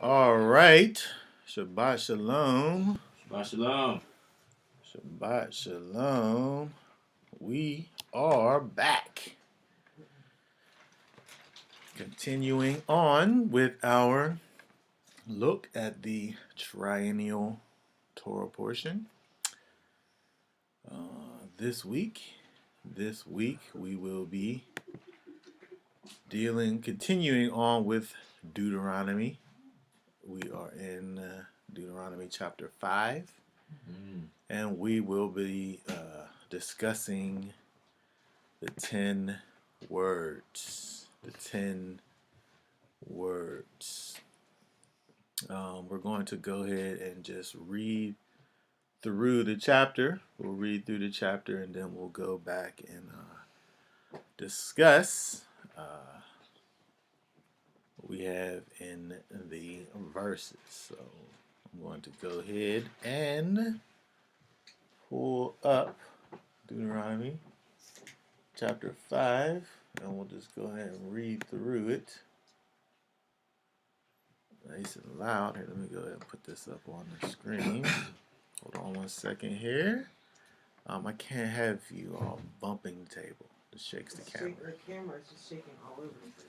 All right. Shabbat Shalom. Shabbat Shalom. Shabbat Shalom. We are back. Continuing on with our look at the triennial Torah portion. This week we will be continuing on with Deuteronomy. We are in Deuteronomy Chapter 5. And we will be discussing the 10 words. The 10 words. We're going to go ahead and just read through the chapter. We'll read through the chapter and then we'll go back and discuss what we have in the verses. So I'm going to go ahead and pull up Deuteronomy Chapter 5, and we'll just go ahead and read through it. Nice and loud. Here, let me go ahead and put this up on the screen. Hold on one second here. I can't have you all bumping the table. It shakes the camera. The camera is just shaking all over the place.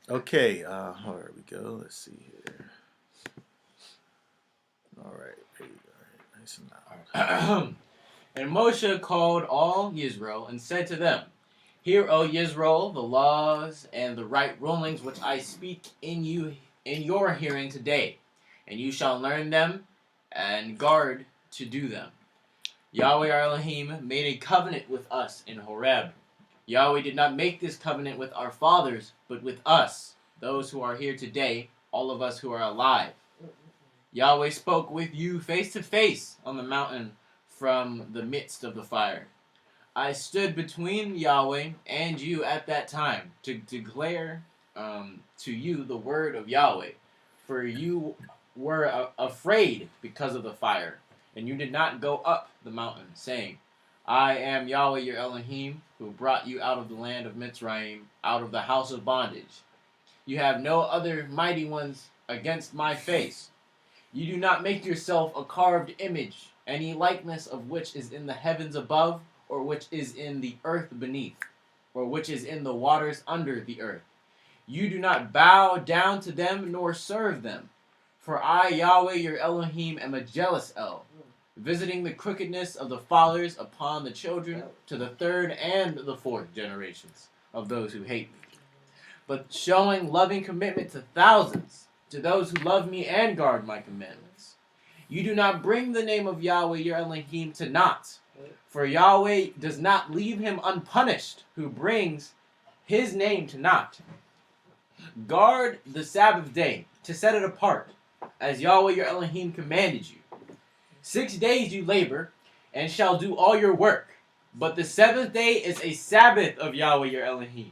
Okay, there we go. Let's see here. All right, there you go. Nice and loud. And Moshe called all Yisrael and said to them, Hear, O Yisrael, the laws and the right rulings which I speak in your hearing today, and you shall learn them and guard to do them. Yahweh our Elohim made a covenant with us in Horeb. Yahweh did not make this covenant with our fathers, but with us, those who are here today, all of us who are alive. Yahweh spoke with you face to face on the mountain from the midst of the fire. I stood between Yahweh and you at that time to declare to you the word of Yahweh, for you were afraid because of the fire, and you did not go up the mountain, saying, I am Yahweh your Elohim, who brought you out of the land of Mitzrayim, out of the house of bondage. You have no other mighty ones against my face. You do not make yourself a carved image, any likeness of which is in the heavens above, or which is in the earth beneath, or which is in the waters under the earth. You do not bow down to them nor serve them. For I, Yahweh your Elohim, am a jealous El, visiting the crookedness of the fathers upon the children to the third and the fourth generations of those who hate me, but showing loving commitment to thousands, to those who love me and guard my commandments. You do not bring the name of Yahweh your Elohim to naught, for Yahweh does not leave him unpunished who brings his name to naught. Guard the Sabbath day to set it apart, as Yahweh your Elohim commanded you. 6 days you labor, and shall do all your work, but the seventh day is a Sabbath of Yahweh your Elohim.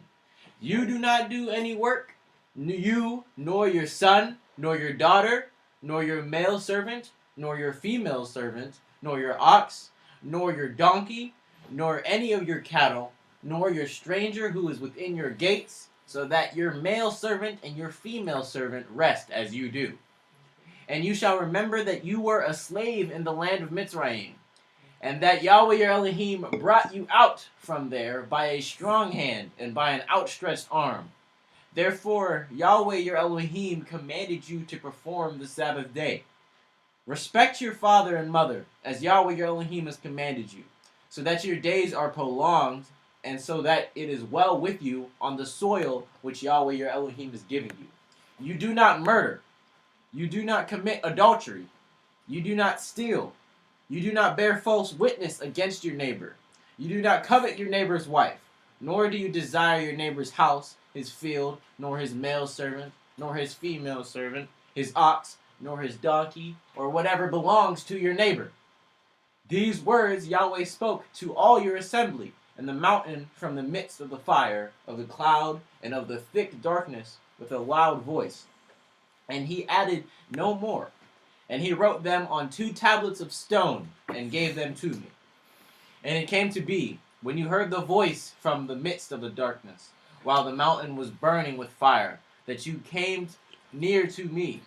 You do not do any work, you, nor your son, nor your daughter, nor your male servant, nor your female servant, nor your ox, nor your donkey, nor any of your cattle, nor your stranger who is within your gates, so that your male servant and your female servant rest as you do. And you shall remember that you were a slave in the land of Mitzrayim, and that Yahweh your Elohim brought you out from there by a strong hand and by an outstretched arm. Therefore, Yahweh your Elohim commanded you to perform the Sabbath day. Respect your father and mother, as Yahweh your Elohim has commanded you, so that your days are prolonged, and so that it is well with you on the soil which Yahweh your Elohim is giving you. You do not murder. You do not commit adultery. You do not steal. You do not bear false witness against your neighbor. You do not covet your neighbor's wife, nor do you desire your neighbor's house, his field, nor his male servant, nor his female servant, his ox, nor his donkey, or whatever belongs to your neighbor. These words Yahweh spoke to all your assembly in the mountain from the midst of the fire, of the cloud, and of the thick darkness with a loud voice. And he added no more. And he wrote them on 2 tablets of stone and gave them to me. And it came to be, when you heard the voice from the midst of the darkness, while the mountain was burning with fire, that you came near to me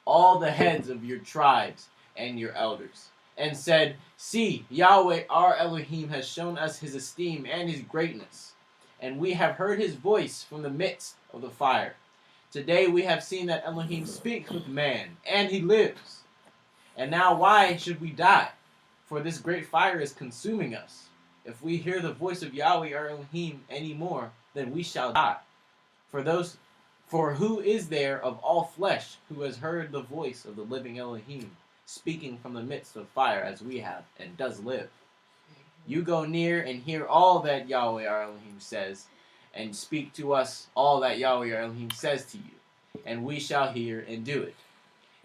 all the heads of your tribes and your elders, and said, See, Yahweh our Elohim has shown us his esteem and his greatness, and we have heard his voice from the midst of the fire. Today we have seen that Elohim speaks with man, and he lives. And now why should we die? For this great fire is consuming us. If we hear the voice of Yahweh our Elohim any more, then we shall die. For who is there of all flesh who has heard the voice of the living Elohim speaking from the midst of fire as we have, and does live? You go near and hear all that Yahweh our Elohim says, and speak to us all that Yahweh our Elohim says to you, and we shall hear and do it.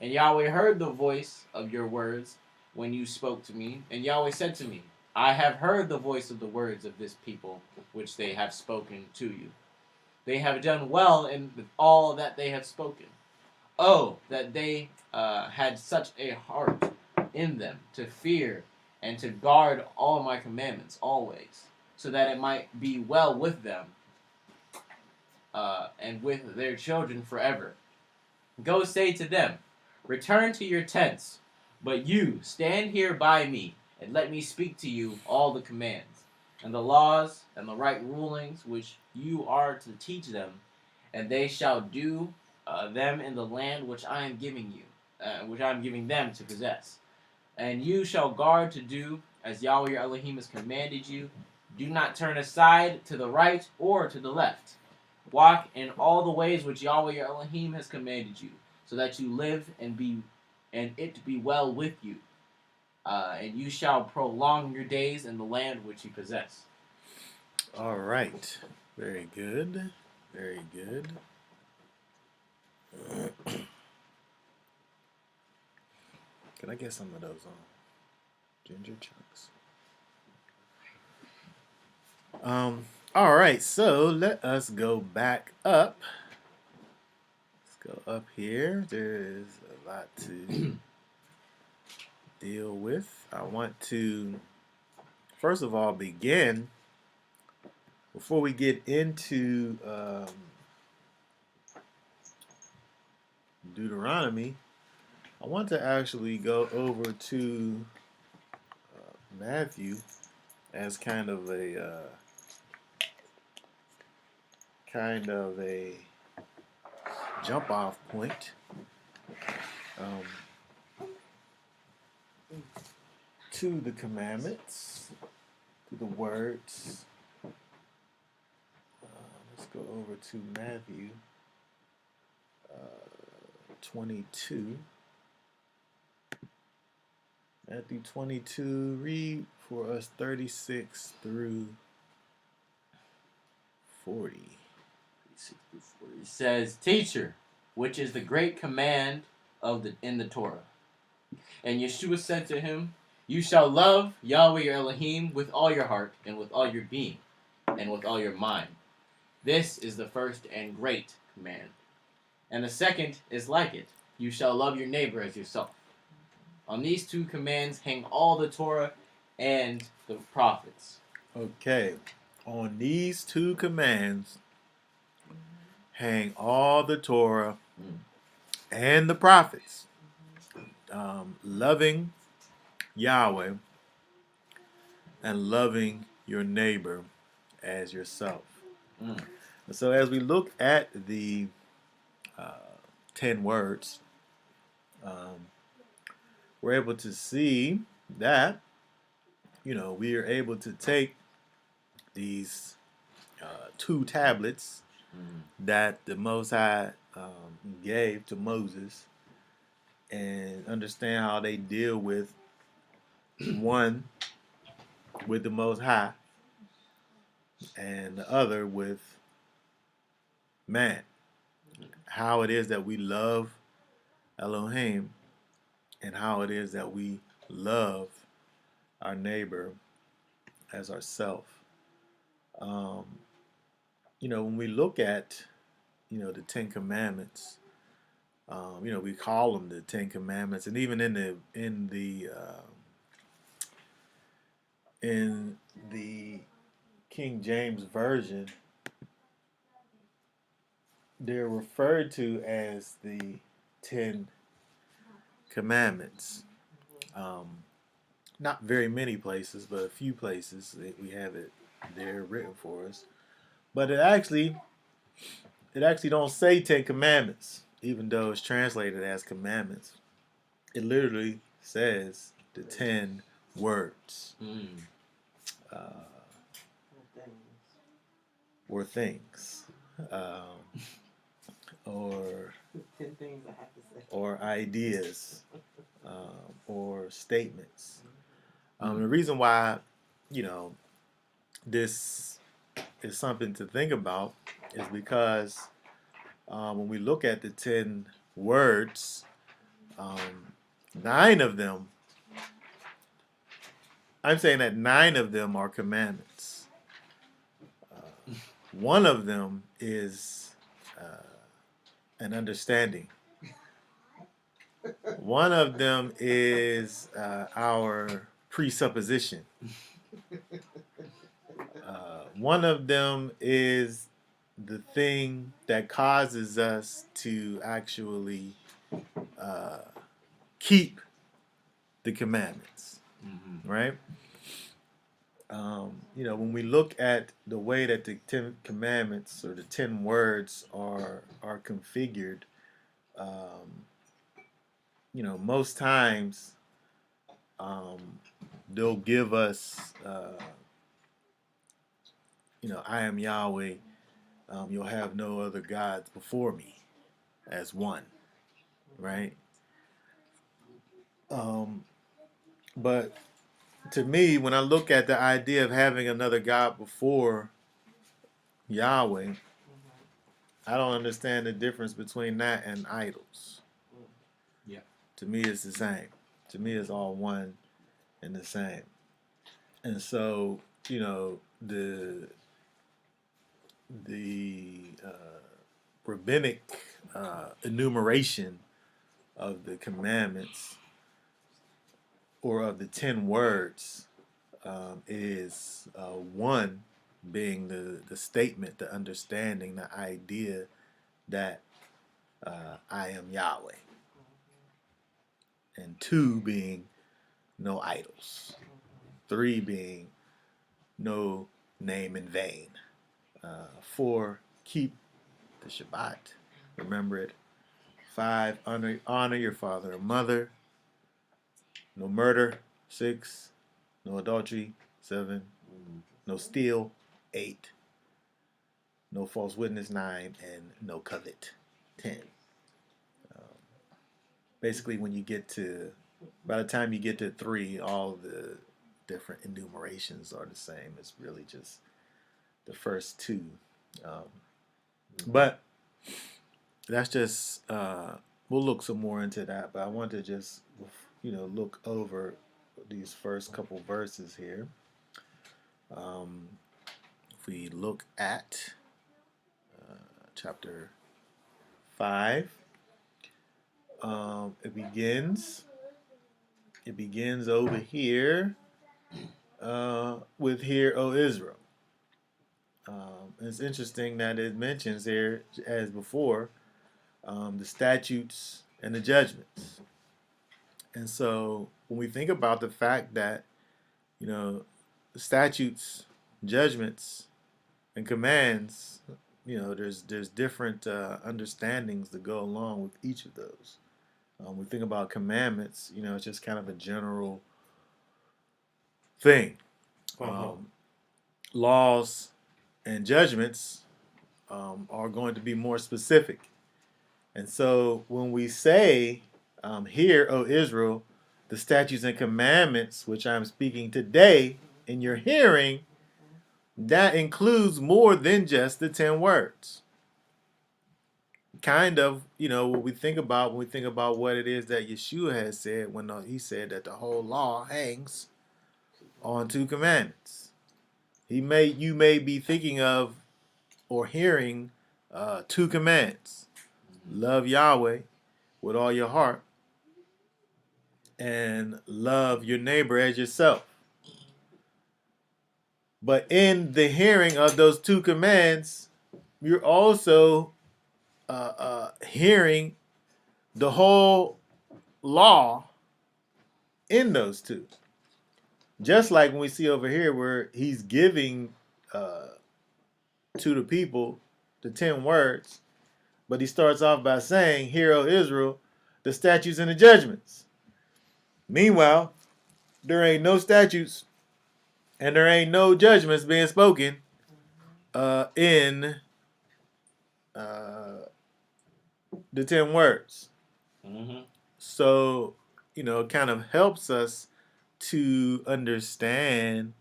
And Yahweh heard the voice of your words when you spoke to me, and Yahweh said to me, I have heard the voice of the words of this people, which they have spoken to you. They have done well in all that they have spoken. Oh, that they had such a heart in them to fear and to guard all my commandments always, so that it might be well with them and with their children forever. Go say to them, Return to your tents, but you stand here by me, and let me speak to you all the commands, and the laws, and the right rulings which you are to teach them, and they shall do them in the land which I am giving you, which I am giving them to possess. And you shall guard to do as Yahweh your Elohim has commanded you. Do not turn aside to the right or to the left. Walk in all the ways which Yahweh your Elohim has commanded you, so that you live and it be well with you. And you shall prolong your days in the land which you possess. All right. Very good. Very good. Can I get some of those ginger chunks? All right. So let us go back up. Let's go up here. There is a lot to deal with. I want to first of all begin before we get into Deuteronomy. I want to actually go over to Matthew as kind of a jump off point to the commandments, to the words. Let's go over to Matthew 22. Matthew 22, read for us 36 through 40. 36 through 40. It says, Teacher, which is the great command in the Torah? And Yeshua said to him, You shall love Yahweh your Elohim with all your heart, and with all your being, and with all your mind. This is the first and great command. And the second is like it. You shall love your neighbor as yourself. On these two commands hang all the Torah and the prophets. Okay. On these two commands hang all the Torah and the prophets. Loving Yahweh and loving your neighbor as yourself. So as we look at the 10 words, we're able to see that, we are able to take these 2 tablets that the Most High gave to Moses and understand how they deal with one with the Most High and the other with man. How it is that we love Elohim and how it is that we love our neighbor as ourself. When we look at, the 10 Commandments, we call them the 10 Commandments, and even in the King James Version, they're referred to as the 10 Commandments. Not very many places, but a few places that we have it there written for us. But it actually don't say 10 Commandments, even though it's translated as commandments. It literally says the 10 words. Or things. Or 10 things I have to say. or ideas, or statements. The reason why, this is something to think about is because when we look at the 10 words, 9 of them, I'm saying that 9 of them are commandments. One of them is an understanding. One of them is our presupposition. One of them is the thing that causes us to actually keep the commandments, right? When we look at the way that the 10 commandments or the 10 words are configured, most times they'll give us, I am Yahweh. You'll have no other gods before me, as one, right? But to me, when I look at the idea of having another God before Yahweh, I don't understand the difference between that and idols. Yeah. To me, it's the same. To me, it's all one and the same. And so, the rabbinic enumeration of the commandments or of the 10 words is one being the statement, the understanding, the idea that I am Yahweh. And 2 being no idols. 3 being no name in vain. 4, keep the Shabbat. Remember it. 5, honor your father and mother. No murder. 6, no adultery. 7, no steal. 8, no false witness. 9, and no covet. 10. Basically, by the time you get to 3, all the different enumerations are the same. It's really just the first 2. But that's just, we'll look some more into that. But I want to just, look over these first couple verses here. If we look at chapter 5, it begins over here with "Hear, O Israel." It's interesting that it mentions here, as before, the statutes and the judgments. And so when we think about the fact that, the statutes, judgments, and commands, there's different understandings that go along with each of those. We think about commandments, it's just kind of a general thing. Laws and judgments are going to be more specific. And so when we say, "Hear, O Israel, the statutes and commandments which I'm speaking today in your hearing," that includes more than just the 10 words. Kind of, what we think about when we think about what it is that Yeshua has said when he said that the whole law hangs on 2 commandments. You may be thinking of or hearing 2 commands. Love Yahweh with all your heart and love your neighbor as yourself. But in the hearing of those 2 commands, you're also hearing the whole law in those two. Just like when we see over here where he's giving to the people the 10 words, but he starts off by saying, "Hear, O Israel, the statutes and the judgments." Meanwhile, there ain't no statutes and there ain't no judgments being spoken in the 10 words. Mm-hmm. So, it kind of helps us to understand,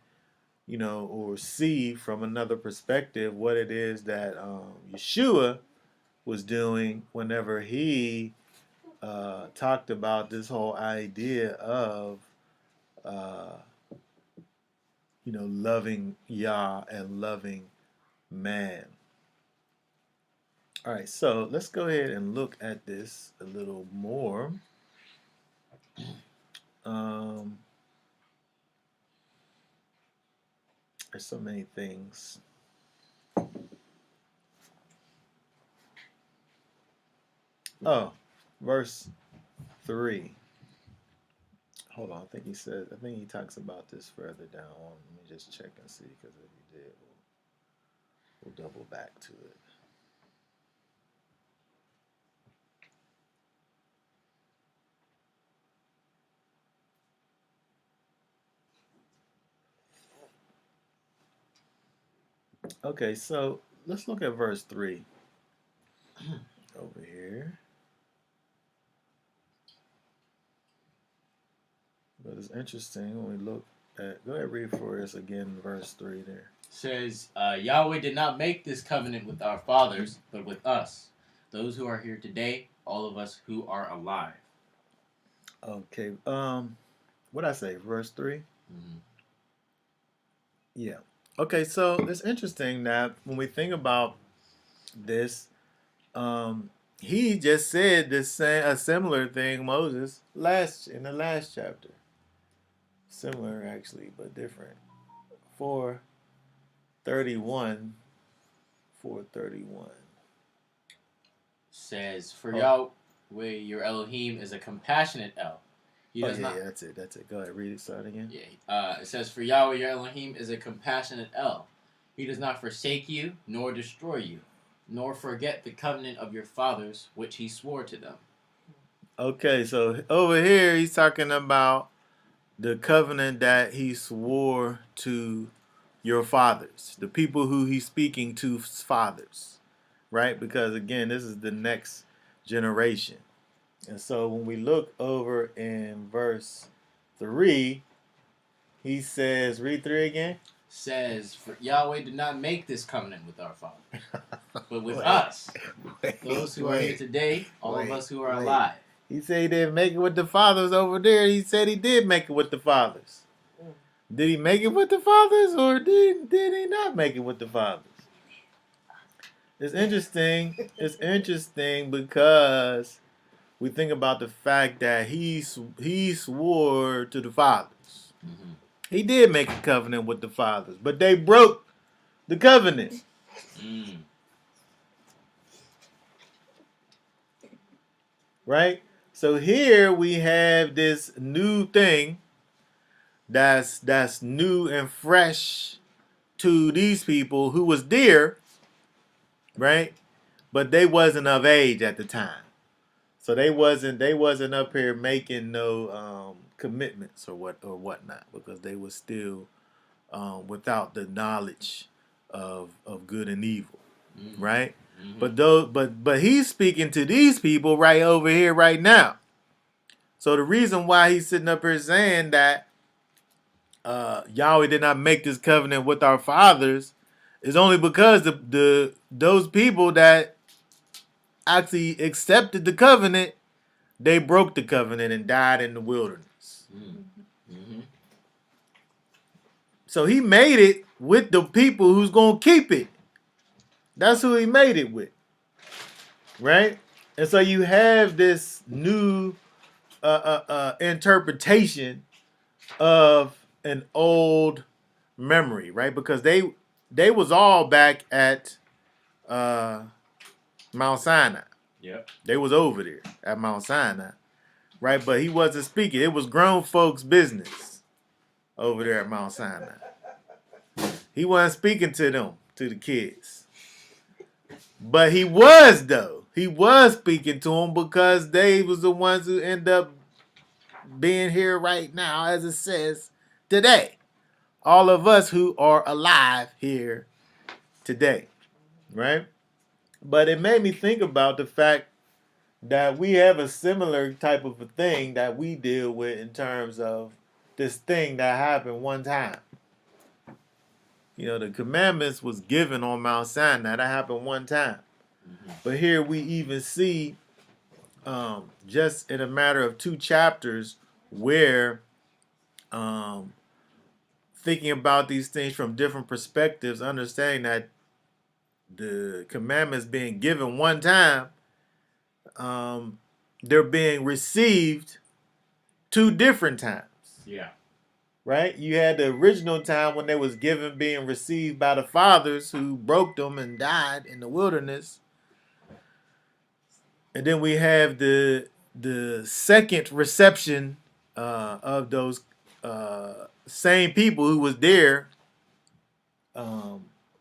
or see from another perspective what it is that Yeshua was doing whenever he talked about this whole idea of, loving Yah and loving man. All right, so let's go ahead and look at this a little more. There's so many things. Oh, verse 3. Hold on, I think he talks about this further down. Let me just check and see, because if he did, we'll double back to it. Okay, so let's look at verse 3 over here. But it's interesting when we look at, go ahead and read for us again, verse 3 there. Says, Yahweh did not make this covenant with our fathers, but with us, those who are here today, all of us who are alive. Okay, what'd I say, verse 3? Mm-hmm. Yeah. Okay, so it's interesting that when we think about this, he just said a similar thing, Moses, in the last chapter. Similar, actually, but different. 4:31. 4:31. Says, for Yahweh, your Elohim, is a compassionate El. Yeah, that's it. Go ahead, read it, start again. Yeah, it says, for Yahweh, your Elohim, is a compassionate El. He does not forsake you, nor destroy you, nor forget the covenant of your fathers, which he swore to them. Okay, so over here, he's talking about the covenant that he swore to your fathers, the people who he's speaking to's fathers, right? Because again, this is the next generation. And so when we look over in verse 3, he says, read 3 again. Says, for Yahweh did not make this covenant with our fathers, but with us, those who are here today, all of us who are alive. He said he didn't make it with the fathers over there. He said he did make it with the fathers. Did he make it with the fathers, or did he not make it with the fathers? It's interesting. It's interesting because we think about the fact that he swore to the fathers. Mm-hmm. He did make a covenant with the fathers, but they broke the covenant. Mm. Right? So here we have this new thing that's new and fresh to these people who was dear, right? But they wasn't of age at the time. So they wasn't up here making no commitments or whatnot, because they were still without the knowledge of good and evil, right? Mm-hmm. But he's speaking to these people right over here right now. So the reason why he's sitting up here saying that Yahweh did not make this covenant with our fathers is only because those people that actually accepted the covenant, they broke the covenant and died in the wilderness. Mm-hmm. So he made it with the people who's going to keep it. That's who he made it with. Right? And so you have this new interpretation of an old memory, right? Because they was all back at Mount Sinai. Yep. They was over there at Mount Sinai, right? But he wasn't speaking. It was grown folks' business over there at Mount Sinai. He wasn't speaking to them, to the kids. But he was, though. He was speaking to them because they was the ones who end up being here right now, as it says today. All of us who are alive here today, right? But it made me think about the fact that we have a similar type of a thing that we deal with in terms of this thing that happened one time. You know, the commandments was given on Mount Sinai. That happened one time. Mm-hmm. But here we even see, just in a matter of 2 chapters, where thinking about these things from different perspectives, understanding that the commandments being given one time, they're being received 2 different times. Yeah. Right? You had the original time when they was given, being received by the fathers who broke them and died in the wilderness. And then we have the second reception of those same people who was there,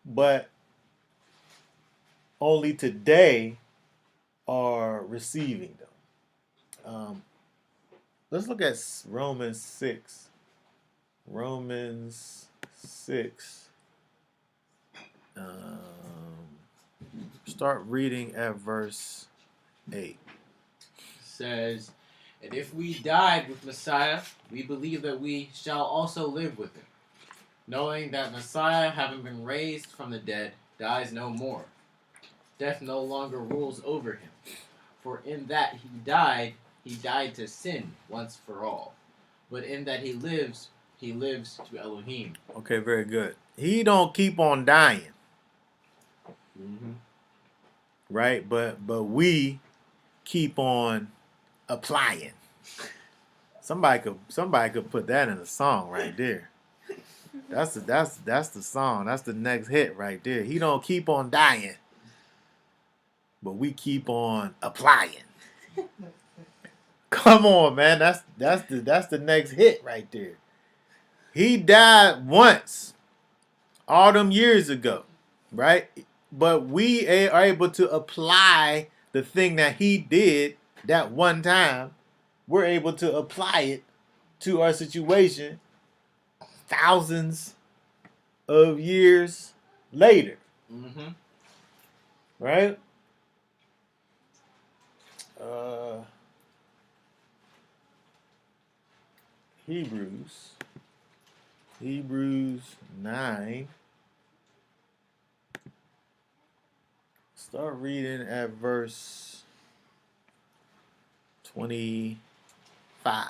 but only today are receiving them. Let's look at Romans 6. Romans 6. Start reading at verse 8. Says, and if we died with Messiah, we believe that we shall also live with him, knowing that Messiah, having been raised from the dead, dies no more. Death no longer rules over him. For in that he died to sin once for all. But in that he lives to Elohim. Okay, very good. He don't keep on dying. Mm-hmm. Right? But we keep on applying. Somebody could put that in a song right there. That's the song. That's the next hit right there. He don't keep on dying, but we keep on applying. Come on, man. That's the next hit right there. He died once, all them years ago, right? But we are able to apply the thing that he did that one time. We're able to apply it to our situation thousands of years later. Mm-hmm. Right? Hebrews 9. Start reading at verse 25.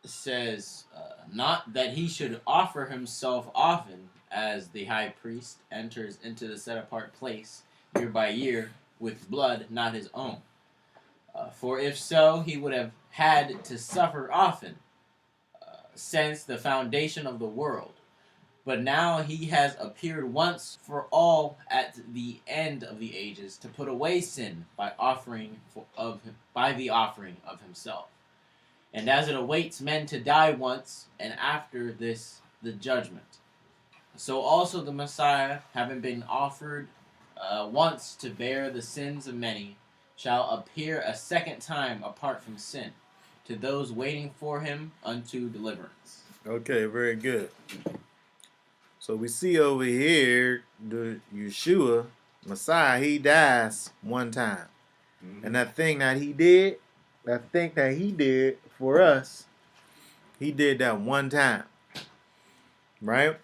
It says, not that he should offer himself often, as the high priest enters into the set-apart place year by year with blood not his own. For if so, he would have had to suffer often since the foundation of the world. But now he has appeared once for all at the end of the ages to put away sin by the offering of himself. And as it awaits men to die once, and after this the judgment, so also the Messiah, having been offered once to bear the sins of many, shall appear a second time apart from sin, to those waiting for him unto deliverance. Okay, very good. So we see over here the Yeshua, Messiah, he dies one time. Mm-hmm. And that thing that he did for us, he did that one time. Right?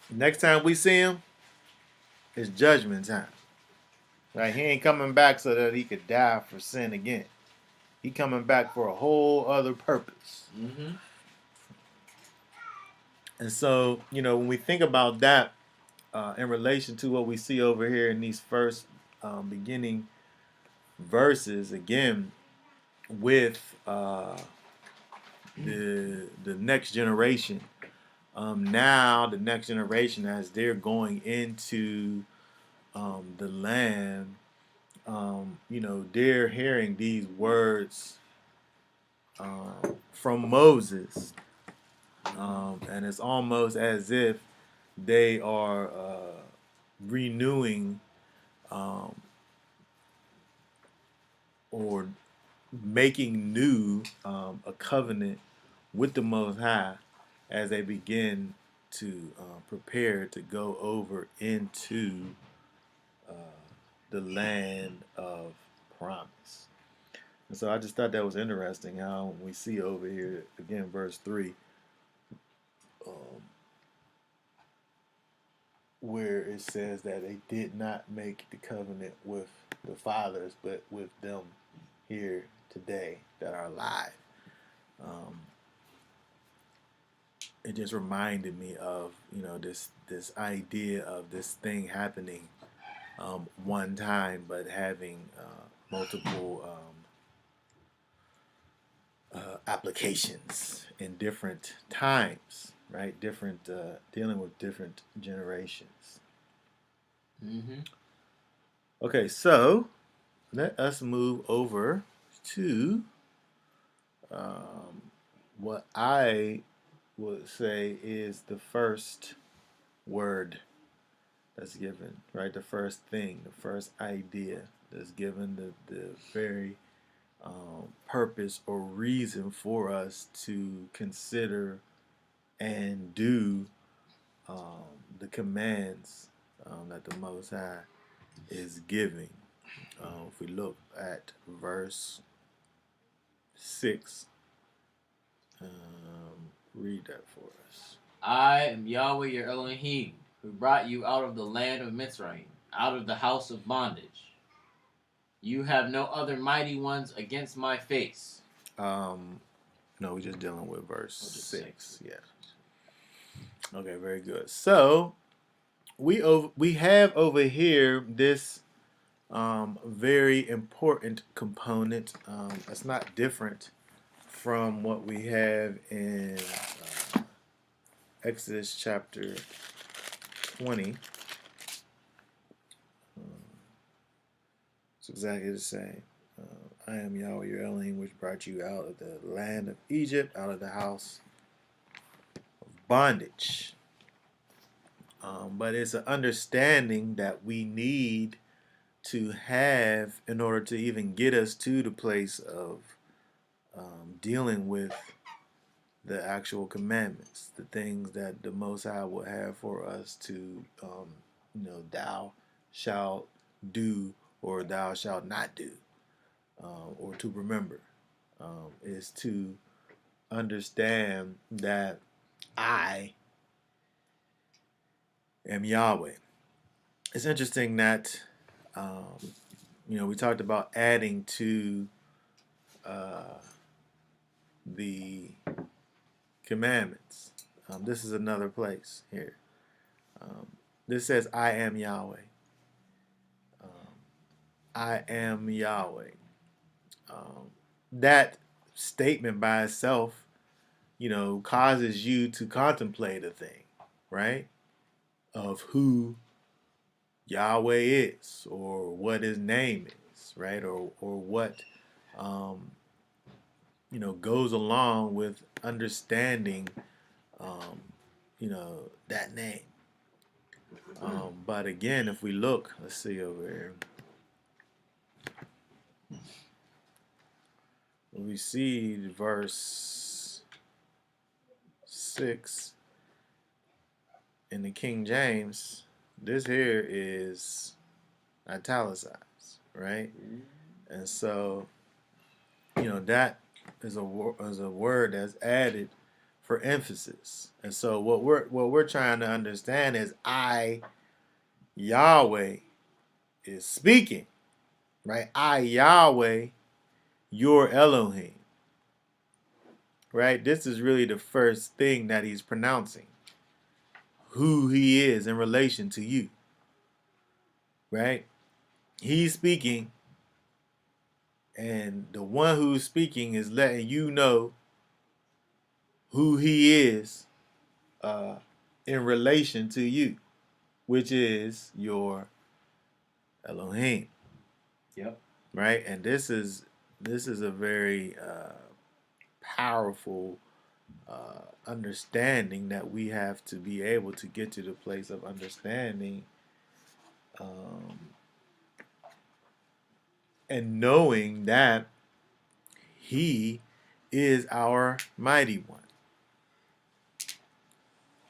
Next time we see him, it's judgment time. Right? He ain't coming back so that he could die for sin again. He coming back for a whole other purpose. Mm-hmm. And so, when we think about that in relation to what we see over here in these first beginning verses, again, with the next generation, Now the next generation, as they're going into the land, they're hearing these words from Moses, and it's almost as if they are renewing um, or making new a covenant with the Most High as they begin to prepare to go over into uh, the land of promise. And so I just thought that was interesting how we see over here again, verse 3, um, where it says that they did not make the covenant with the fathers, but with them here today that are alive. Um, it just reminded me of this idea of this thing happening one time, but having multiple applications in different times, right? Different dealing with different generations. Mm-hmm. Okay, so let us move over to what I would say is the first word that's given, right? The first thing, the first idea that's given, the very purpose or reason for us to consider and do the commands that the Most High is giving. If we look at verse 6, read that for us. I am Yahweh your Elohim, who brought you out of the land of Mitzrayim, out of the house of bondage. You have no other mighty ones against my face. No, we're just dealing with verse 6. Yeah. Okay, very good. So we have over here this very important component. That's not different from what we have in Exodus chapter 20. It's exactly the same. I am Yahweh your Elohim, which brought you out of the land of Egypt, out of the house of bondage. But it's an understanding that we need to have in order to even get us to the place of dealing with the actual commandments, the things that the Most High will have for us to, thou shalt do or thou shalt not do, or to remember, is to understand that I am Yahweh. It's interesting that, we talked about adding to the commandments. This is another place here. This says, I am Yahweh. I am Yahweh. That statement by itself, causes you to contemplate a thing, right? Of who Yahweh is, or what his name is, right? Or what, goes along with understanding, that name. But again, if we look, let's see over here. When we see verse 6 in the King James, this here is italicized, right? And so, that is a word that's added for emphasis. And so what we're trying to understand is I, Yahweh, is speaking, right? I, Yahweh, your Elohim, right? This is really the first thing that he's pronouncing, who he is in relation to you, right? He's speaking, and the one who's speaking is letting you know who he is in relation to you, which is your Elohim. Yep. Right, and this is a very powerful understanding that we have to be able to get to the place of understanding and knowing that He is our mighty one.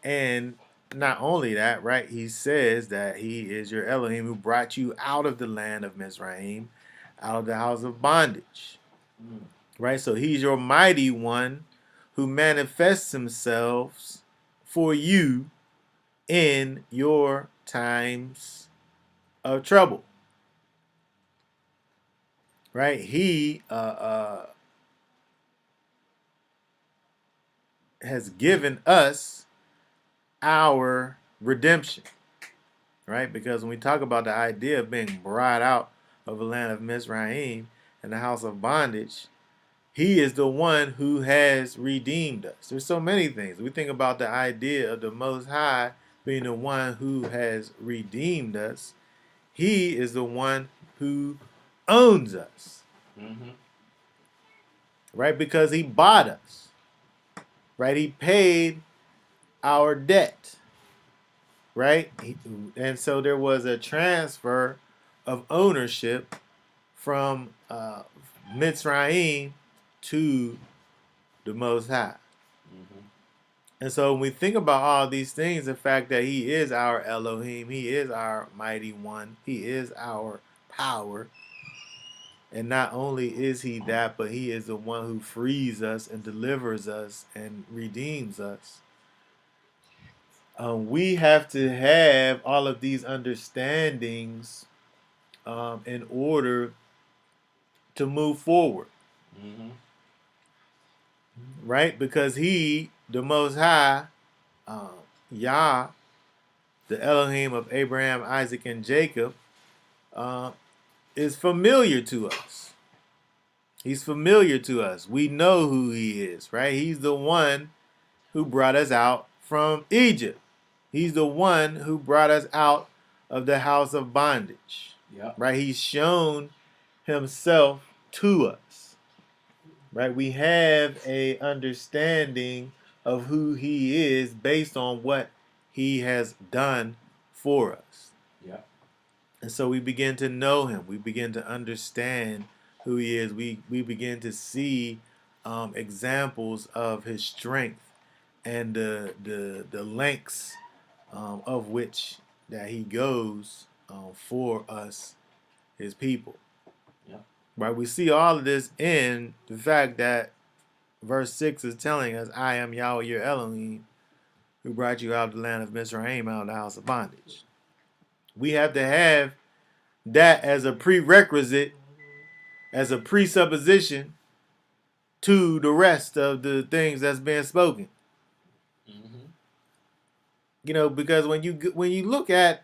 And not only that, right? He says that He is your Elohim who brought you out of the land of Mizraim, out of the house of bondage. Right? So He's your mighty one who manifests Himself for you in your times of trouble. Right? He has given us our redemption. Right? Because when we talk about the idea of being brought out of the land of Mizraim and the house of bondage, He is the one who has redeemed us. There's so many things. We think about the idea of the Most High being the one who has redeemed us. He is the one who owns us. Mm-hmm. Right? Because He bought us. Right? He paid our debt. Right? And so there was a transfer of ownership from Mitzrayim to the Most High. Mm-hmm. And so when we think about all these things, the fact that He is our Elohim, He is our mighty one, He is our power. And not only is He that, but He is the one who frees us and delivers us and redeems us. We have to have all of these understandings in order to move forward. Mm-hmm. Right? Because He, the Most High, Yah, the Elohim of Abraham, Isaac, and Jacob, is familiar to us. He's familiar to us. We know who He is, right? He's the one who brought us out from Egypt. He's the one who brought us out of the house of bondage. Yep. Right? He's shown Himself to us. Right? We have a understanding of who He is based on what He has done for us. Yep. And so we begin to know Him. We begin to understand who He is. We begin to see examples of His strength and the lengths of which that He goes for us, His people. Yep. Right? We see all of this in the fact that verse 6 is telling us, I am Yahweh your Elohim, who brought you out of the land of Mizraim, out of the house of bondage. We have to have that as a prerequisite, as a presupposition to the rest of the things that's being spoken. Mm-hmm. You know, because when you look at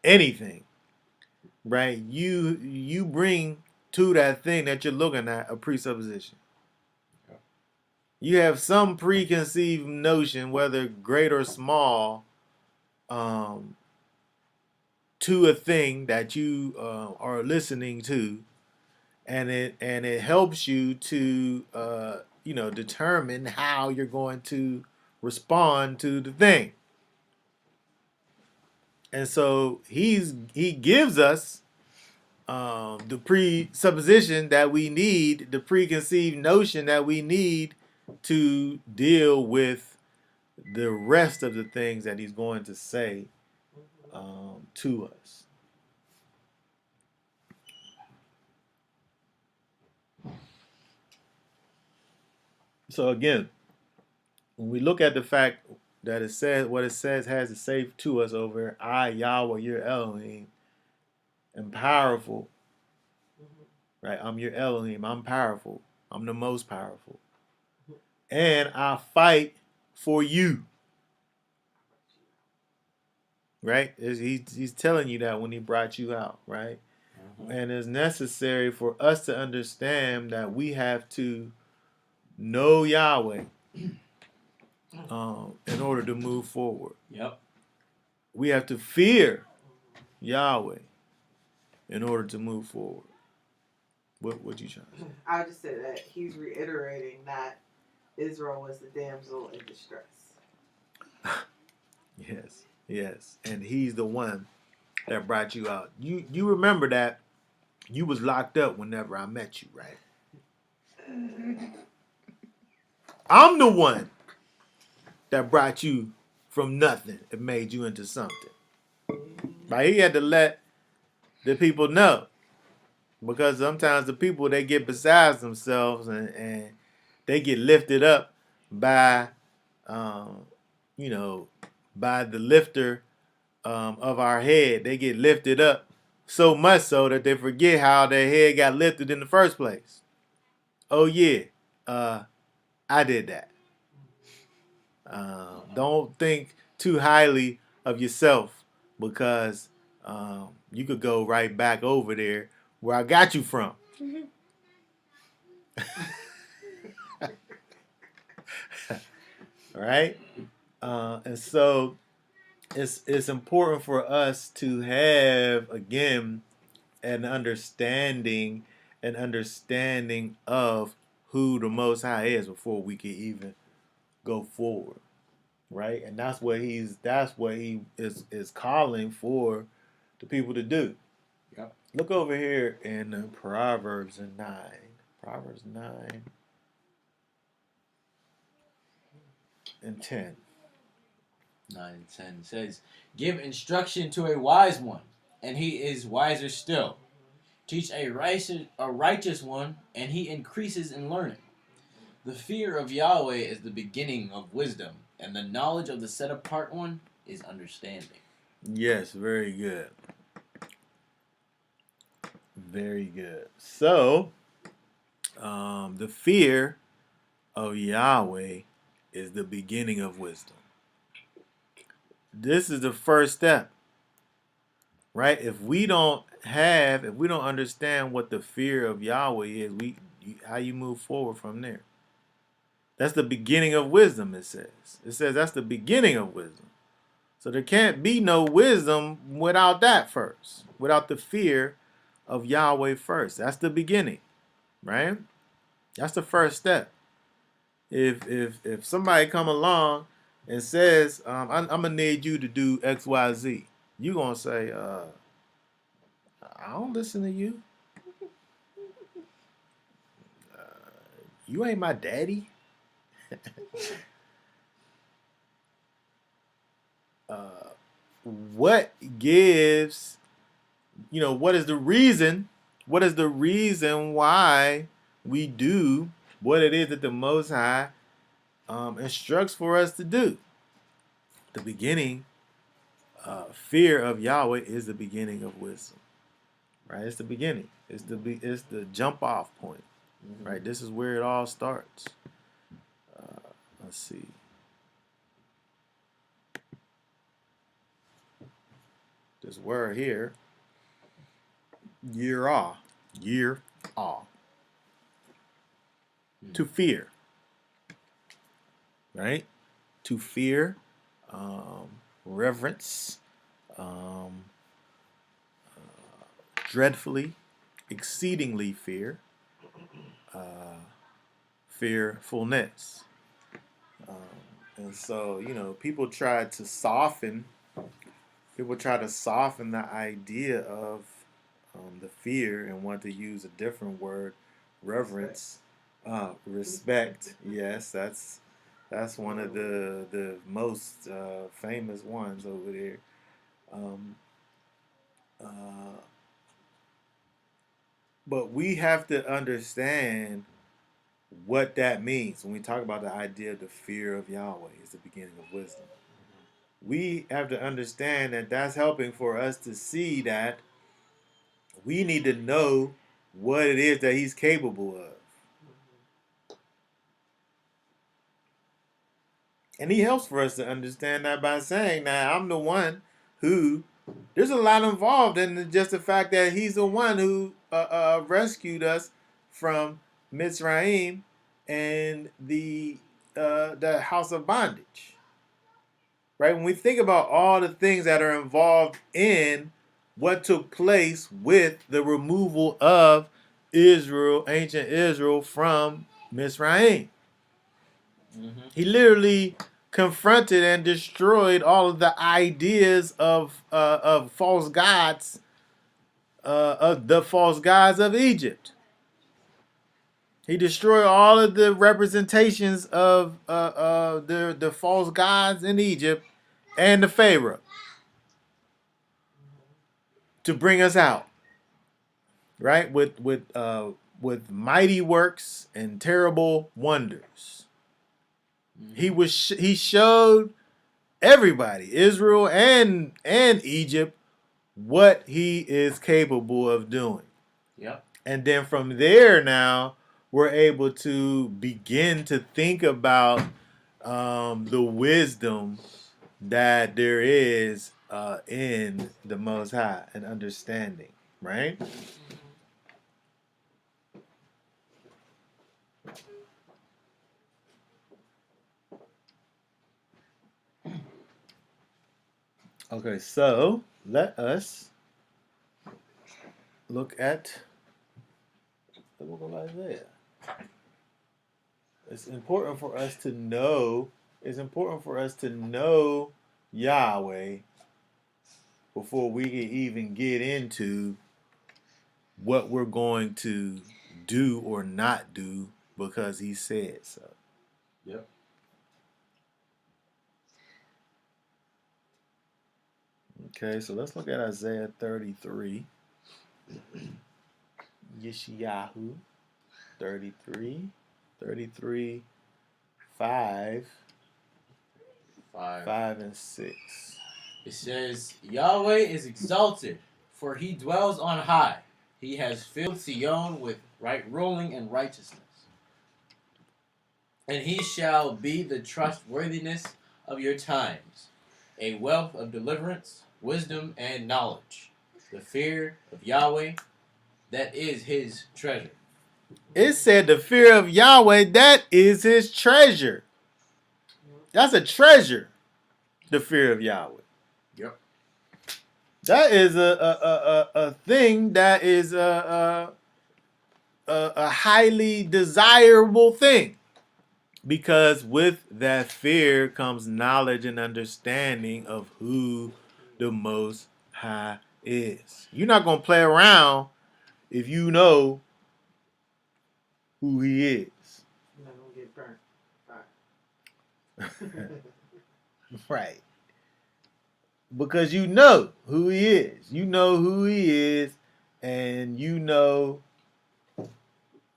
anything, right, you bring to that thing that you're looking at a presupposition. Yep. You have some preconceived notion, whether great or small, to a thing that you are listening to, and it helps you to determine how you're going to respond to the thing. And so he gives us the presupposition that we need, the preconceived notion that we need to deal with the rest of the things that He's going to say to us. So again, when we look at the fact that it says what it says has to say to us over, I, Yahweh, your Elohim, am powerful. Right? I'm your Elohim. I'm powerful. I'm the most powerful. And I fight for you. Right? He's telling you that when He brought you out, right? Mm-hmm. And it's necessary for us to understand that we have to know Yahweh in order to move forward. Yep. We have to fear Yahweh in order to move forward. What you trying to say? I just said that he's reiterating that Israel was the damsel in distress. Yes. And he's the one that brought you out. You remember that you was locked up whenever I met you, right? I'm the one that brought you from nothing and made you into something. Right? He had to let the people know. Because sometimes the people, they get beside themselves and they get lifted up by, you know, by the lifter of our head. They get lifted up so much so that they forget how their head got lifted in the first place. Oh yeah, I did that. Don't think too highly of yourself because you could go right back over there where I got you from. Right? And so it's important for us to have again an understanding of who the Most High is before we can even go forward, right? And that's what he is calling for the people to do. Yep. Look over here in Proverbs 9. Proverbs 9 and 10. 9 and 10 says, "Give instruction to a wise one, and he is wiser still. Teach a righteous one, and he increases in learning. The fear of Yahweh is the beginning of wisdom, and the knowledge of the set apart one is understanding." Yes, very good. Very good. So, the fear of Yahweh is the beginning of wisdom. This is the first step, right? If we don't understand what the fear of Yahweh is, how you move forward from there? That's the beginning of wisdom. It says that's the beginning of wisdom. So there can't be no wisdom without that first, without the fear of Yahweh first. That's the beginning, right? That's the first step. If somebody come along and says, I'm gonna need you to do X, Y, Z, you gonna say, I don't listen to you. You ain't my daddy. What gives? What is the reason? What is the reason why we do what it is that the Most High instructs for us to do? The beginning, fear of Yahweh is the beginning of wisdom, right? It's the beginning. It's the jump off point, right? This is where it all starts. Let's see. This word here, yirah, to fear, right? To fear, reverence, dreadfully, exceedingly fear, fearfulness. And so, people try to soften the idea of the fear and want to use a different word, reverence, respect. Yes, that's one of the most famous ones over there. But we have to understand what that means when we talk about the idea of the fear of Yahweh is the beginning of wisdom. We have to understand that that's helping for us to see that we need to know what it is that he's capable of. And he helps for us to understand that by saying that I'm the one who, there's a lot involved in just the fact that he's the one who rescued us from Mitzrayim and the the house of bondage. Right? When we think about all the things that are involved in what took place with the removal of Israel, ancient Israel, from Mizraim. Mm-hmm. He literally confronted and destroyed all of the ideas of false gods, of the false gods of Egypt. He destroyed all of the representations of the false gods in Egypt and the Pharaoh to bring us out, right? With mighty works and terrible wonders. Mm-hmm. He showed everybody, Israel and Egypt, what he is capable of doing. Yep. And then from there, now we're able to begin to think about the wisdom that there is in the Most High and understanding, right? Okay, so let us look at the book of Isaiah. It's important for us to know. It's important for us to know Yahweh before we can even get into what we're going to do or not do because he said so. Yep. Okay, so let's look at Isaiah 33. Yeshayahu 33. 33, 5, 5 and 6. It says, Yahweh is exalted, for he dwells on high. He has filled Sion with right ruling and righteousness. And he shall be the trustworthiness of your times, a wealth of deliverance, wisdom, and knowledge. The fear of Yahweh, that is his treasure. It said the fear of Yahweh, that is his treasure. That's a treasure, the fear of Yahweh. Yep. That is a thing that is a highly desirable thing. Because with that fear comes knowledge and understanding of who the Most High is. You're not going to play around if you know who he is. You're not gonna get burnt. Right. Because you know who he is. You know who he is, and you know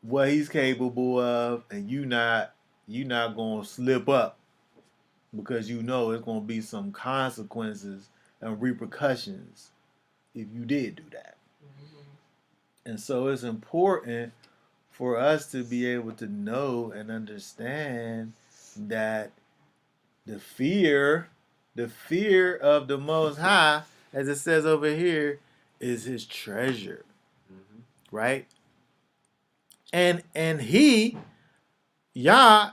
what he's capable of, and you're not gonna slip up because you know it's gonna be some consequences and repercussions if you did do that. Mm-hmm. And so it's important for us to be able to know and understand that the fear of the Most High, as it says over here, is his treasure. Mm-hmm. Right? And he, Yah,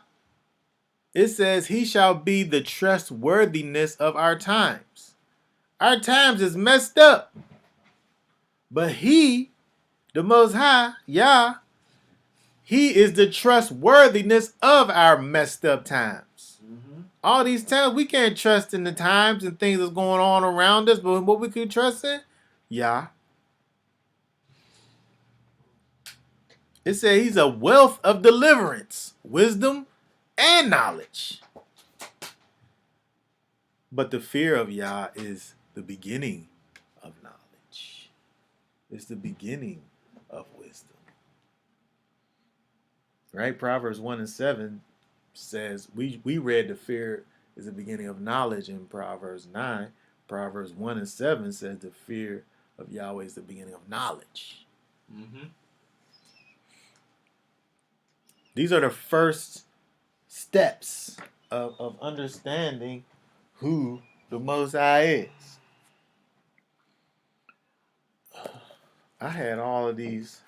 it says he shall be the trustworthiness of our times. Our times is messed up. But he, the Most High, Yah, he is the trustworthiness of our messed up times. Mm-hmm. All these times, we can't trust in the times and things that's going on around us, but what we can trust in? Yah. It says he's a wealth of deliverance, wisdom, and knowledge. But the fear of Yah is the beginning of knowledge. It's the beginning of wisdom. Right? Proverbs 1 and 7 says, we read the fear is the beginning of knowledge in Proverbs 9. Proverbs 1 and 7 says the fear of Yahweh is the beginning of knowledge. Mm-hmm. These are the first steps of understanding who the Most High is. I had all of these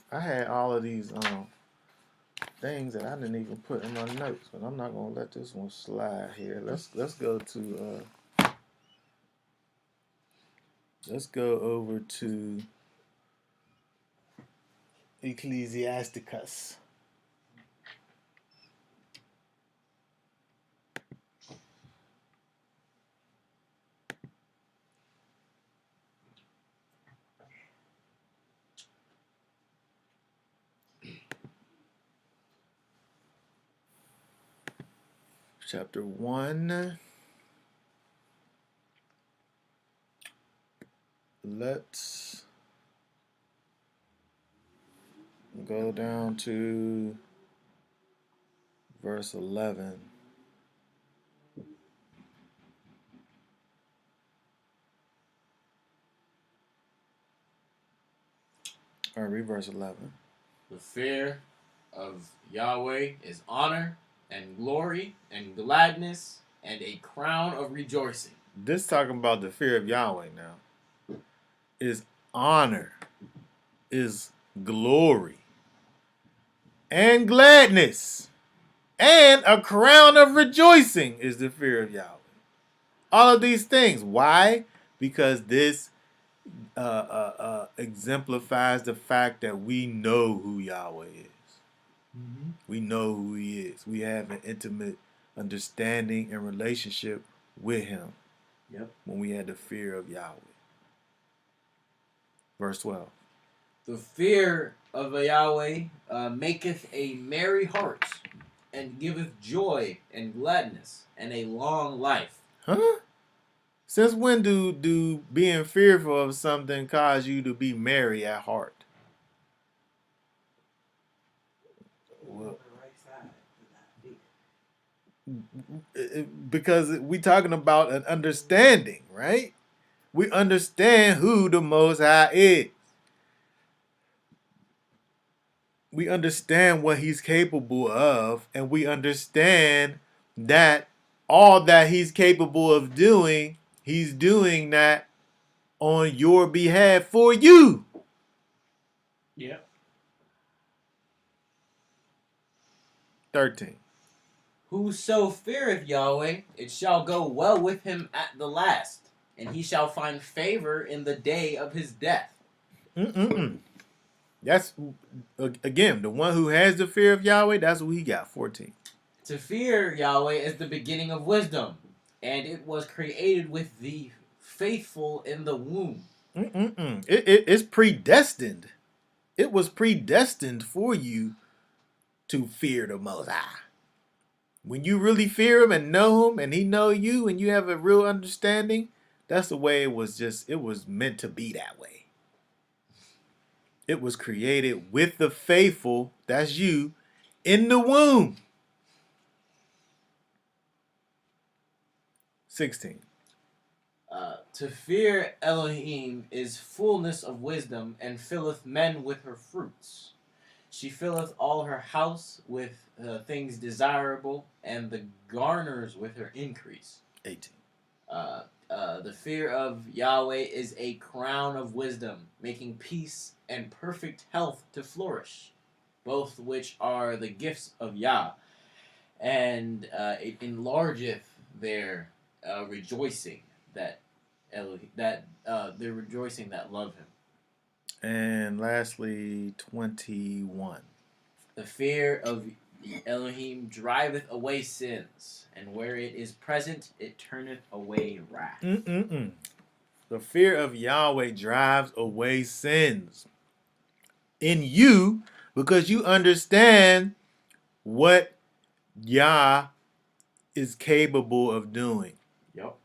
things that I didn't even put in my notes, but I'm not gonna let this one slide here. Let's go to let's go over to Ecclesiasticus. Chapter 1. Let's go down to verse 11. All right, read verse 11. The fear of Yahweh is honor and glory and gladness and a crown of rejoicing. This talking about the fear of Yahweh now. Is honor, is glory, and gladness, and a crown of rejoicing is the fear of Yahweh. All of these things. Why? Because this exemplifies the fact that we know who Yahweh is. Mm-hmm. We know who He is. We have an intimate understanding and relationship with Him. Yep. When we had the fear of Yahweh. Verse 12. The fear of Yahweh maketh a merry heart, and giveth joy and gladness, and a long life. Huh? Since when do being fearful of something cause you to be merry at heart? Well, because we talking about an understanding, right? We understand who the Most High is. We understand what He's capable of, and we understand that all that He's capable of doing, He's doing that on your behalf for you. Yeah. 13. Whoso feareth Yahweh, it shall go well with him at the last, and he shall find favor in the day of his death. That's, again, the one who has the fear of Yahweh, that's what he got, 14. To fear Yahweh is the beginning of wisdom, and it was created with the faithful in the womb. It's predestined. It was predestined for you to fear the Most High. When you really fear Him and know Him, and He know you, and you have a real understanding, that's the way it was meant to be that way. It was created with the faithful, that's you, in the womb. 16. To fear Elohim is fullness of wisdom, and filleth men with her fruits. She filleth all her house with things desirable, and the garners with her increase. 18. The fear of Yahweh is a crown of wisdom, making peace and perfect health to flourish, both which are the gifts of Yah, and it enlargeth their rejoicing they're rejoicing that love Him. And lastly, 21. The fear of Elohim driveth away sins, and where it is present, it turneth away wrath. The fear of Yahweh drives away sins in you because you understand what Yah is capable of doing. Yep.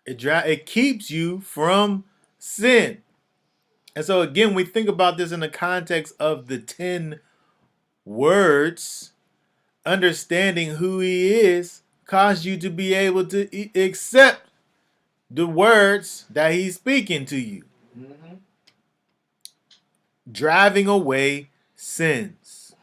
It keeps you from sin. And so again, we think about this in the context of the 10 words. Understanding who He is causes you to be able to accept the words that He's speaking to you. Mm-hmm. Driving away sins.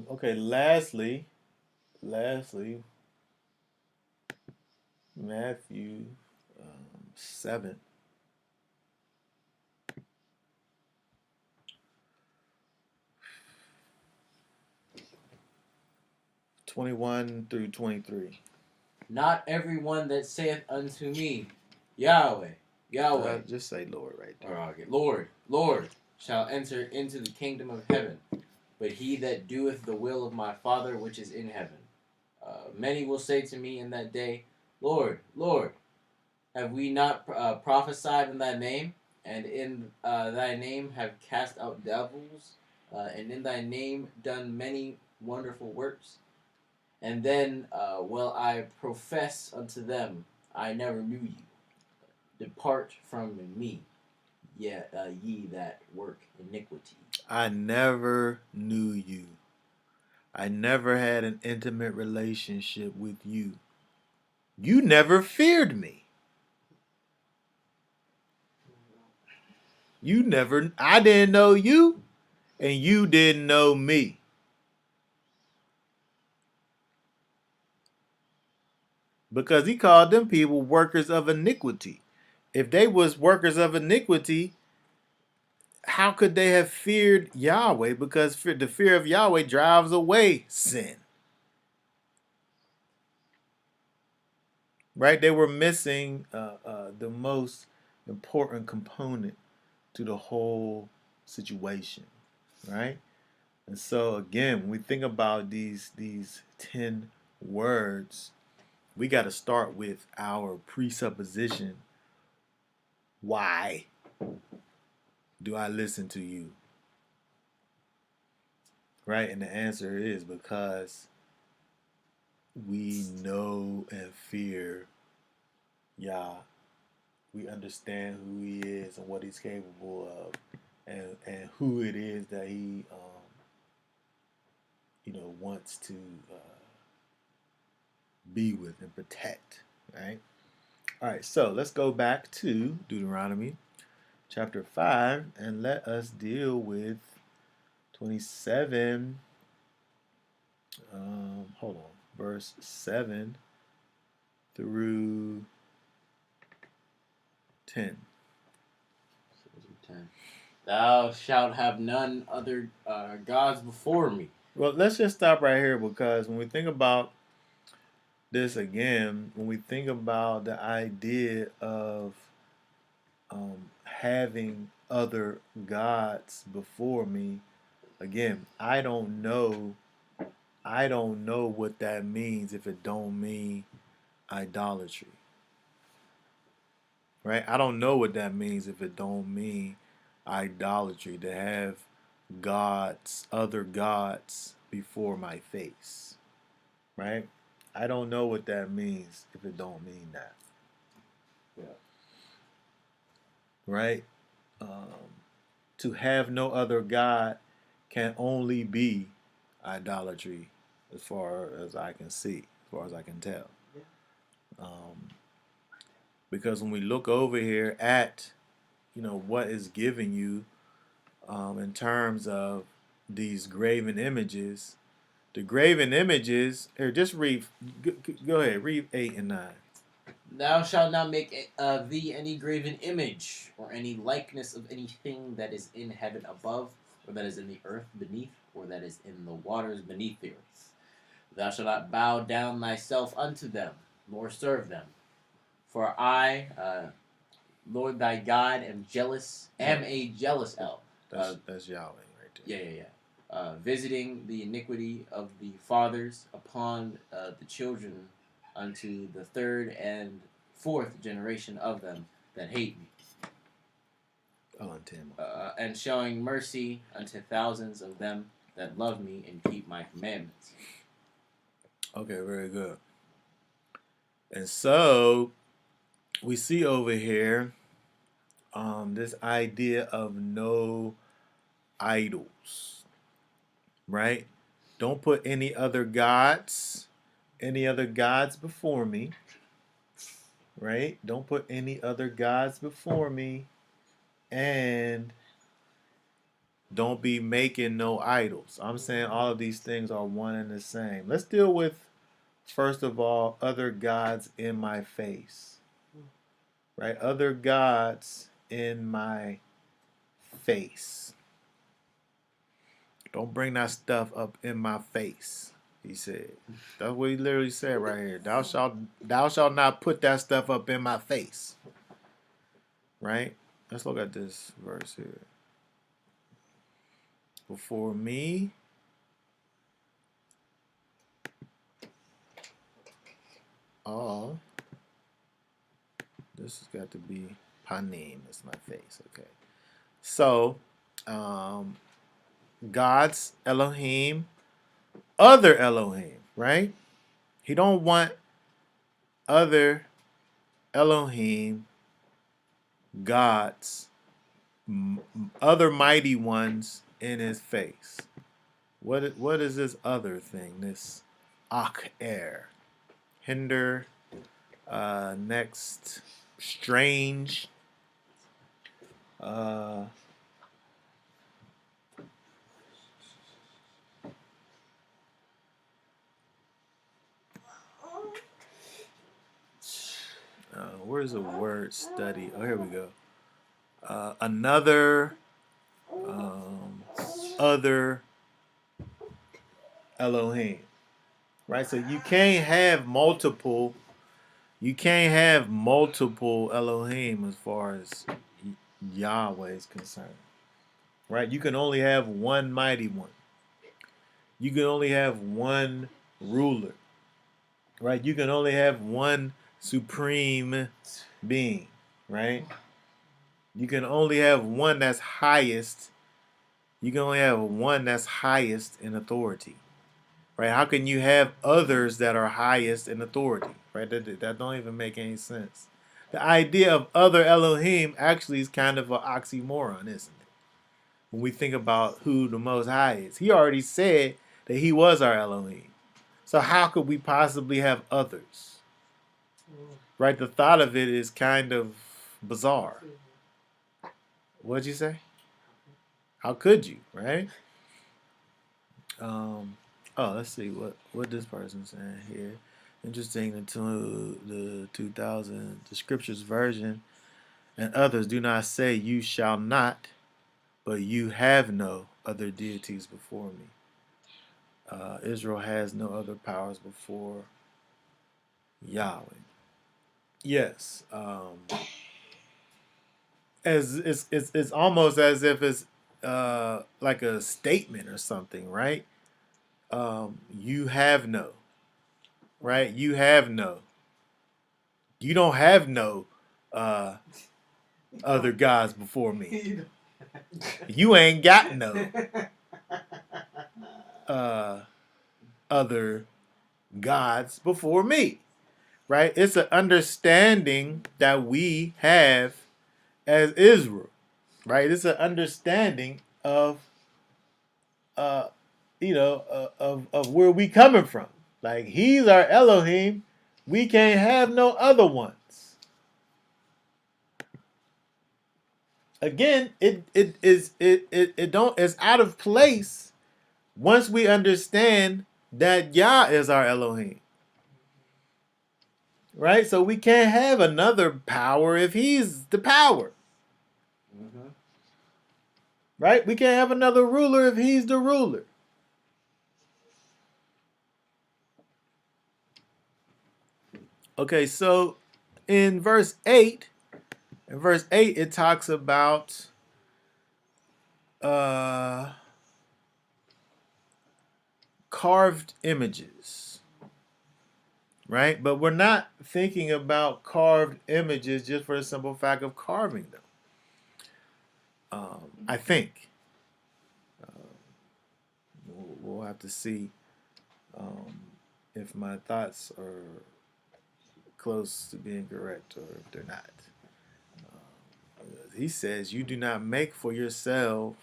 Okay, lastly, Matthew 7. 21 through 23. Not everyone that saith unto me, Yahweh, Yahweh, Just say Lord right there. or okay, Lord, Lord, shall enter into the kingdom of heaven, but he that doeth the will of my Father which is in heaven. Many will say to me in that day, Lord, Lord, have we not prophesied in thy name, and in thy name have cast out devils, and in thy name done many wonderful works? And then will I profess unto them, I never knew you. Depart from me, ye that work iniquity. I never knew you. I never had an intimate relationship with you. You never feared me. I didn't know you, and you didn't know me. Because he called them people workers of iniquity. If they was workers of iniquity, how could they have feared Yahweh? Because the fear of Yahweh drives away sin. Right? They were missing the most important component to the whole situation. Right? And so again, when we think about these 10 words, we got to start with our presupposition. Why do I listen to you? Right? And the answer is because we know and fear Yah. We understand who he is and what he's capable of, and who it is that he wants to be with and protect. Right? All right, so let's go back to Deuteronomy chapter 5 and let us deal with 27. Hold on, verse 7 through 10. 10. Thou shalt have none other gods before me. Well, let's just stop right here, because when we think about this again, when we think about the idea of having other gods before me, again, I don't know what that means if it don't mean idolatry. Right? I don't know what that means if it don't mean idolatry, to have other gods before my face. Right? I don't know what that means if it don't mean that. Yeah. Right? To have no other God can only be idolatry, as far as I can see, as far as I can tell. Because when we look over here at, what is given you in terms of these graven images, the graven images, here, just read, go ahead, read 8 and 9. Thou shalt not make of thee any graven image, or any likeness of anything that is in heaven above, or that is in the earth beneath, or that is in the waters beneath the earth. Thou shalt not bow down thyself unto them, nor serve them. For I, Lord thy God, am a jealous El. That's Yahweh right there. Yeah. Visiting the iniquity of the fathers upon the children unto the third and fourth generation of them that hate me. And showing mercy unto thousands of them that love me and keep my commandments. Okay, very good. And so we see over here this idea of no idols, right? Don't put any other gods before me, right? Don't put any other gods before me, and don't be making no idols. I'm saying all of these things are one and the same. Let's deal with first of all, other gods in my face. Right? Other gods in my face. Don't bring that stuff up in my face, he said. That's what he literally said right here. Thou shalt not put that stuff up in my face. Right? Let's look at this verse here. Before me, all. This has got to be panim. It's my face. Okay. So, God's Elohim, other Elohim, right? He don't want other Elohim, gods, other mighty ones in his face. What is this other thing? This air, hinder, next, strange, where's the word study? Oh, here we go. Another, other Elohim, right? So you can't have multiple. You can't have multiple Elohim as far as Yahweh is concerned, right? You can only have one mighty one. You can only have one ruler, right? You can only have one supreme being, right? You can only have one that's highest. You can only have one that's highest in authority, right? How can you have others that are highest in authority, right? That don't even make any sense. The idea of other Elohim actually is kind of an oxymoron, isn't it? When we think about who the Most High is, He already said that He was our Elohim. So how could we possibly have others? Right? The thought of it is kind of bizarre. What'd you say? How could you, right? Let's see what this person's saying here. Interesting, the 2000 the scriptures version and others do not say you shall not, but you have no other deities before me. Israel has no other powers before Yahweh. Yes, as it's almost as if it's like a statement or something, right? You have no, right? You have no. You don't have no other gods before me. You ain't got no other gods before me, right? It's an understanding that we have as Israel, right? It's an understanding of, of where we coming from. Like He's our Elohim, we can't have no other ones. Again, it's out of place once we understand that Yah is our Elohim. Right? So we can't have another power if He's the power. Mm-hmm. Right? We can't have another ruler if He's the ruler. Okay, so in verse 8, it talks about carved images. Right? But we're not thinking about carved images just for the simple fact of carving them. I think. We'll have to see if my thoughts are close to being correct or if they're not. He says, you do not make for yourself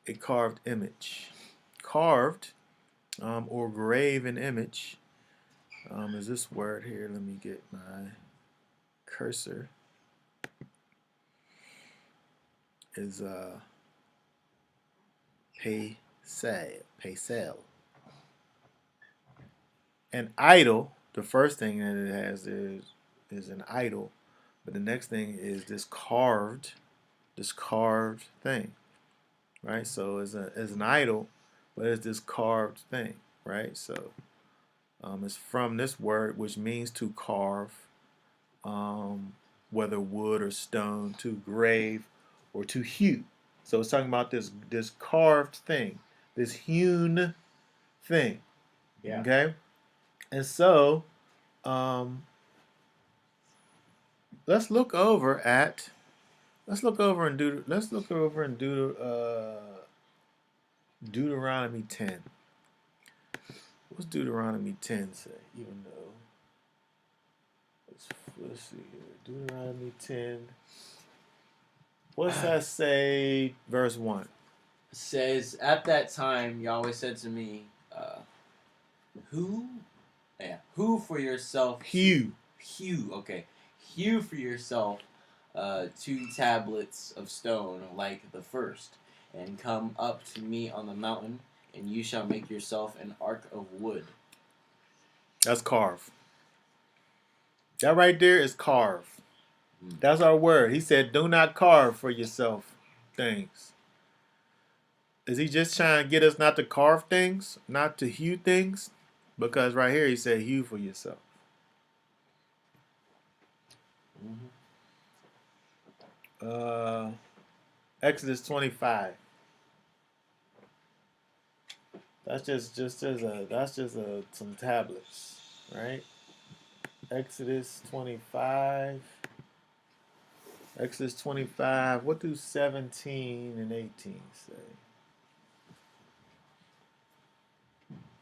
a carved image. Carved or graven image is this word here. Let me get my cursor. Is pesel. an idol. The first thing that it has is an idol, but the next thing is this carved thing, right? So it's an idol, but it's this carved thing, right? So it's from this word which means to carve, whether wood or stone, to grave or to hew. So it's talking about this carved thing, this hewn thing. Yeah. Okay, and so um, let's look over in Deuteronomy 10. What's Deuteronomy 10 say? Even though let's see here, Deuteronomy 10. What's that say? Verse 1. Says, at that time, Yahweh said to me, who for yourself, Hew. hew for yourself 2 tablets of stone like the first, and come up to me on the mountain, and you shall make yourself an ark of wood. That's carve. That right there is carve. That's our word. He said, do not carve for yourself things. Is he just trying to get us not to carve things, not to hew things? Because right here he said, hew for yourself. Exodus 25. That's just some tablets, right? Exodus 25. Exodus 25. What do 17 and 18 say?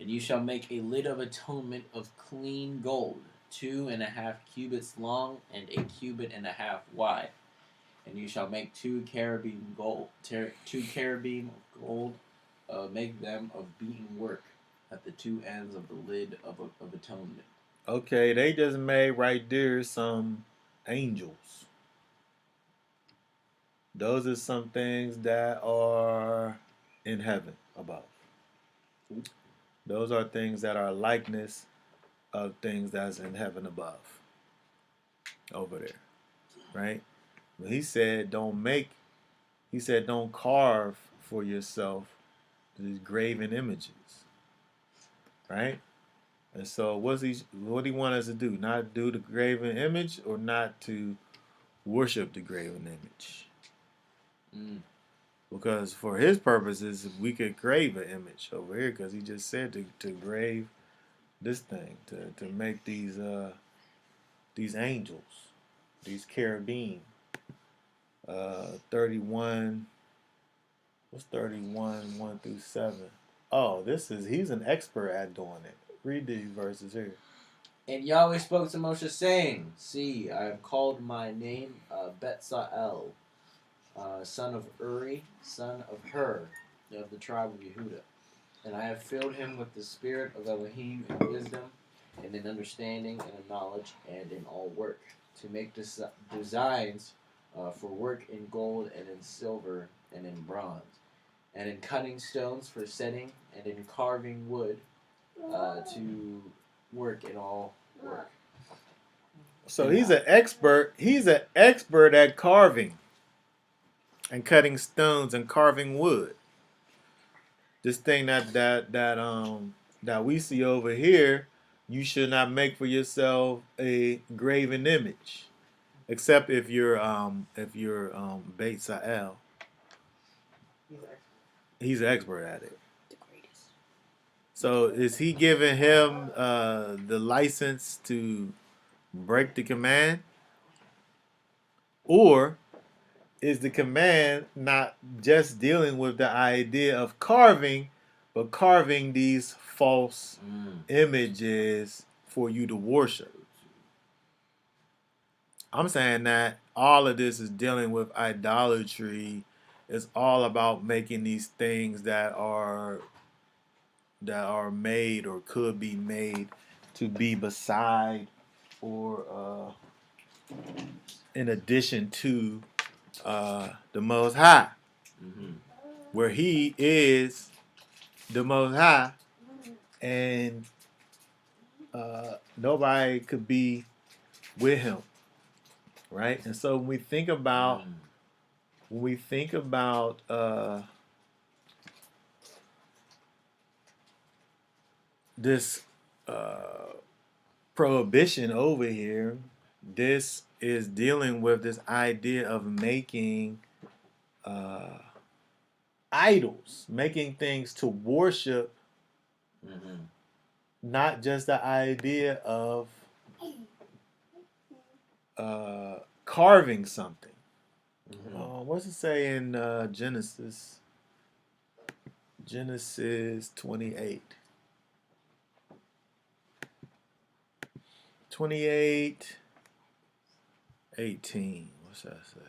And you shall make a lid of atonement of clean gold, 2.5 cubits long and 1.5 cubits wide. And you shall make 2 cherubim gold. Make them of beaten work at the 2 ends of the lid of atonement. Okay, they just made right there some angels. Those are some things that are in heaven above. Those are things that are likeness of things that's in heaven above. Over there. Right? But he said don't carve for yourself these graven images. Right? And so what do he want us to do? Not do the graven image or not to worship the graven image? Because for his purposes, we could grave an image over here because he just said to grave this thing, to make these angels, these cherubim. 31, what's 31, 1 through 7? Oh, he's an expert at doing it. Read these verses here. And Yahweh spoke to Moshe, saying, see, I have called my name Betzalel, son of Uri, son of Hur, of the tribe of Yehudah. And I have filled him with the spirit of Elohim in wisdom, and in understanding, and in knowledge, and in all work, to make designs for work in gold, and in silver, and in bronze, and in cutting stones for setting, and in carving wood, to work in all work. So he's an expert. He's an expert at carving and cutting stones and carving wood. This thing that we see over here, you should not make for yourself a graven image, except if you're Beit Sa'el. He's an expert at it. So is he giving him the license to break the command? Or is the command not just dealing with the idea of carving, but carving these false images for you to worship? I'm saying that all of this is dealing with idolatry. It's all about making these things that are made or could be made to be beside or in addition to the Most High, where He is the Most High, and nobody could be with him, right? And so when we think about this prohibition over here, this is dealing with this idea of making idols, making things to worship, not just the idea of carving something. What's it say in Genesis? Genesis 28. 28:18. What's that say?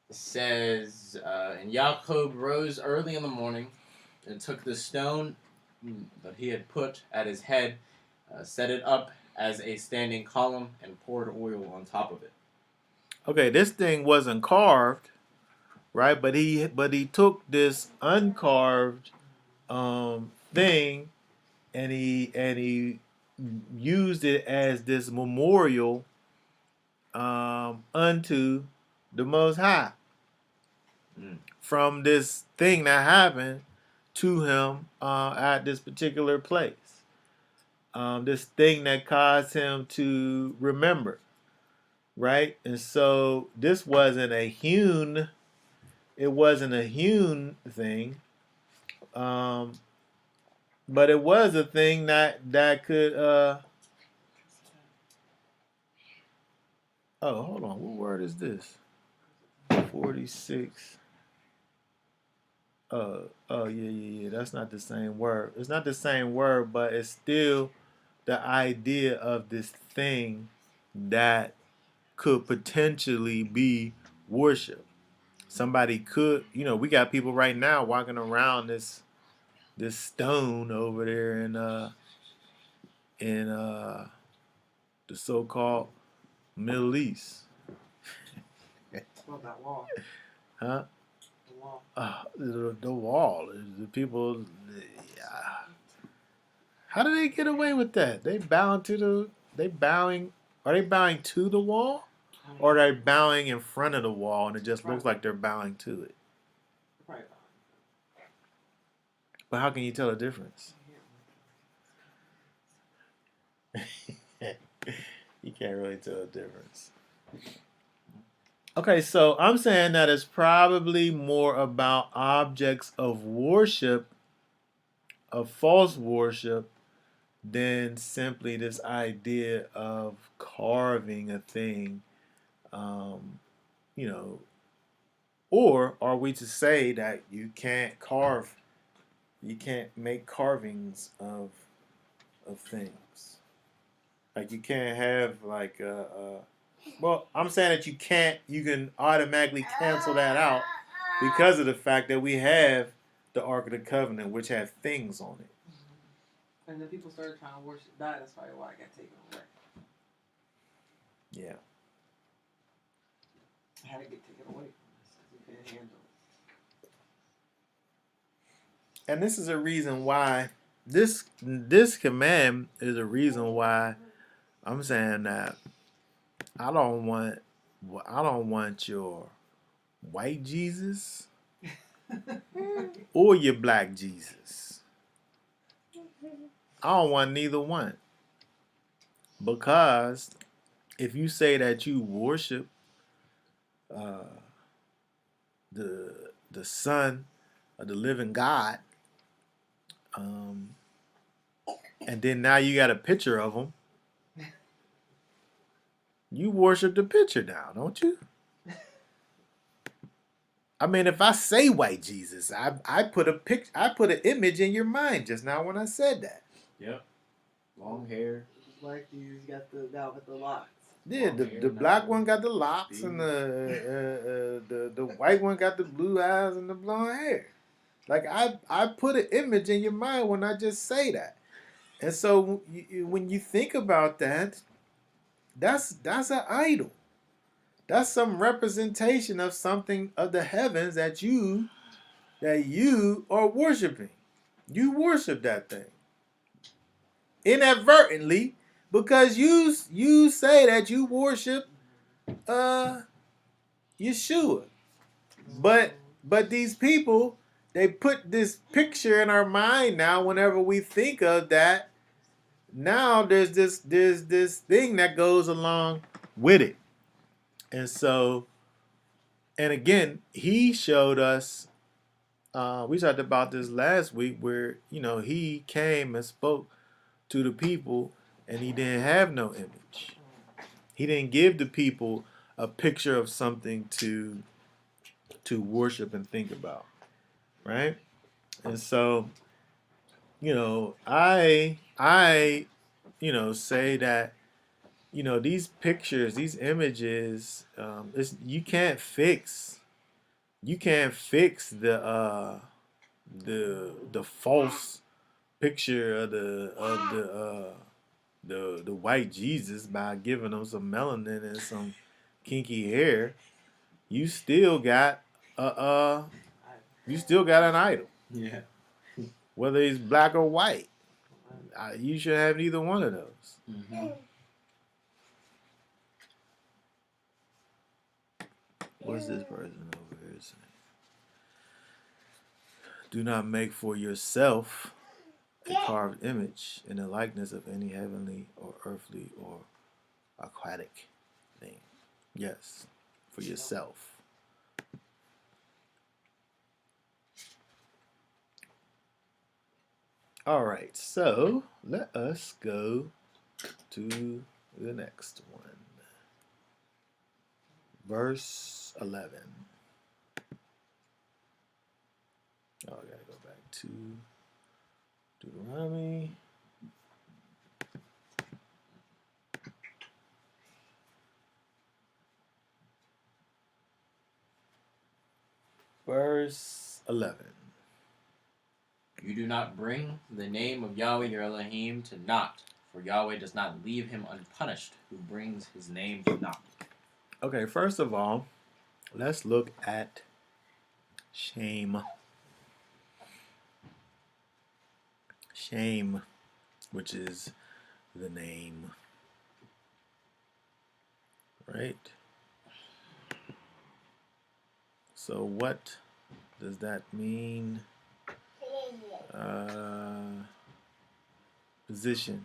It says, and Jacob rose early in the morning and took the stone that he had put at his head, set it up as a standing column, and poured oil on top of it. Okay, this thing wasn't carved, right? But he took this uncarved thing and he used it as this memorial unto the Most High from this thing that happened to him at this particular place. This thing that caused him to remember, right? And so this wasn't a hewn. It wasn't a hewn thing, but it was a thing that could. Oh, hold on. What word is this? 46. Yeah. That's not the same word. It's not the same word, but it's still the idea of this thing that could potentially be worship. Somebody could, we got people right now walking around this stone over there in the so-called Middle East. Well, that wall. Huh? The wall. The wall. The people. How do they get away with that? They bowing to the. They bowing. Are they bowing to the wall, or are they bowing in front of the wall, and it just looks like they're bowing to it? Right. But how can you tell the difference? You can't really tell the difference. Okay, so I'm saying that it's probably more about objects of worship, of false worship, than simply this idea of carving a thing. Or are we to say that you can't make carvings of things? Like you can't have like well, I'm saying that you can automatically cancel that out because of the fact that we have the Ark of the Covenant, which has things on it. And then people started trying to worship that. That's probably why I got taken away. Yeah. I had to get taken away from this because you couldn't handle it. And this is a reason why this command is a reason why I'm saying that I don't want your white Jesus or your black Jesus. I don't want neither one. Because if you say that you worship the Son of the living God, and then now you got a picture of him, you worship the picture now, don't you? I mean, if I say white Jesus, I put an image in your mind just now when I said that. Yep. Long hair. Black Jesus got the guy with the locks. Yeah, the black one got the locks, and the white one got the blue eyes and the blonde hair. Like I put an image in your mind when I just say that, and so when you think about that, that's an idol. That's some representation of something of the heavens that you are worshiping. You worship that thing. inadvertently because you say that you worship Yeshua. But these people, they put this picture in our mind now whenever we think of that. Now there's this thing that goes along with it. And so, and again, he showed us, we talked about this last week where, he came and spoke to the people and he didn't have no image. He didn't give the people a picture of something to worship and think about, right? And so, I say that, these pictures, these images, you can't fix the false picture of the white Jesus by giving them some melanin and some kinky hair. You still got you still got an idol. Yeah. Whether he's black or white. You should have neither one of those. Mm-hmm. What's this person over here saying? Do not make for yourself a carved image in the likeness of any heavenly or earthly or aquatic thing. Yes, for yourself. All right, so let us go to the next one. Verse 11. Oh, I gotta go back to Deuteronomy. Verse 11. You do not bring the name of Yahweh your Elohim to naught, for Yahweh does not leave him unpunished who brings his name to naught. Okay, first of all, let's look at shame. Shame, which is the name. Right? So what does that mean? Position.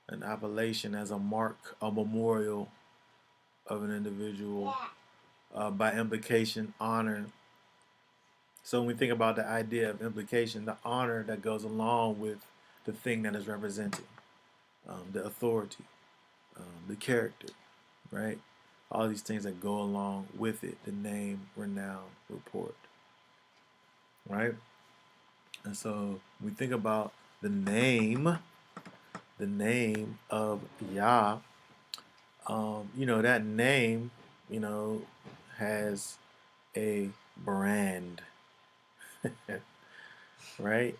An appellation as a mark, a memorial of an individual. By implication, honor. So when we think about the idea of implication, the honor that goes along with the thing that is represented, the authority, the character, right? All these things that go along with it, the name, renown, report, right? And so we think about the name of Yah. That name, has a brand, right?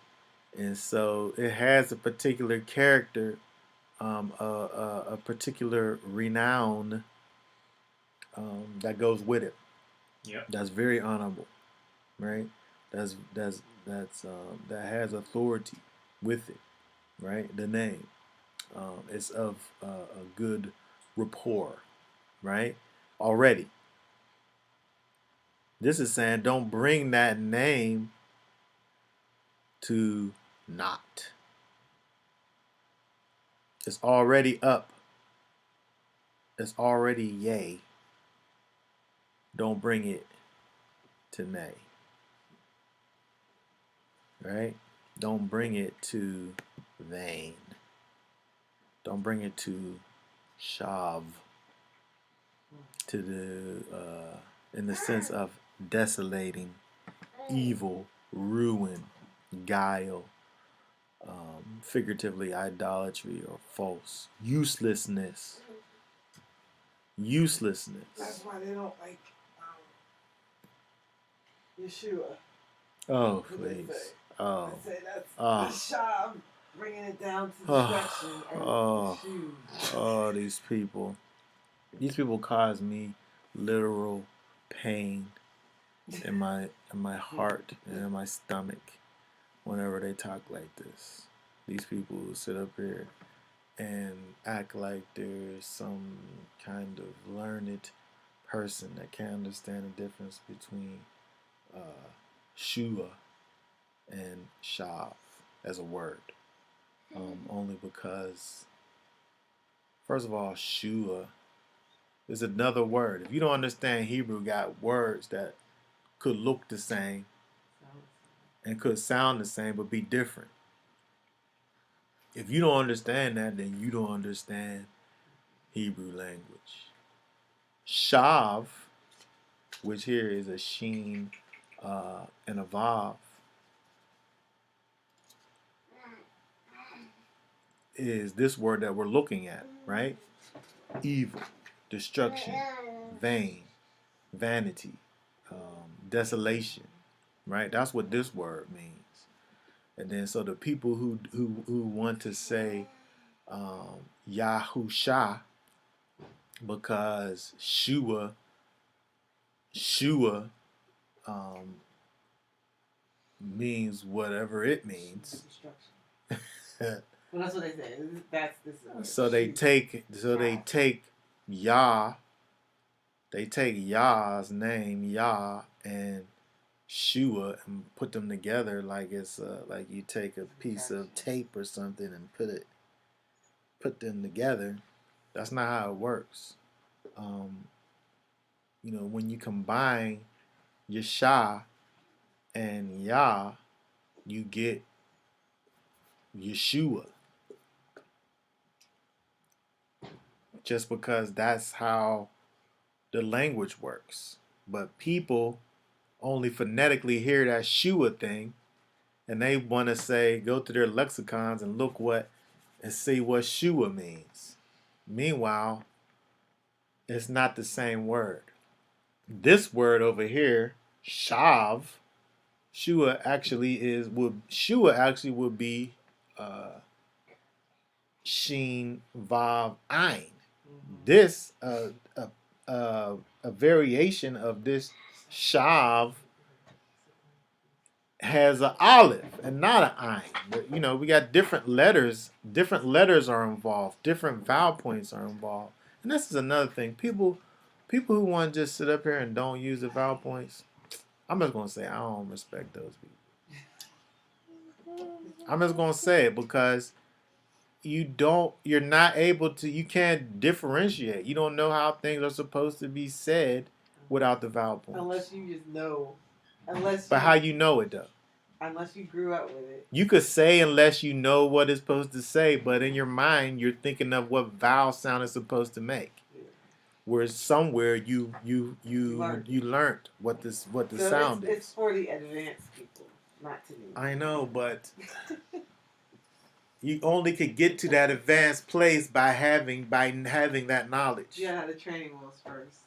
And so it has a particular character, a particular renown that goes with it. Yep. That's very honorable, right? That has authority with it, right? The name, it's of a good rapport, right? Already, this is saying don't bring that name to naught. It's already up. It's already yea. Don't bring it to nay. Right? Don't bring it to vain. Don't bring it to shav. To in the sense of desolating, evil, ruin, guile, figuratively idolatry or false, uselessness. That's why they don't like Yeshua. Oh, please. Oh. They say that's the shab, bringing it down to destruction. These people. These people cause me literal pain in my heart and in my stomach whenever they talk like this. These people who sit up here and act like there's some kind of learned person that can't understand the difference between shua and shav as a word. Only because, first of all, shua is another word. If you don't understand Hebrew, got words that could look the same and could sound the same but be different. If you don't understand that, then you don't understand Hebrew language. Shav, which here is a sheen and a vav, is this word that we're looking at, right? Evil, destruction, vain, vanity, desolation, right? That's what this word means. And then so the people who want to say Yahusha, because Shua means whatever it means. Well, that's what they say. So they take Yah. They take Yah's name, Yah, and Shua, and put them together like it's like you take a piece of tape or something and put them together. That's not how it works. When you combine Yeshua and Yah, you get Yeshua. Just because that's how the language works. But people only phonetically hear that Shua thing, and they want to say, go to their lexicons and look and see what Shua means. Meanwhile, it's not the same word. This word over here, Shav, Shua actually would be Sheen Vav Ein. This a variation of this Shav has an olive and not an ein. We got different letters. Different letters are involved. Different vowel points are involved. And this is another thing. People who want to just sit up here and don't use the vowel points, I'm just gonna say I don't respect those people. I'm just gonna say it because you can't differentiate. You don't know how things are supposed to be said without the vowel points. Unless you just know. But how you know it though? Unless you grew up with it. You could say unless you know what it's supposed to say, but in your mind you're thinking of what vowel sound is supposed to make. Yeah. Whereas somewhere you learned what the sound is. It's for the advanced people, not to me. I know, but you only could get to that advanced place by having that knowledge. You gotta have the training wheels first.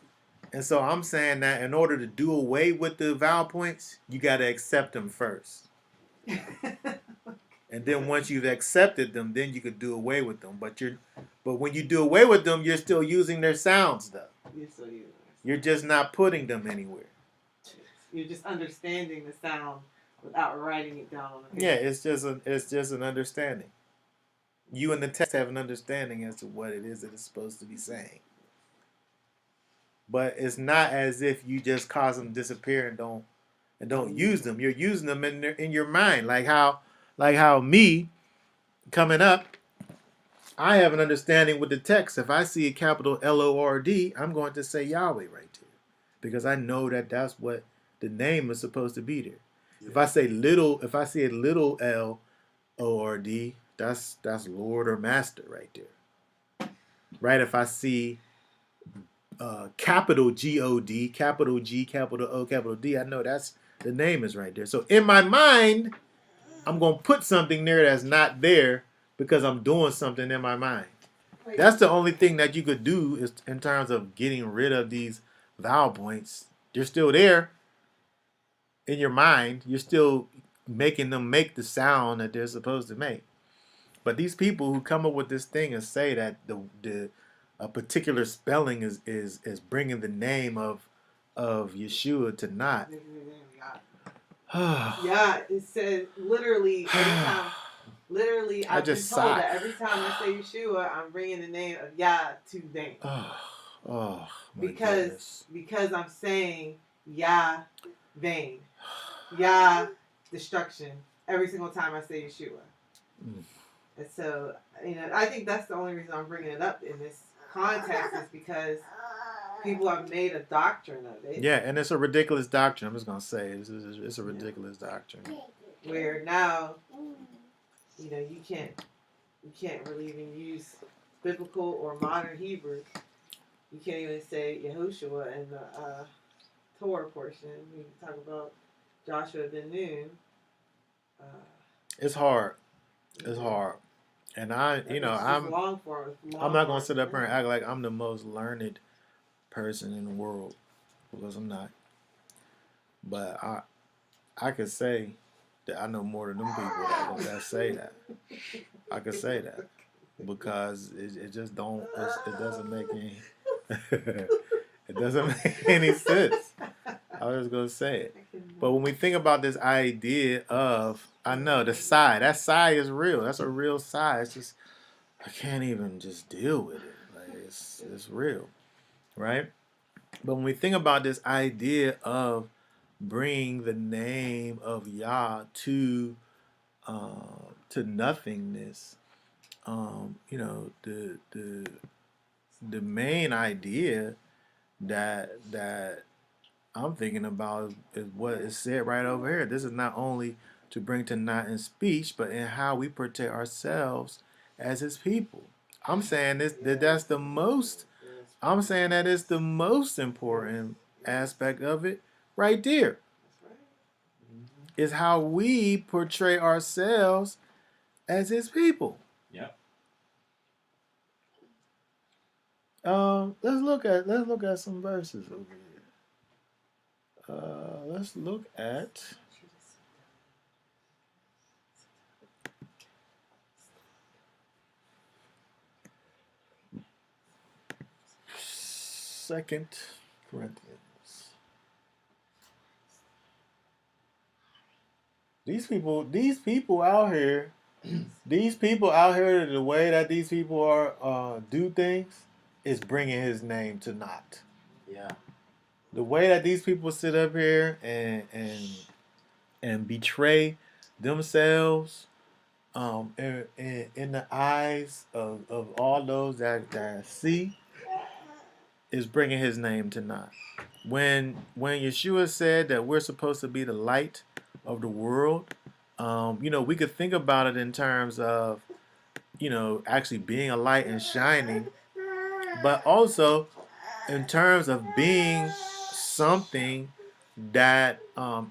And so I'm saying that in order to do away with the vowel points, you got to accept them first. And then once you've accepted them, then you could do away with them. But when you do away with them, you're still using their sounds, though. You're still using them. You're just not putting them anywhere. You're just understanding the sound without writing it down on the paper. Yeah, it's just an understanding. You and the text have an understanding as to what it is that it's supposed to be saying. But it's not as if you just cause them to disappear and don't use them. You're using them in your mind, like how me coming up, I have an understanding with the text. If I see a capital Lord, I'm going to say Yahweh right there because I know that that's what the name is supposed to be there. Yeah. If I see a little Lord, that's Lord or Master right there. Right? If I see capital God, capital G, capital O, capital D, I know that's the name is right there. So in my mind, I'm going to put something there that's not there because I'm doing something in my mind. That's the only thing that you could do is in terms of getting rid of these vowel points. They're still there in your mind. You're still making them make the sound that they're supposed to make. But these people who come up with this thing and say that a particular spelling is bringing the name of Yeshua to naught. Yeah, it says literally every time. Literally, I I've been just told sigh. that every time I say Yeshua, I'm bringing the name of Yah to vain. Oh, my because goodness. because I'm saying Yah vain, Yah destruction every single time I say Yeshua. And so, I think that's the only reason I'm bringing it up in this context is because people have made a doctrine of it. Yeah, and it's a ridiculous doctrine. I'm just gonna say it's a ridiculous doctrine. Where now, you can't really even use biblical or modern Hebrew. You can't even say Yahushua in the Torah portion. We talk about Joshua ben Nun. It's hard. It's hard. And I'm long form. I'm not gonna sit up here and act like I'm the most learned person in the world because I'm not. But I could say that I know more than them people that say that. I could say that because it just don't it doesn't make any it doesn't make any sense. I was just gonna say it. But when we think about this idea of, I know the sigh, that sigh is real. That's a real sigh. It's just I can't even just deal with it. Like it's real, right? But when we think about this idea of bring the name of Yah to nothingness, the main idea that I'm thinking about is what is said right over here. This is not only to bring to naught in speech, but in how we protect ourselves as His people. I'm saying that's the most. I'm saying that is the most important aspect of it right there. Is how we portray ourselves as His people. Yep. Let's look at some verses over here. Let's look at Second Corinthians. These people out here, the way that these people are do things is bringing His name to naught. Yeah. The way that these people sit up here and betray themselves in the eyes of all those that see is bringing His name to naught. When Yeshua said that we're supposed to be the light of the world, we could think about it in terms of, actually being a light and shining, but also in terms of being something that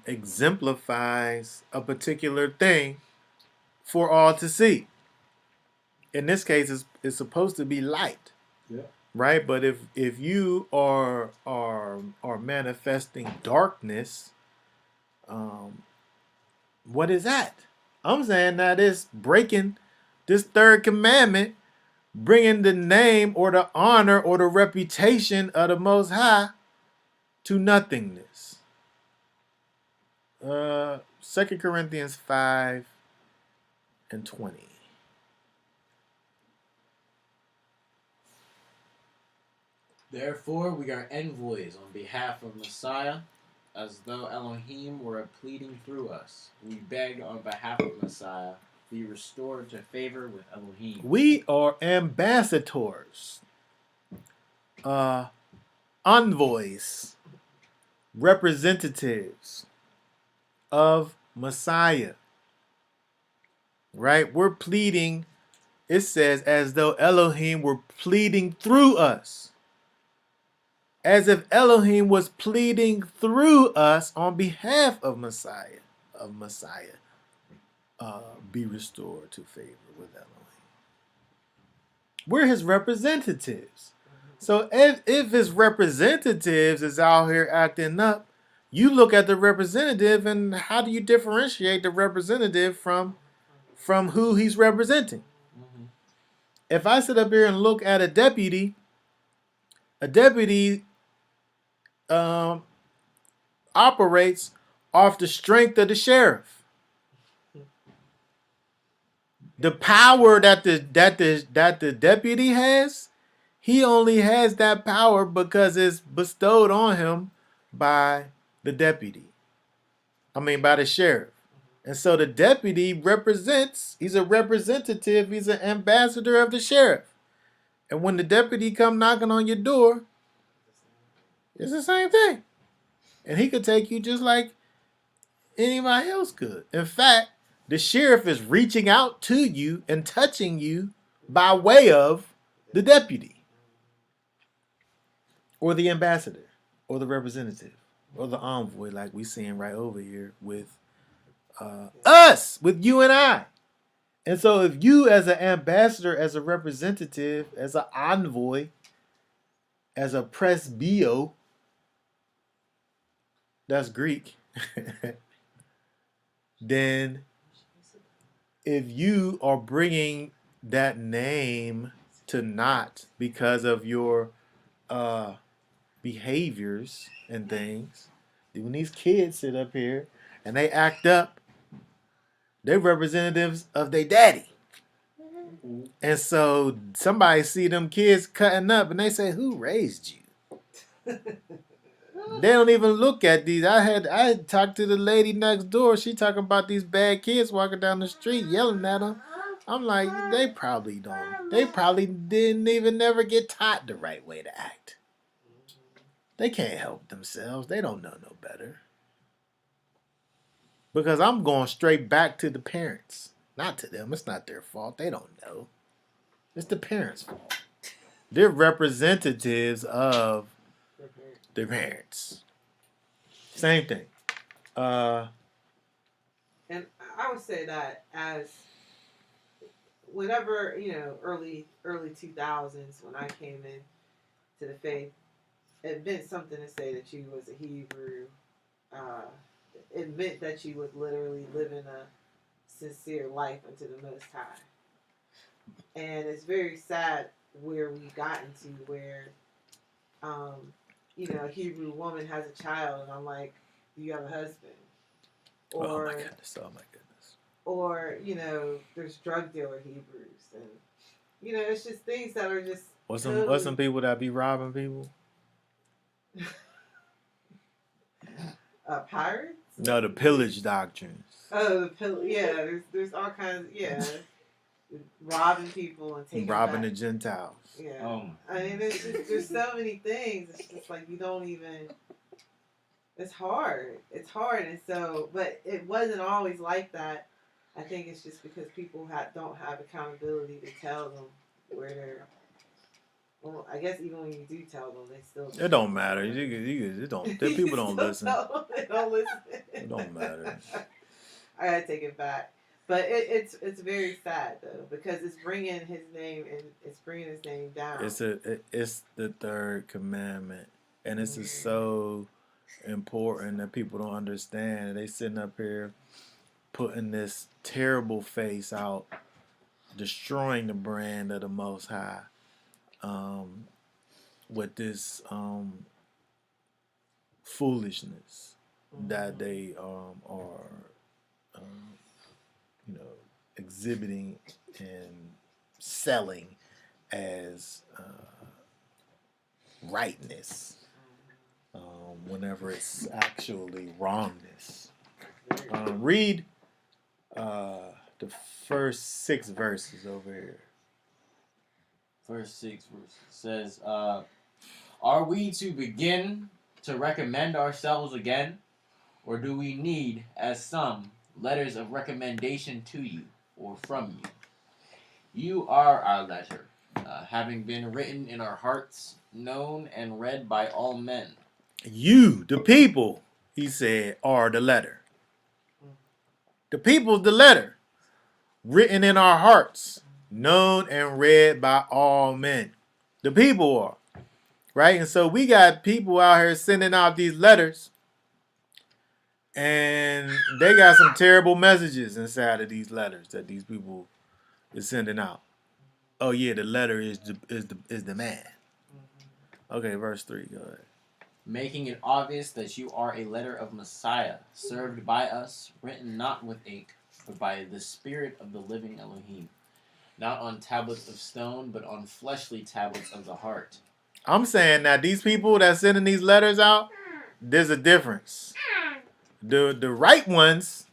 exemplifies a particular thing for all to see. In this case, it's supposed to be light. Yeah. Right, but if you are manifesting darkness, what is that? I'm saying that it's breaking this third commandment, bringing the name or the honor or the reputation of the Most High to nothingness. 2 Corinthians 5:20. Therefore, we are envoys on behalf of Messiah, as though Elohim were pleading through us. We beg on behalf of Messiah, be restored to favor with Elohim. We are ambassadors, envoys, representatives of Messiah. Right? We're pleading, it says, as though Elohim were pleading through us. As if Elohim was pleading through us on behalf of Messiah. Be restored to favor with Elohim. We're His representatives. So if His representatives is out here acting up, you look at the representative and how do you differentiate the representative from who he's representing? Mm-hmm. If I sit up here and look at a deputy operates off the strength of the sheriff. The power that the deputy has, he only has that power because it's bestowed on him by the deputy. By the sheriff. And so the deputy he's a representative, he's an ambassador of the sheriff. And when the deputy come knocking on your door, it's the same thing. And he could take you just like anybody else could. In fact, the sheriff is reaching out to you and touching you by way of the deputy or the ambassador or the representative or the envoy, like we seeing right over here with us, with you and I. And so if you as an ambassador, as a representative, as an envoy, as a presbyo, that's Greek, then if you are bringing that name to naught because of your behaviors and things, when these kids sit up here and they act up, they're representatives of their daddy. And so somebody see them kids cutting up and they say, who raised you? They don't even look at these. I had talked to the lady next door. She talking about these bad kids walking down the street yelling at them. I'm like, they probably don't. They probably didn't even never get taught the right way to act. They can't help themselves. They don't know no better. Because I'm going straight back to the parents. Not to them. It's not their fault. They don't know. It's the parents' fault. They're representatives of their parents. Same thing. And I would say that as whenever, early 2000s when I came in to the faith, it meant something to say that you was a Hebrew. It meant that you was literally living a sincere life unto the Most High. And it's very sad where we got into where, a Hebrew woman has a child, and I'm like, do you have a husband? Or, oh my goodness. Or, there's drug dealer Hebrews. And, it's just things that are just... What's some people that be robbing people? Pirates? No, the pillage doctrines. Oh, there's all kinds, robbing people and taking robbing back. the Gentiles. Yeah. There's so many things. It's just like you don't even. It's hard. And so, but it wasn't always like that. I think it's just because people don't have accountability to tell them where they're. Well, I guess even when you do tell them, they still. It don't matter. It don't. The people don't listen. They don't listen. It don't matter. I gotta take it back. But it's very sad though, because it's bringing his name and it's bringing his name down. It's the third commandment, and this is so important that people don't understand. They sitting up here putting this terrible face out, destroying the brand of the Most High, with this foolishness that they are. Exhibiting and selling as rightness, whenever it's actually wrongness. Read the first 6 verses over here. First 6 verses says, are we to begin to recommend ourselves again, or do we need, as some, letters of recommendation to you or from you? You are our letter, having been written in our hearts, known and read by all men. You, the people, he said, are the letter. The people's the letter, written in our hearts, known and read by all men. The people are, right? And so we got people out here sending out these letters, and they got some terrible messages inside of these letters that these people is sending out. Oh yeah, the letter is the man. Okay, verse 3. Go ahead. making it obvious that you are a letter of Messiah, served by us, written not with ink, but by the Spirit of the living Elohim, not on tablets of stone, but on fleshly tablets of the heart. I'm saying that these people that sending these letters out, there's a difference. The right ones,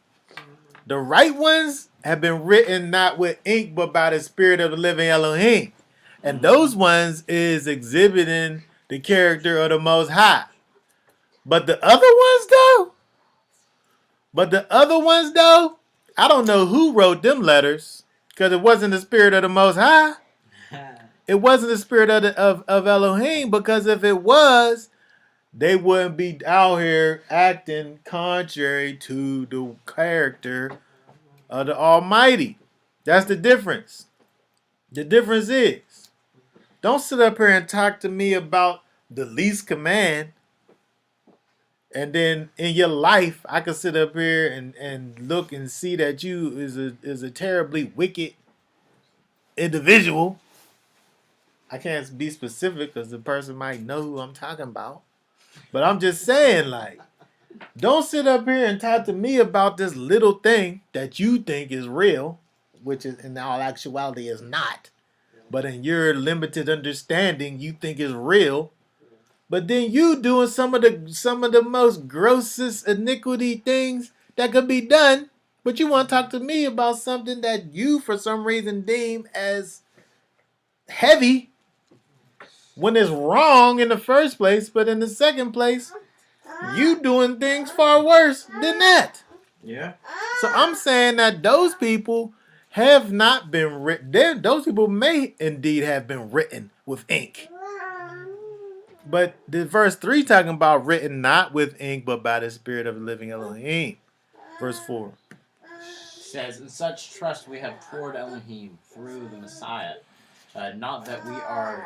have been written not with ink, but by the Spirit of the living Elohim. And those ones is exhibiting the character of the Most High. But the other ones though, I don't know who wrote them letters, because it wasn't the Spirit of the Most High. It wasn't the Spirit of Elohim, because if it was, they wouldn't be out here acting contrary to the character of the Almighty. That's the difference. The difference is, don't sit up here and talk to me about the least command, and then in your life, I could sit up here and look and see that you is a terribly wicked individual. I can't be specific because the person might know who I'm talking about. But I'm just saying, like, don't sit up here and talk to me about this little thing that you think is real, which is in all actuality is not. But in your limited understanding, you think is real. But then you doing some of the most grossest iniquity things that could be done. But you want to talk to me about something that you, for some reason, deem as heavy when it's wrong in the first place. But in the second place, you doing things far worse than that. Yeah. So I'm saying that those people have not been written. Those people may indeed have been written with ink. But the verse 3 talking about written not with ink, but by the Spirit of the living Elohim. Verse 4. Says, in such trust we have toward Elohim through the Messiah. Not that we are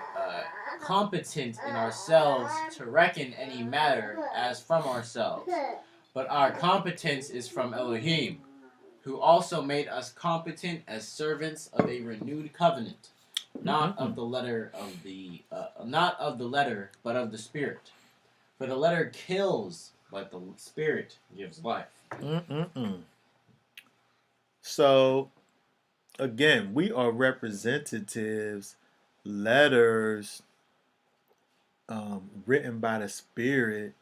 competent in ourselves to reckon any matter as from ourselves, but our competence is from Elohim, who also made us competent as servants of a renewed covenant, not of the letter, but of the Spirit. For the letter kills, but the Spirit gives life. So, again, we are representatives, letters written by the Spirit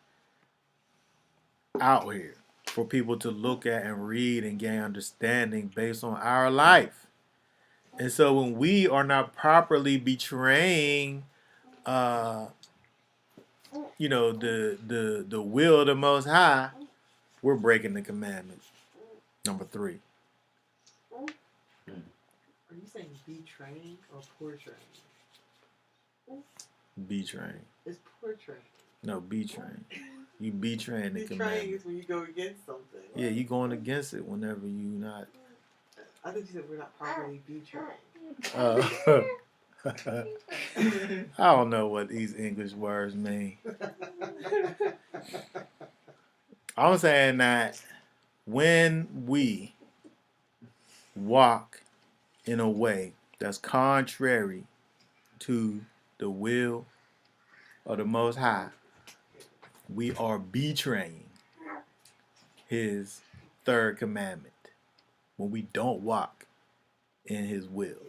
out here for people to look at and read and gain understanding based on our life. And so when we are not properly betraying the will of the Most High, we're breaking the commandment. Number 3. Are you saying betraying or portraying? Betraying. It's portraying. No, betraying. You betraying the Betraying commandment. is when you go against something. Yeah, you going against it whenever you not. I think you said we're not properly betraying. I don't know what these English words mean. I'm saying that when we walk in a way that's contrary to the will of the Most High, we are betraying His third commandment. When we don't walk in His will,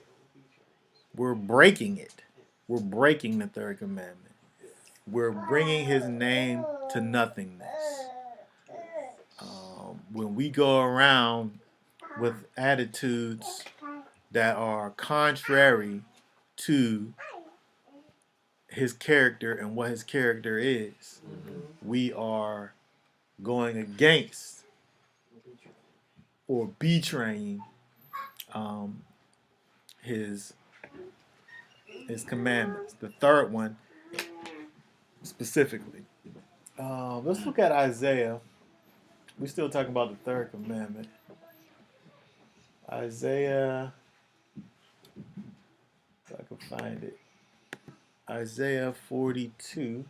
we're breaking it. We're breaking the third commandment. We're bringing His name to nothingness. When we go around with attitudes that are contrary to His character and what His character is, we are going against or betraying His commandments. The third one specifically. Let's look at Isaiah. We're still talking about the third commandment. Isaiah, if I can find it. Isaiah 42.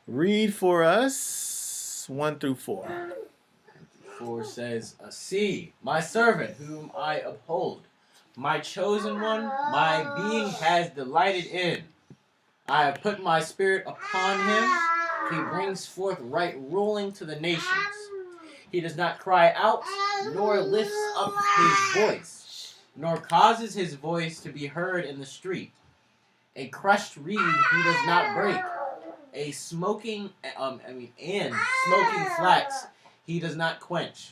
Read for us 1 through 4. 4 says, See, my servant whom I uphold, my chosen one, my being has delighted in. I have put my spirit upon him. He brings forth right ruling to the nations. He does not cry out, nor lifts up his voice, nor causes his voice to be heard in the street. A crushed reed he does not break. A smoking flax he does not quench.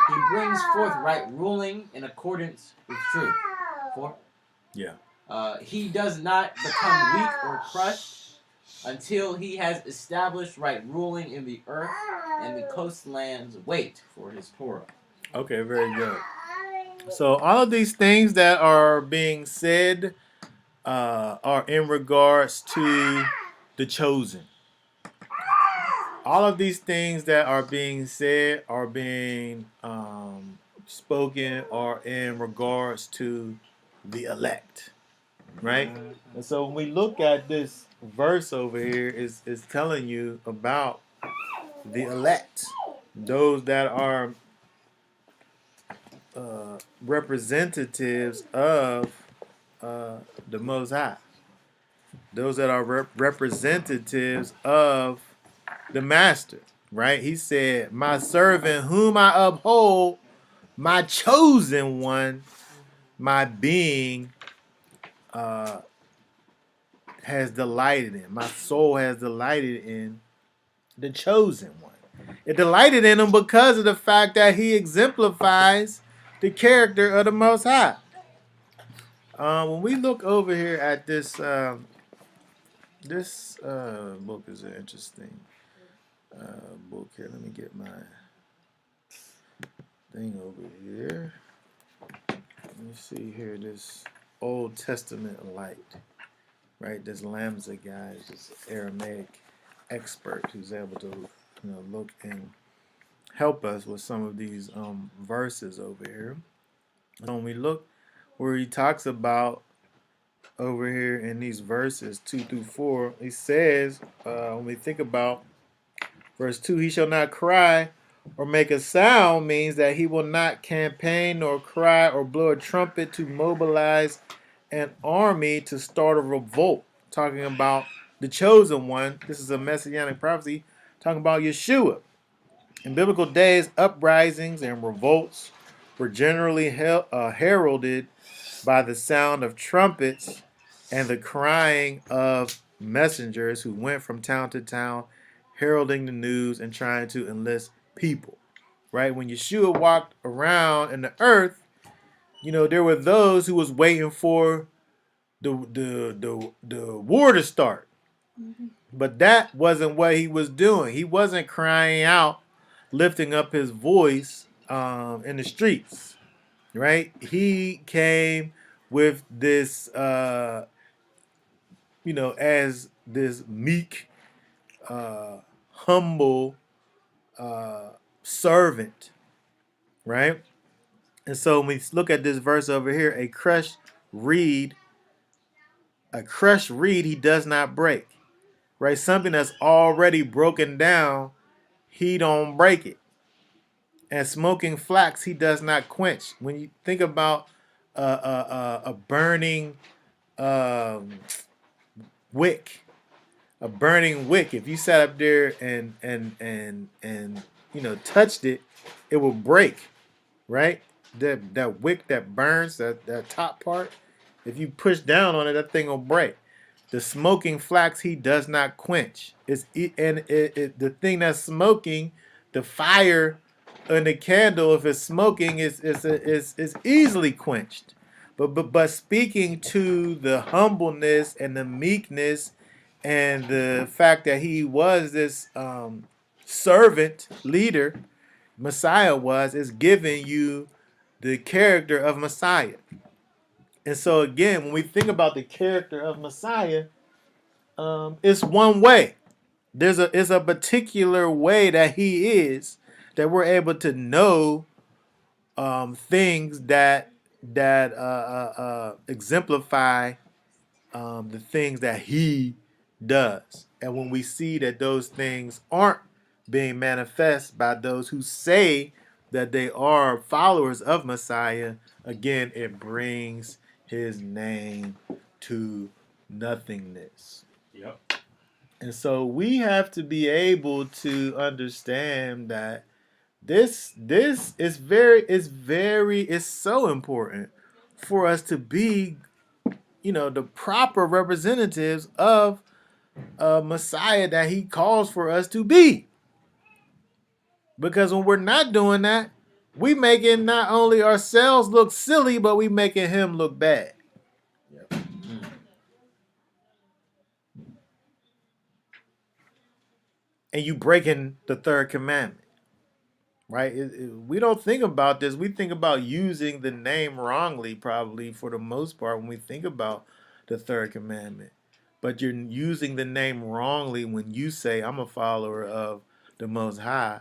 He brings forth right ruling in accordance with truth. 4. Yeah. He does not become weak or crushed until he has established right ruling in the earth, and the coastlands wait for his Torah. Okay, very good. So all of these things that are being said are in regards to the chosen. All of these things that are being said are being spoken are in regards to the elect, right? And so when we look at this verse over here, is telling you about the elect, those that are representatives of the Most High, those that are representatives of the Master, right? He said, "My servant, whom I uphold, my chosen one, my being has delighted in. My soul has delighted in the chosen one. It delighted in him because of the fact that he exemplifies the character of the Most High." When we look over here at this, this book is an interesting book here. Let me get my thing over here. Let me see here. This Old Testament light, right? This Lamza guy is this Aramaic expert who's able to, look and help us with some of these verses over here. So when we look where he talks about over here in these verses 2 through 4, he says, when we think about verse 2, he shall not cry or make a sound, means that he will not campaign nor cry or blow a trumpet to mobilize an army to start a revolt. Talking about the chosen one. This is a messianic prophecy talking about Yeshua. In biblical days, uprisings and revolts were generally heralded by the sound of trumpets and the crying of messengers who went from town to town, heralding the news and trying to enlist people. Right? When Yeshua walked around in the earth, there were those who was waiting for the war to start. But that wasn't what he was doing. He wasn't crying out, lifting up his voice in the streets, right? He came with this, as this meek, humble servant, right? And so when we look at this verse over here, a crushed reed he does not break, right? Something that's already broken down, he don't break it. And smoking flax he does not quench. When you think about a burning wick, if you sat up there and touched it, it will break, right? That wick that burns, that top part, if you push down on it, that thing will break. The smoking flax he does not quench. The thing that's smoking, the fire in the candle, if it's smoking, is easily quenched. But speaking to the humbleness and the meekness and the fact that he was this servant leader, Messiah is giving you the character of Messiah. And so again, when we think about the character of Messiah, it's one way. It's a particular way that he is, that we're able to know things that exemplify the things that he does. And when we see that those things aren't being manifest by those who say that they are followers of Messiah, again, it brings his name to nothingness. Yep. And so we have to be able to understand that this is so important for us to be, the proper representatives of a Messiah that he calls for us to be. Because when we're not doing that, we making not only ourselves look silly, but we making him look bad. Yep. And you breaking the third commandment, right? We don't think about this. We think about using the name wrongly, probably for the most part, when we think about the third commandment. But you're using the name wrongly when you say, I'm a follower of the Most High,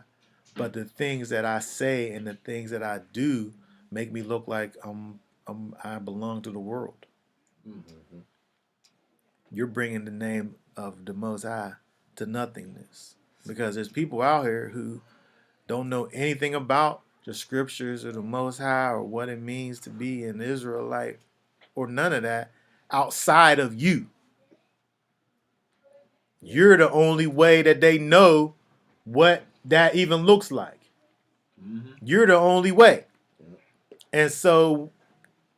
but the things that I say and the things that I do make me look like I belong to the world. Mm-hmm. You're bringing the name of the Most High to nothingness, because there's people out here who don't know anything about the scriptures or the Most High or what it means to be an Israelite or none of that outside of you. You're the only way that they know what that even looks like. Mm-hmm. You're the only way. And so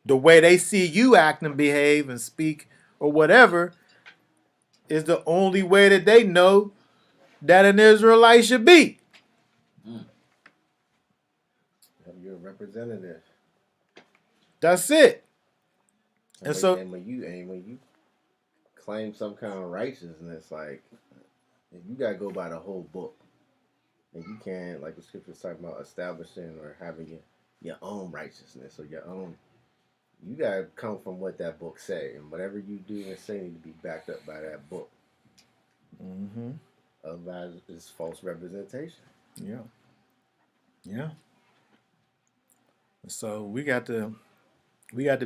the way they see you act and behave and speak or whatever is the only way that they know that an Israelite should be. You're a representative. That's it. And so when you claim some kind of righteousness, like you gotta go by the whole book, and you can't, like the scriptures talking about, establishing or having your own righteousness or your own. You gotta come from what that book say, and whatever you do and say need to be backed up by that book. Mm-hmm. Otherwise, it's false representation. Yeah. So we got to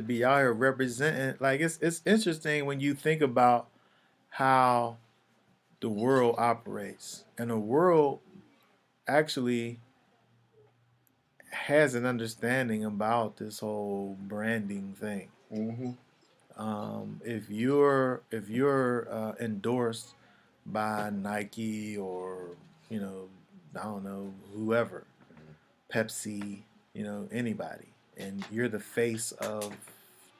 be out here representing. Like it's interesting when you think about how the world operates, and the world actually has an understanding about this whole branding thing. Mm-hmm. If you're endorsed by Nike or I don't know, whoever, Pepsi, anybody, and you're the face of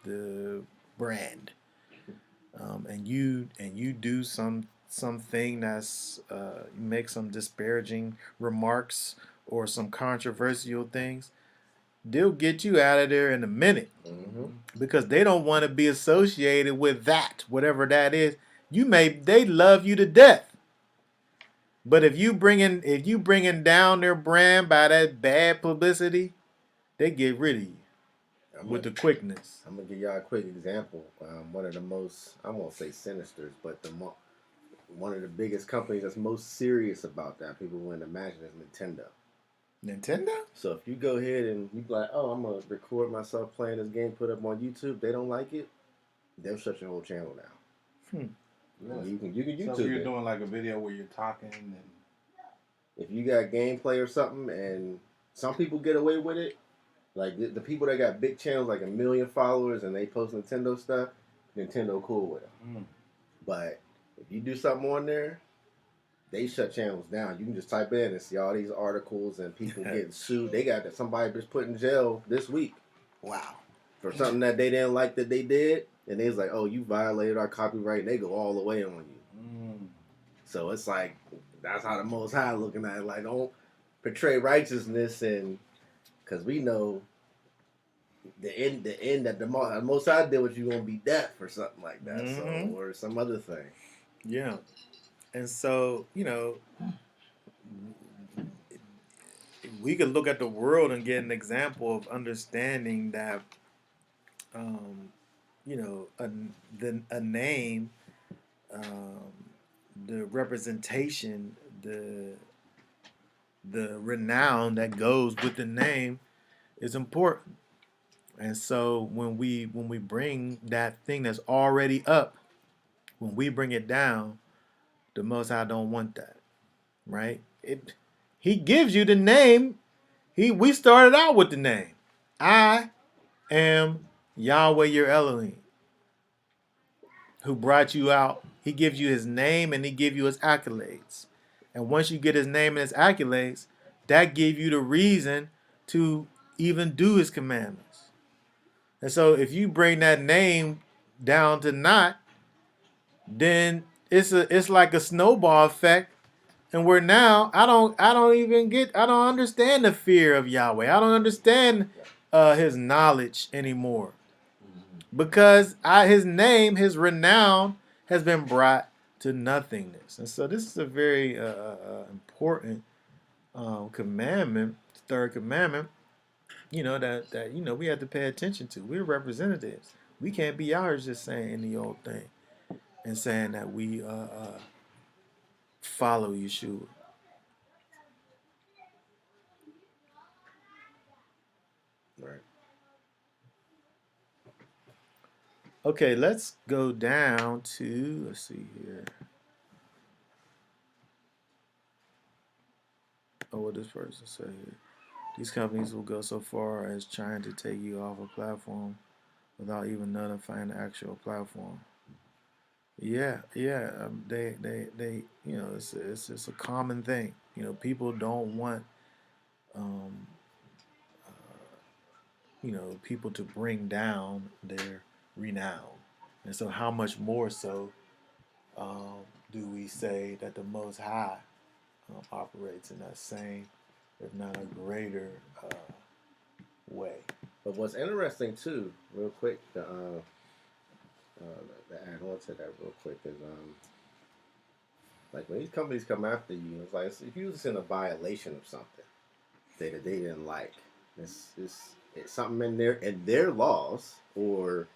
the brand, and you do something that's you make some disparaging remarks or some controversial things, they'll get you out of there in a minute. Mm-hmm. Because they don't want to be associated with that, whatever that is. They love you to death. But if you bringing down their brand by that bad publicity, they get rid of you with the quickness. I'm gonna give y'all a quick example. One of the most, I won't say sinisters, but one of the biggest companies that's most serious about that, people wouldn't imagine, is Nintendo. Nintendo? So if you go ahead and you be like, oh, I'm gonna record myself playing this game, put it up on YouTube, they don't like it, they'll shut your whole channel down. Really? You can YouTube so if you're it. doing like a video where you're talking and If you got gameplay or something, and some people get away with it, like the people that got big channels, like 1 million followers, and they post Nintendo stuff, Nintendo cool with them. But if you do something on there, they shut channels down. You can just type in and see all these articles and people getting sued. They got somebody just put in jail this week. Wow. For something that they didn't like that they did, and they was like, "Oh, you violated our copyright," and they go all the way on you. So it's like that's how the Most High looking at it. Like, don't portray righteousness, and because we know the end that the Most High did what you gonna be deaf or something like that, so or some other thing. Yeah. And so, we could look at the world and get an example of understanding that, a name, the representation, the renown that goes with the name is important. And so when we bring that thing that's already up, when we bring it down, the Most High don't want that, right? He gives you the name We started out with the name. I am Yahweh your Elohim, who brought you out. He gives you his name and he gives you his accolades. And once you get his name and his accolades, that gives you the reason to even do his commandments. And so if you bring that name down to naught, then it's like a snowball effect. And where now I don't understand the fear of Yahweh. I don't understand his knowledge anymore. Because his name, his renown has been brought to nothingness. And so this is a very important commandment, third commandment, that we have to pay attention to. We're representatives. We can't be out here just saying any old thing and saying that we follow Yeshua. Right. Okay, let's go down to, let's see here. Oh, what this person say here. These companies will go so far as trying to take you off a platform without even notifying the actual platform. Yeah. They it's a common thing. People don't want, people to bring down their renown, and so how much more so do we say that the Most High operates in that same, if not a greater way. But what's interesting too, real quick, to add on to that real quick is like when these companies come after you, it's like if you was in a violation of something that they didn't like, it's something in their laws or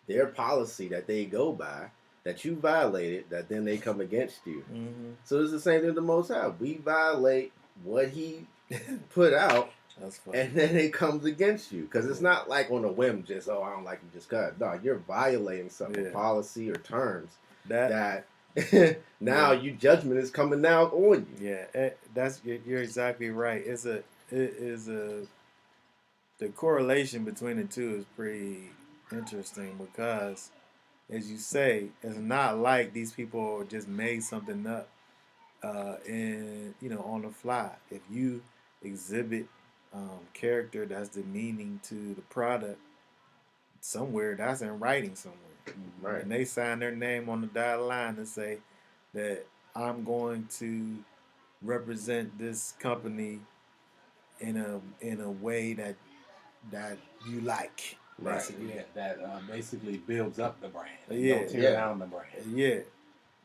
their policy that they go by that you violated, that then they come against you. Mm-hmm. So it's the same thing with the Most High. We violate what he put out. That's funny. And then it comes against you. Because it's not like on a whim, just, I don't like you, just cut. No, you're violating some policy or terms that now your judgment is coming out on you. Yeah, you're exactly right. The correlation between the two is pretty interesting because, as you say, it's not like these people just made something up on the fly. If you exhibit character that's demeaning to the product somewhere, that's in writing somewhere. Right. And they sign their name on the dotted line and say that I'm going to represent this company in a way that you like. Right. Basically. That basically builds up the brand. Yeah. Don't tear down the brand. Yeah.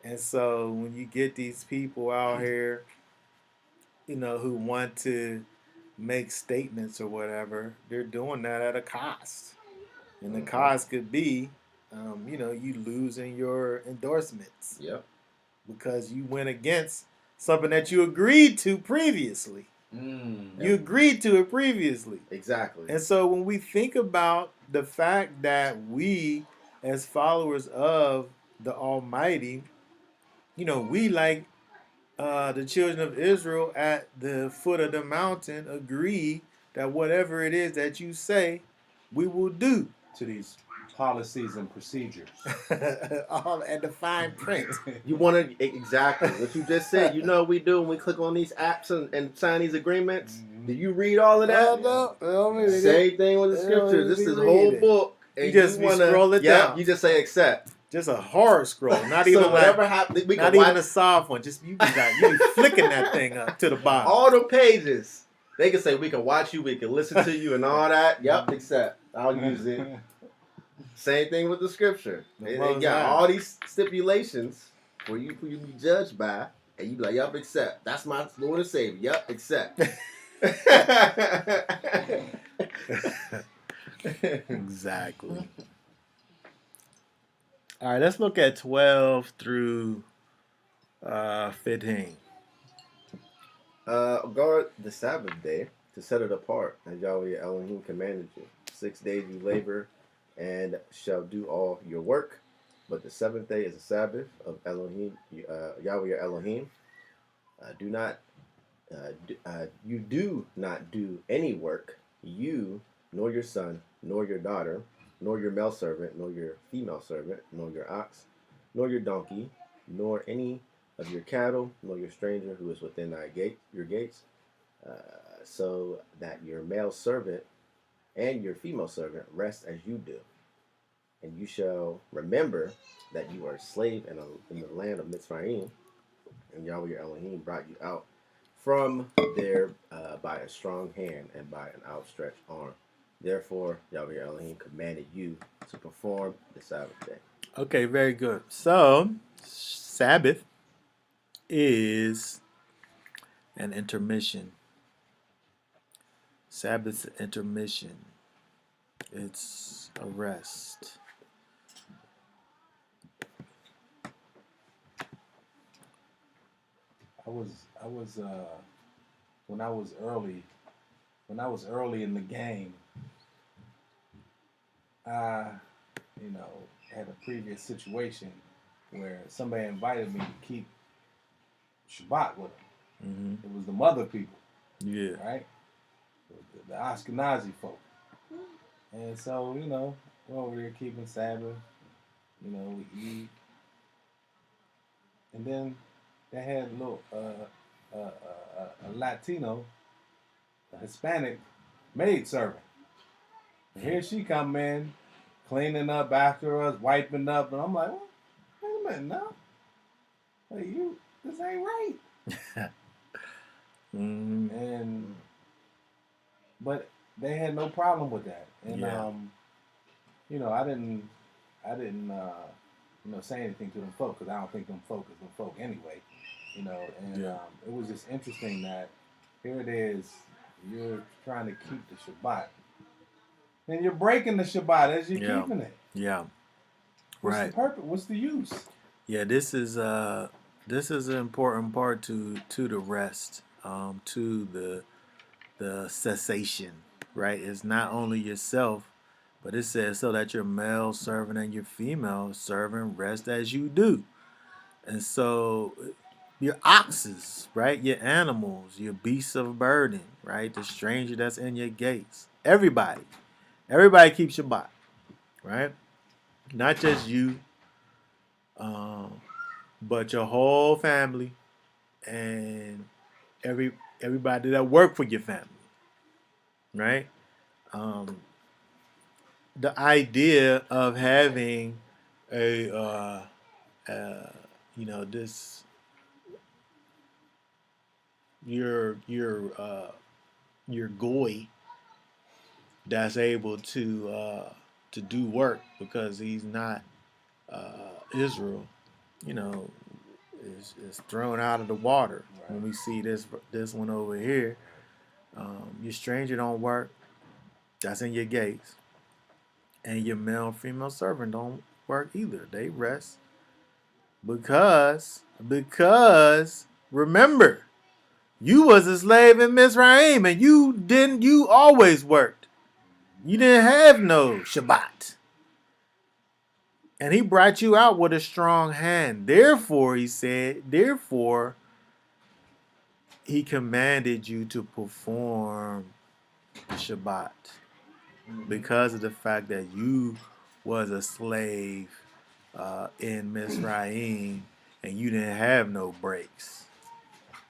And so when you get these people out here, who want to make statements or whatever, they're doing that at a cost. And the cost could be, you losing your endorsements. Yep. Because you went against something that you agreed to previously. You agreed to it previously. Exactly. And so when we think about the fact that we, as followers of the Almighty, we like the children of Israel at the foot of the mountain agree that whatever it is that you say, we will do. To these policies and procedures. All at the fine print. You want to, exactly, what you just said, we do when we click on these apps and sign these agreements. Do you read all of that? No. Same thing with the scriptures. This is the whole book. And you just scroll it down. You just say accept. Just a hard scroll, not so even whatever happens, we not can even a soft one. Just you be flicking that thing up to the bottom. All the pages. They can say we can watch you, we can listen to you, and all that. Yep, accept. I'll use it. Same thing with the scripture. They got all these stipulations for you to be judged by, and you be like, "Yep, accept. That's my Lord and Savior. Yep, accept." Exactly. All right, let's look at 12 through 15. Guard the Sabbath day to set it apart, as Yahweh your Elohim commanded you. 6 days you labor and shall do all your work, but the seventh day is a Sabbath of Elohim, Yahweh your Elohim. Do not You do not do any work, you, nor your son, nor your daughter, nor your male servant, nor your female servant, nor your ox, nor your donkey, nor any of your cattle, nor your stranger who is within your gates, uh, so that your male servant and your female servant rest as you do. And you shall remember that you are a slave in the land of Mitzrayim, and Yahweh your Elohim brought you out from there by a strong hand and by an outstretched arm. Therefore, Yahweh your Elohim commanded you to perform the Sabbath day. Okay, very good. So, Sabbath is an intermission. Sabbath's intermission. It's a rest. I was when I was early in the game, I had a previous situation where somebody invited me to keep Shabbat with them. It was the mother people, Yeah. right? The Ashkenazi folk. And so, we're over here keeping Sabbath, we eat. And then they had a little a Latino, a Hispanic maid servant. And here she come in, cleaning up after us, wiping up, and I'm like, well, wait a minute now. Hey, this ain't right. But they had no problem with that. And I didn't say anything to them folk, because I don't think them folk is them folk anyway. It was just interesting that here it is, you're trying to keep the Shabbat, and you're breaking the Shabbat as you're keeping it. Yeah. What's the purpose? What's the use? Yeah, this is an important part to the rest, to the cessation, right? It's not only yourself, but it says so that your male servant and your female servant rest as you do. And so your oxes, right? Your animals, your beasts of burden, right? The stranger that's in your gates. Everybody keeps Shabbat, right? Not just you, but your whole family and everybody that work for your family, right? The idea of having a this your goy that's able to do work because he's not Israel, is thrown out of the water. Right. When we see this one over here, your stranger don't work, that's in your gates, and your male and female servant don't work either. They rest because remember, you was a slave in Mizraim, and you always worked. You didn't have no Shabbat. And he brought you out with a strong hand. Therefore, he said, he commanded you to perform the Shabbat. Because of the fact that you was a slave in Mizraim, and you didn't have no breaks.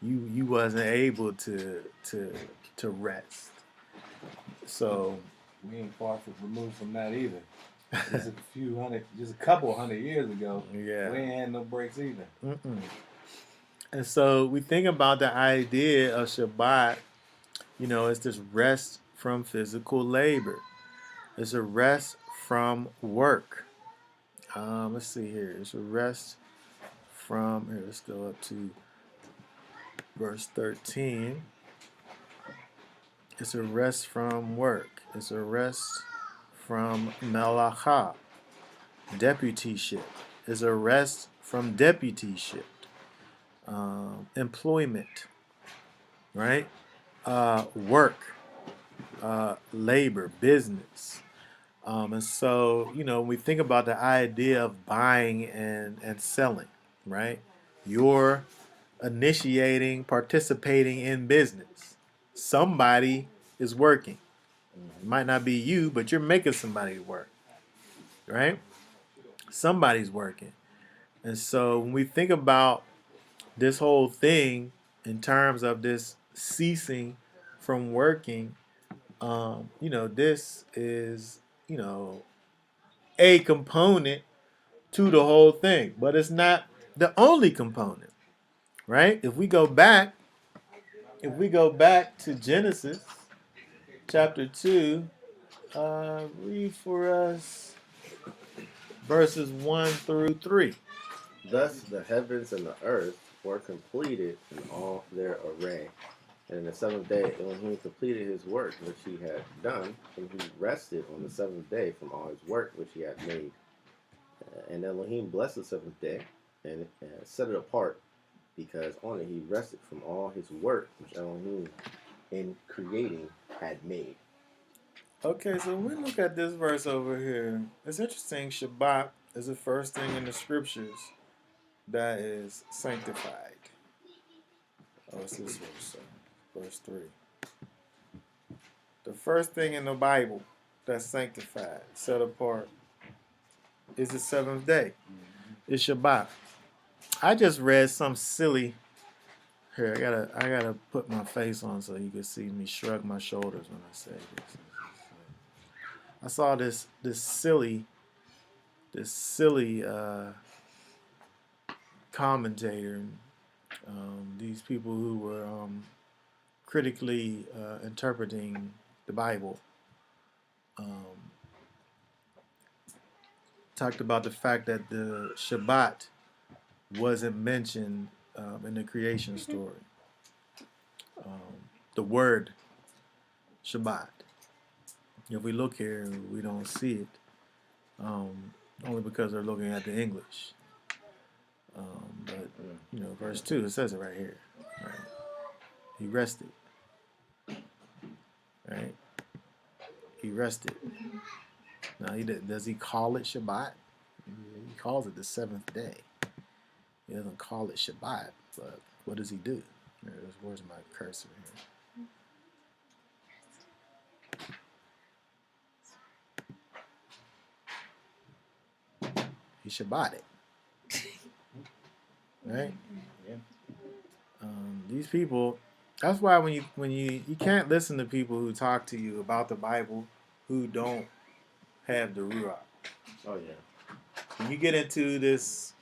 You wasn't able to rest. So we ain't far removed from that either. Just a couple hundred years ago, we ain't had no breaks either. And so we think about the idea of Shabbat, it's this rest from physical labor. It's a rest from work. Let's see here. It's a rest from, let's go up to verse 13. It's a rest from work. It's a rest from malacha, deputyship. It's a rest from deputyship, employment, right? Work, labor, business. And so, when we think about the idea of buying and selling, right? Your initiating, participating in business. Somebody is working. It might not be you, but you're making somebody work, right? Somebody's working. And so when we think about this whole thing in terms of this ceasing from working, this is, a component to the whole thing, but it's not the only component, right? If we go back to Genesis chapter 2, read for us verses 1 through 3. Thus the heavens and the earth were completed in all their array. And in the seventh day Elohim completed his work which he had done, and he rested on the seventh day from all his work which he had made. And Elohim blessed the seventh day and set it apart, because on it he rested from all his work which Elohim in creating had made. Okay, so when we look at this verse over here, it's interesting. Shabbat is the first thing in the scriptures that is sanctified. Oh, it's this verse, verse 3. The first thing in the Bible that's sanctified, set apart, is the seventh day. It's Shabbat. I just read some silly. Here, I gotta put my face on so you can see me shrug my shoulders when I say this. I saw this silly commentator, these people who were critically interpreting the Bible, talked about the fact that the Shabbat wasn't mentioned in the creation story. The word Shabbat. If we look here, we don't see it, only because they're looking at the English. But verse 2, it says it right here. Right? He rested. Right? He rested. Now, does he call it Shabbat? He calls it the seventh day. He doesn't call it Shabbat, but what does he do? Where's my cursor here? He Shabbated. Right? Yeah. These people. That's why when you can't listen to people who talk to you about the Bible who don't have the Ruach. Oh yeah. When you get into this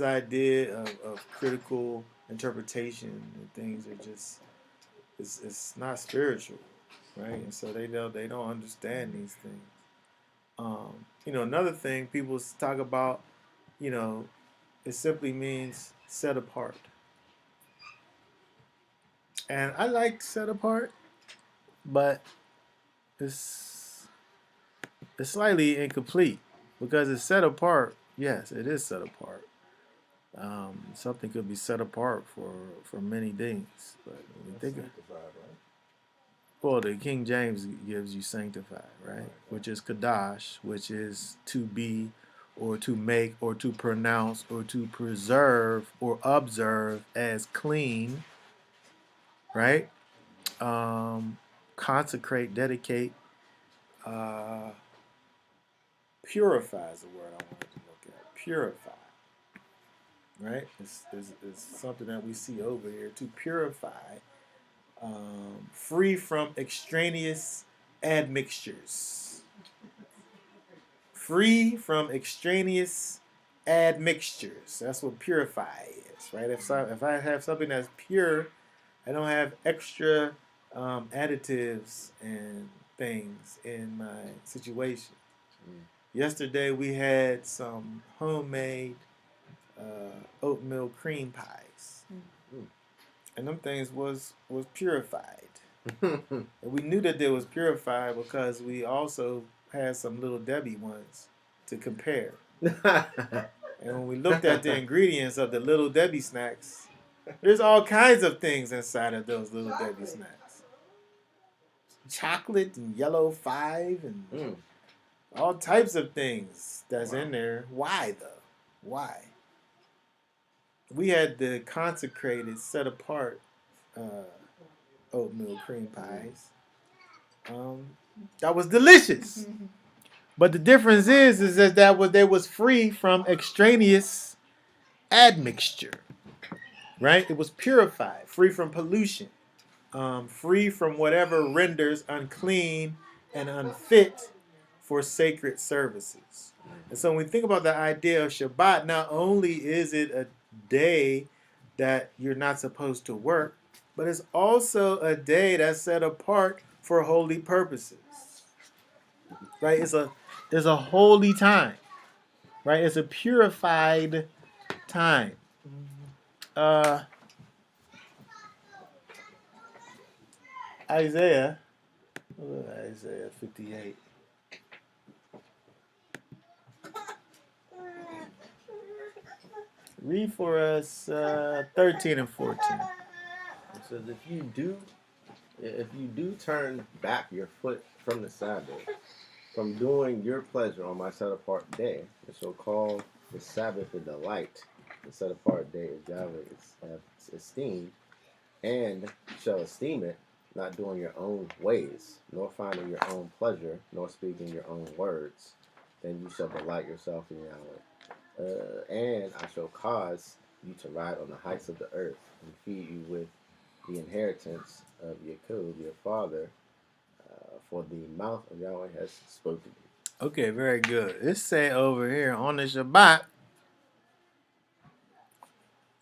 idea of critical interpretation, and things are just it's not spiritual, right? And so they don't understand these things. Another thing people talk about, it simply means set apart. And I like set apart, but it's slightly incomplete because it's set apart. Yes, it is set apart. Something could be set apart for many things, but when we think of, well, the King James gives you sanctified, right? Which is kadash, which is to be, or to make, or to pronounce, or to preserve, or observe as clean, right? Consecrate, dedicate, purify is the word I wanted to look at. Purify, right? It's something that we see over here. To purify, free from extraneous admixtures. Free from extraneous admixtures. That's what purify is, right? If I have something that's pure, I don't have extra additives and things in my situation. Yesterday we had some homemade oatmeal cream pies, and them things was purified. And we knew that they was purified because we also had some Little Debbie ones to compare. And when we looked at the ingredients of the Little Debbie snacks, there's all kinds of things inside of those Little Debbie snacks. Chocolate and yellow 5 and all types of things that's in there. Why though? Why? we had the consecrated, set apart oatmeal cream pies. That was delicious. But the difference is that they was free from extraneous admixture, right? It was purified, free from pollution, free from whatever renders unclean and unfit for sacred services. And so when we think about the idea of Shabbat, not only is it a day that you're not supposed to work, but it's also a day that's set apart for holy purposes. Right? It's a holy time. Right? It's a purified time. Uh Isaiah 58. Read for us 13 and 14. It says, if you do turn back your foot from the Sabbath, from doing your pleasure on my set apart day, and shall call the Sabbath a delight, the set apart day is Yahweh is esteemed, and shall esteem it, not doing your own ways, nor finding your own pleasure, nor speaking your own words, then you shall delight yourself in Yahweh. And I shall cause you to ride on the heights of the earth, and feed you with the inheritance of Jacob, your father, for the mouth of Yahweh has spoken. Okay, very good. It say over here on the Shabbat,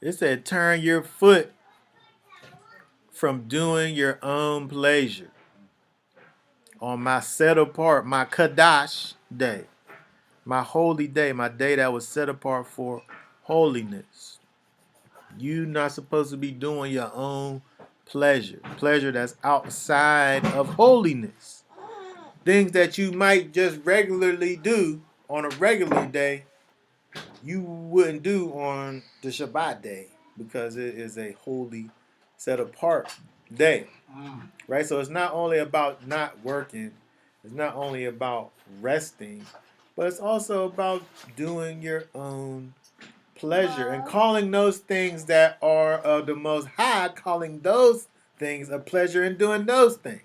it said turn your foot from doing your own pleasure on my set apart, my Kadash day, my holy day, my day that was set apart for holiness. You not supposed to be doing your own pleasure that's outside of holiness. Things that you might just regularly do on a regular day, you wouldn't do on the Shabbat day because it is a holy, set apart day. Right? So it's not only about not working, it's not only about resting, but it's also about doing your own pleasure and calling those things that are of the Most High, calling those things a pleasure and doing those things.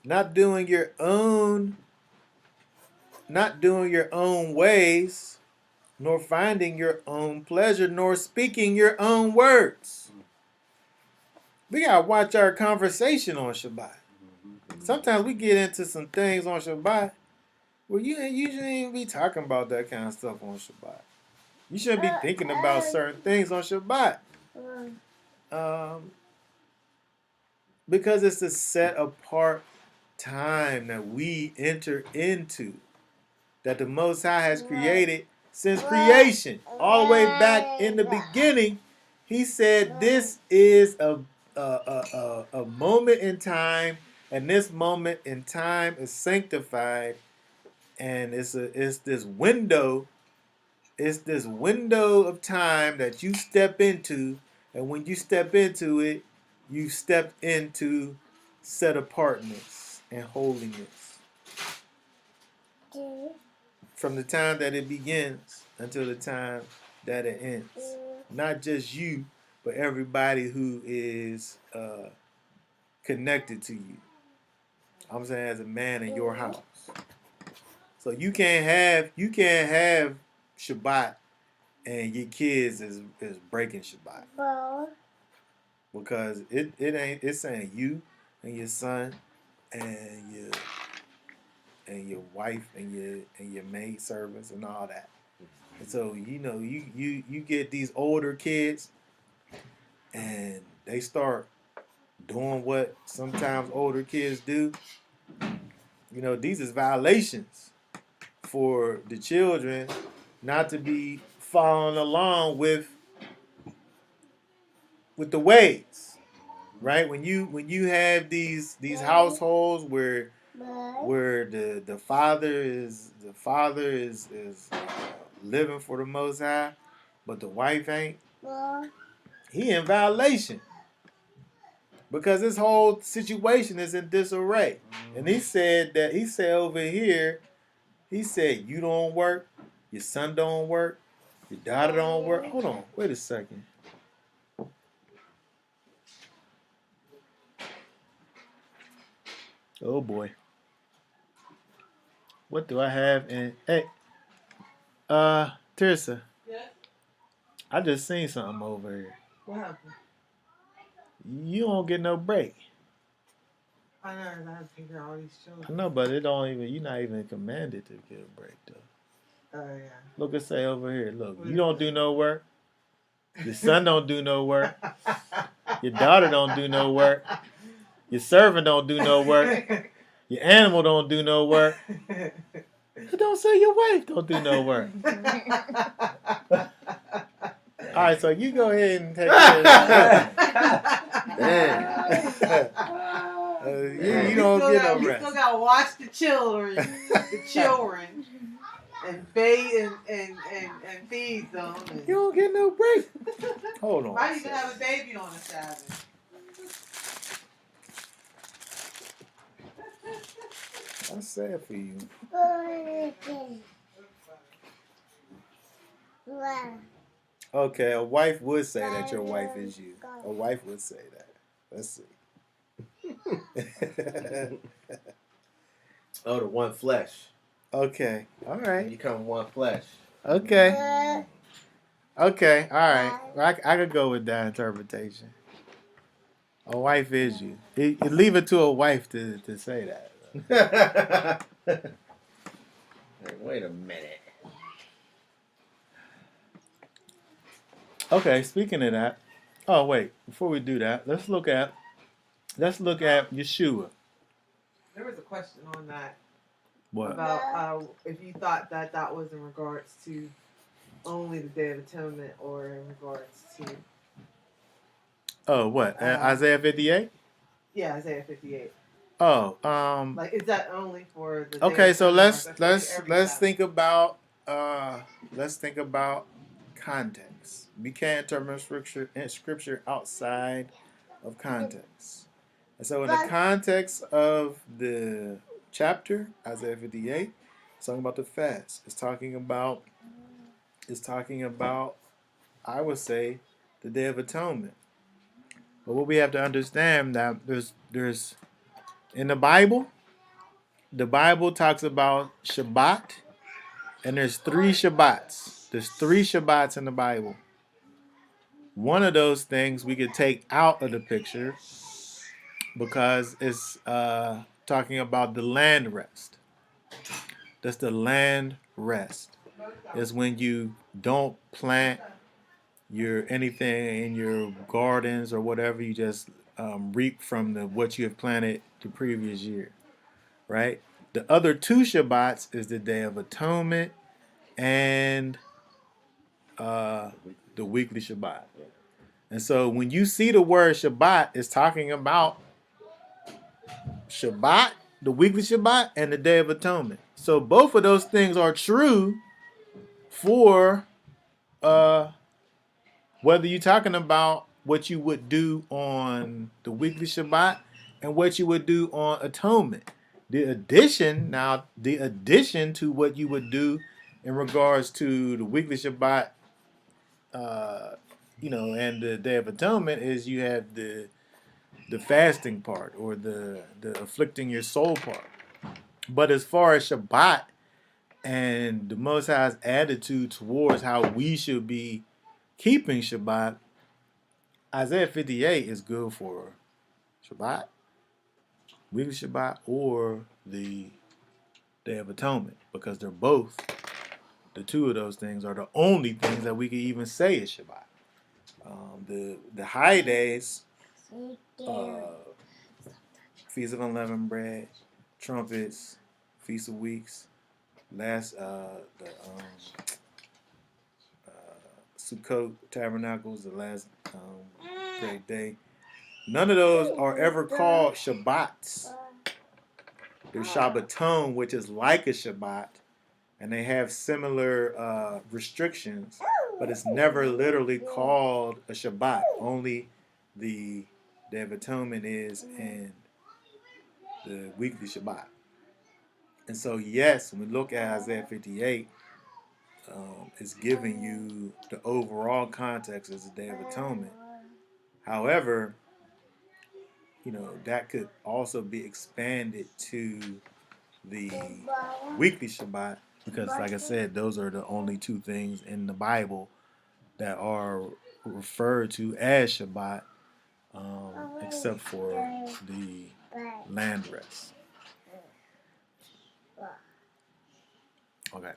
Not doing your own ways, nor finding your own pleasure, nor speaking your own words. We gotta watch our conversation on Shabbat. Sometimes we get into some things on Shabbat where you usually ain't be talking about that kind of stuff on Shabbat. You shouldn't be thinking about certain things on Shabbat. Because it's a set apart time that we enter into, that the Most High has created since creation. All the way back in the beginning, He said this is a moment in time, and this moment in time is sanctified, and it's this window. It's this window of time that you step into, and when you step into it, you step into set apartness and holiness. From the time that it begins until the time that it ends. Not just you, but everybody who is connected to you. I'm saying as a man in your house. So you can't have Shabbat and your kids is breaking Shabbat. Because it's saying you and your son and your wife and your maid servants and all that. And so you get these older kids and they start doing what sometimes older kids do. These is violations for the children not to be following along with the ways, right? When you have these households where the father is living for the Most High, but the wife ain't, he in violation. because this whole situation is in disarray. And he said over here, he said, you don't work, your son don't work, your daughter don't work. Hold on, wait a second. Oh boy. What do I have in? Hey, Teresa. Yes. I just seen something over here. What happened? You don't get no break. I know. I have to take care of all these I children. know, but it don't even. You're not even commanded to get a break though. Oh yeah. Look, it say over here. Look, What you is don't it? do no work. Your son don't do no work. Your daughter don't do no work. Your servant don't do no work. Your animal don't do no work. It don't say your wife don't do no work. All right, so you go ahead and take care of that. You don't get no You rest. still gotta watch the children, and bathe and feed them. And You don't get no break. Hold on. might even have a baby on the Sabbath. That's sad for you. Okay, a wife would say that your wife is you. A wife would say that. Let's see. Oh, the one flesh. Okay. All You right. become one flesh. Okay. Okay. All right. I could go with that interpretation. A wife is you. Leave it to a wife to say that. Wait a minute. Okay. Speaking of that. Oh wait. Before we do that, let's look at Yeshua. There was a question on that What? about if you thought that was in regards to only the Day of Atonement or in regards to Oh, what? Isaiah 58? Isaiah 58. Oh, Like, is that only for the Day okay, of so Atonement, or is let's that for every Sabbath? think about context. We can't interpret scripture outside of context. And so in the context of the chapter, Isaiah 58, it's talking about the fast. It's talking about I would say the Day of Atonement. But what we have to understand that there's in the Bible talks about Shabbat, and there's 3 Shabbats. There's 3 Shabbats in the Bible. One of those things we could take out of the picture because it's talking about the land rest. That's the land rest. It's when you don't plant anything in your gardens or whatever. You just reap from what you have planted the previous year, right? The other 2 Shabbats is the Day of Atonement and the weekly Shabbat. And so when you see the word Shabbat, it's talking about Shabbat, the weekly Shabbat, and the Day of Atonement. So both of those things are true for whether you're talking about what you would do on the weekly Shabbat and what you would do on Atonement. The addition to what you would do in regards to the weekly Shabbat, and the Day of Atonement is you have the fasting part or the afflicting your soul part. But as far as Shabbat and the Most High's attitude towards how we should be keeping Shabbat, Isaiah 58 is good for Shabbat, weekly Shabbat, or the Day of Atonement, because they're both, the 2 of those things are the only things that we can even say is Shabbat. The high days, Feast of Unleavened Bread, trumpets, Feast of Weeks, Sukkot Tabernacles, the last great day. None of those are ever called Shabbats. There's Shabbaton, which is like a Shabbat, and they have similar restrictions, but it's never literally called a Shabbat. Only the Day of Atonement is in the weekly Shabbat. And so, yes, when we look at Isaiah 58, it's giving you the overall context as the Day of Atonement. However, that could also be expanded to the weekly Shabbat because, like I said, those are the only two things in the Bible that are referred to as Shabbat, except for the land rest. Okay.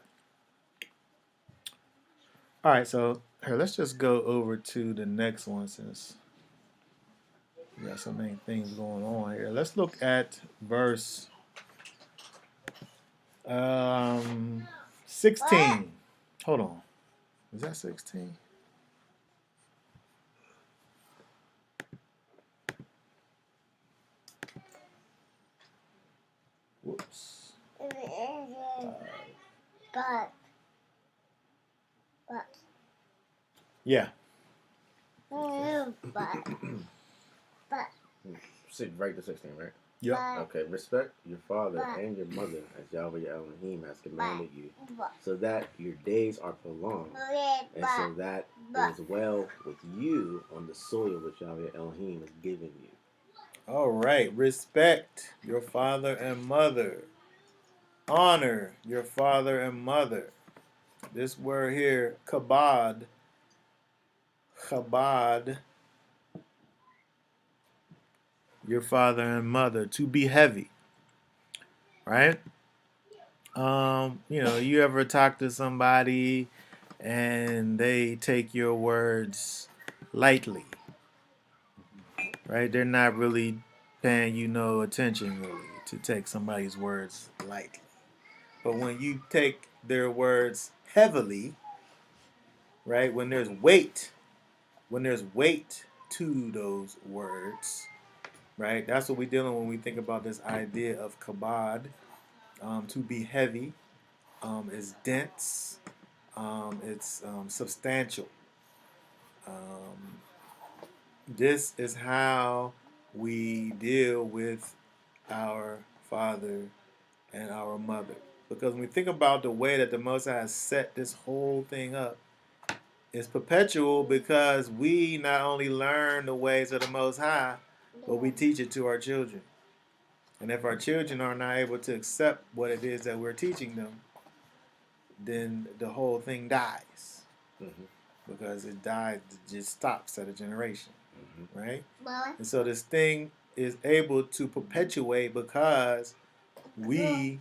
All right, so here, let's just go over to the next one since we got so many things going on here. Let's look at verse 16. Hold on. Is that 16? Whoops. Yeah. Right to 16, right? Yep. Okay. Respect your father and your mother as Yahweh Elohim has commanded you, so that your days are prolonged, and so that it is well with you on the soil which Yahweh Elohim has given you. All right. Respect your father and mother. Honor your father and mother. This word here, chabad, your father and mother, to be heavy, right? You ever talk to somebody and they take your words lightly, right? They're not really paying you no attention really to take somebody's words lightly. But when you take their words heavily, right? When there's weight to those words, right? That's what we're dealing when we think about this idea of kabod, to be heavy, is dense, it's substantial. This is how we deal with our father and our mother. Because when we think about the way that the Most High has set this whole thing up, it's perpetual because we not only learn the ways of the Most High, but we teach it to our children. And if our children are not able to accept what it is that we're teaching them, then the whole thing dies. Mm-hmm. Because it dies, it just stops at a generation. Mm-hmm. Right? And so this thing is able to perpetuate because we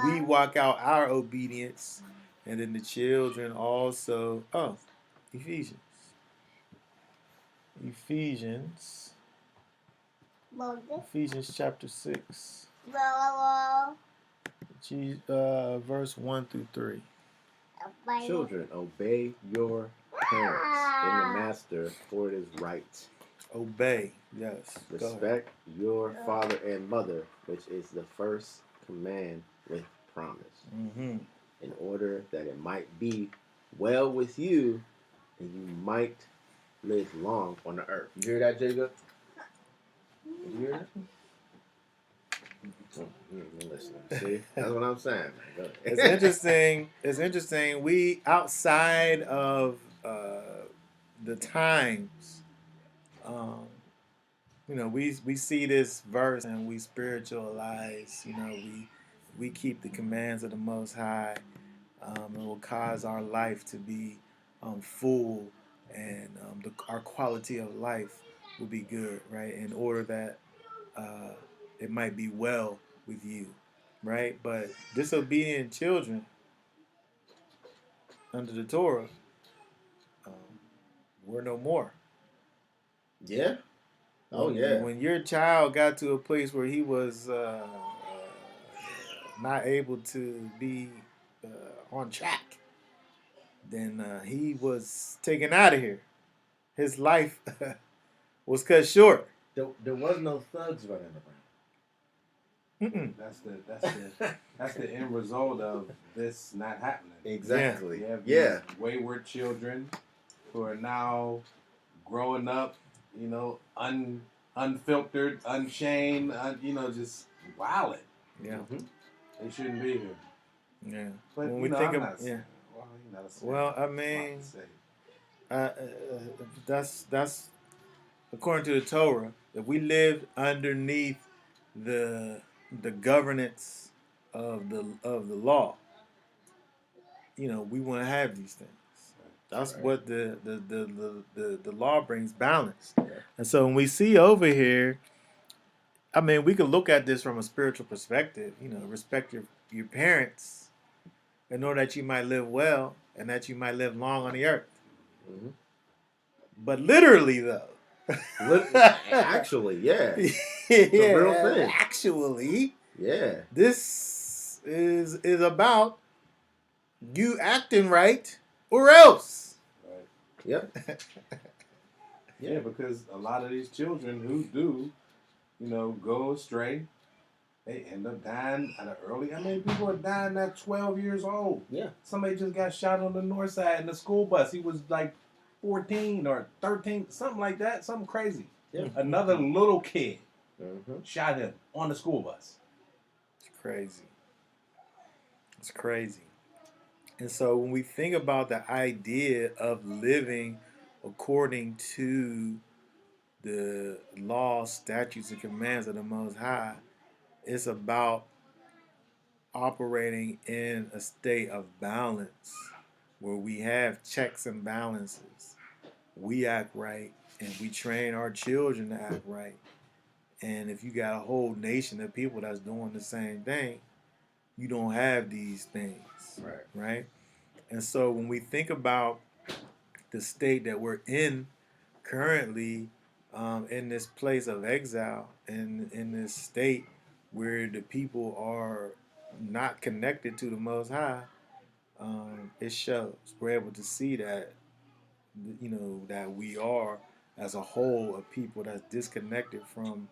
we walk out our obedience, and then the children also. Oh, Ephesians chapter 6, verse 1 through 3. Children, obey your parents in the master, for it is right. Obey, yes. Respect your father and mother, which is the first command with promise, in order that it might be well with you and you might live long on the earth. You hear that, Jacob? Did you hear that? Oh, you ain't listening. See, that's what I'm saying, man. Go ahead. It's interesting. It's interesting. We outside of the times, we see this verse and we spiritualize. We keep the commands of the Most High. It will cause our life to be full, and our quality of life will be good, right? In order that it might be well with you, right? But disobedient children under the Torah were no more. Yeah. Oh, yeah. When your child got to a place where he was not able to be on track, then he was taken out of here. His life was cut short. There was no thugs running around. Mm-mm. That's the end result of this not happening. Exactly. You have these wayward children who are now growing up, unfiltered, unshamed, just wilding. Yeah. They shouldn't be here. Yeah. But When we think I'm of not saying, yeah. well, you're not a sinner. Well, I It's mean, not to say. that's according to the Torah. If we lived underneath the governance of the law, we wouldn't have these things. That's Right. what the law brings balance. Yeah. And so when we see over here, I mean, we can look at this from a spiritual perspective. Respect your parents in order that you might live well and that you might live long on the earth. Mm-hmm. But literally, though. Actually, yeah. It's a real thing. Actually, Yeah. this is about you acting right or else. Right. Yep. Yeah, because a lot of these children who do, go astray, they end up dying at an early. I mean, people are dying at 12 years old. Yeah. Somebody just got shot on the north side in the school bus. He was like 14 or 13, something like that, something crazy. Yeah. Another little kid Mm-hmm. shot him on the school bus. It's crazy. It's crazy. And so when we think about the idea of living according to the laws, statutes, and commands of the Most High, it's about operating in a state of balance where we have checks and balances. We act right and we train our children to act right. And if you got a whole nation of people that's doing the same thing, you don't have these things. Right? And so when we think about the state that we're in currently, in this place of exile, and in this state where the people are not connected to the Most High, it shows. We're able to see that, that we are, as a whole, a people that's disconnected from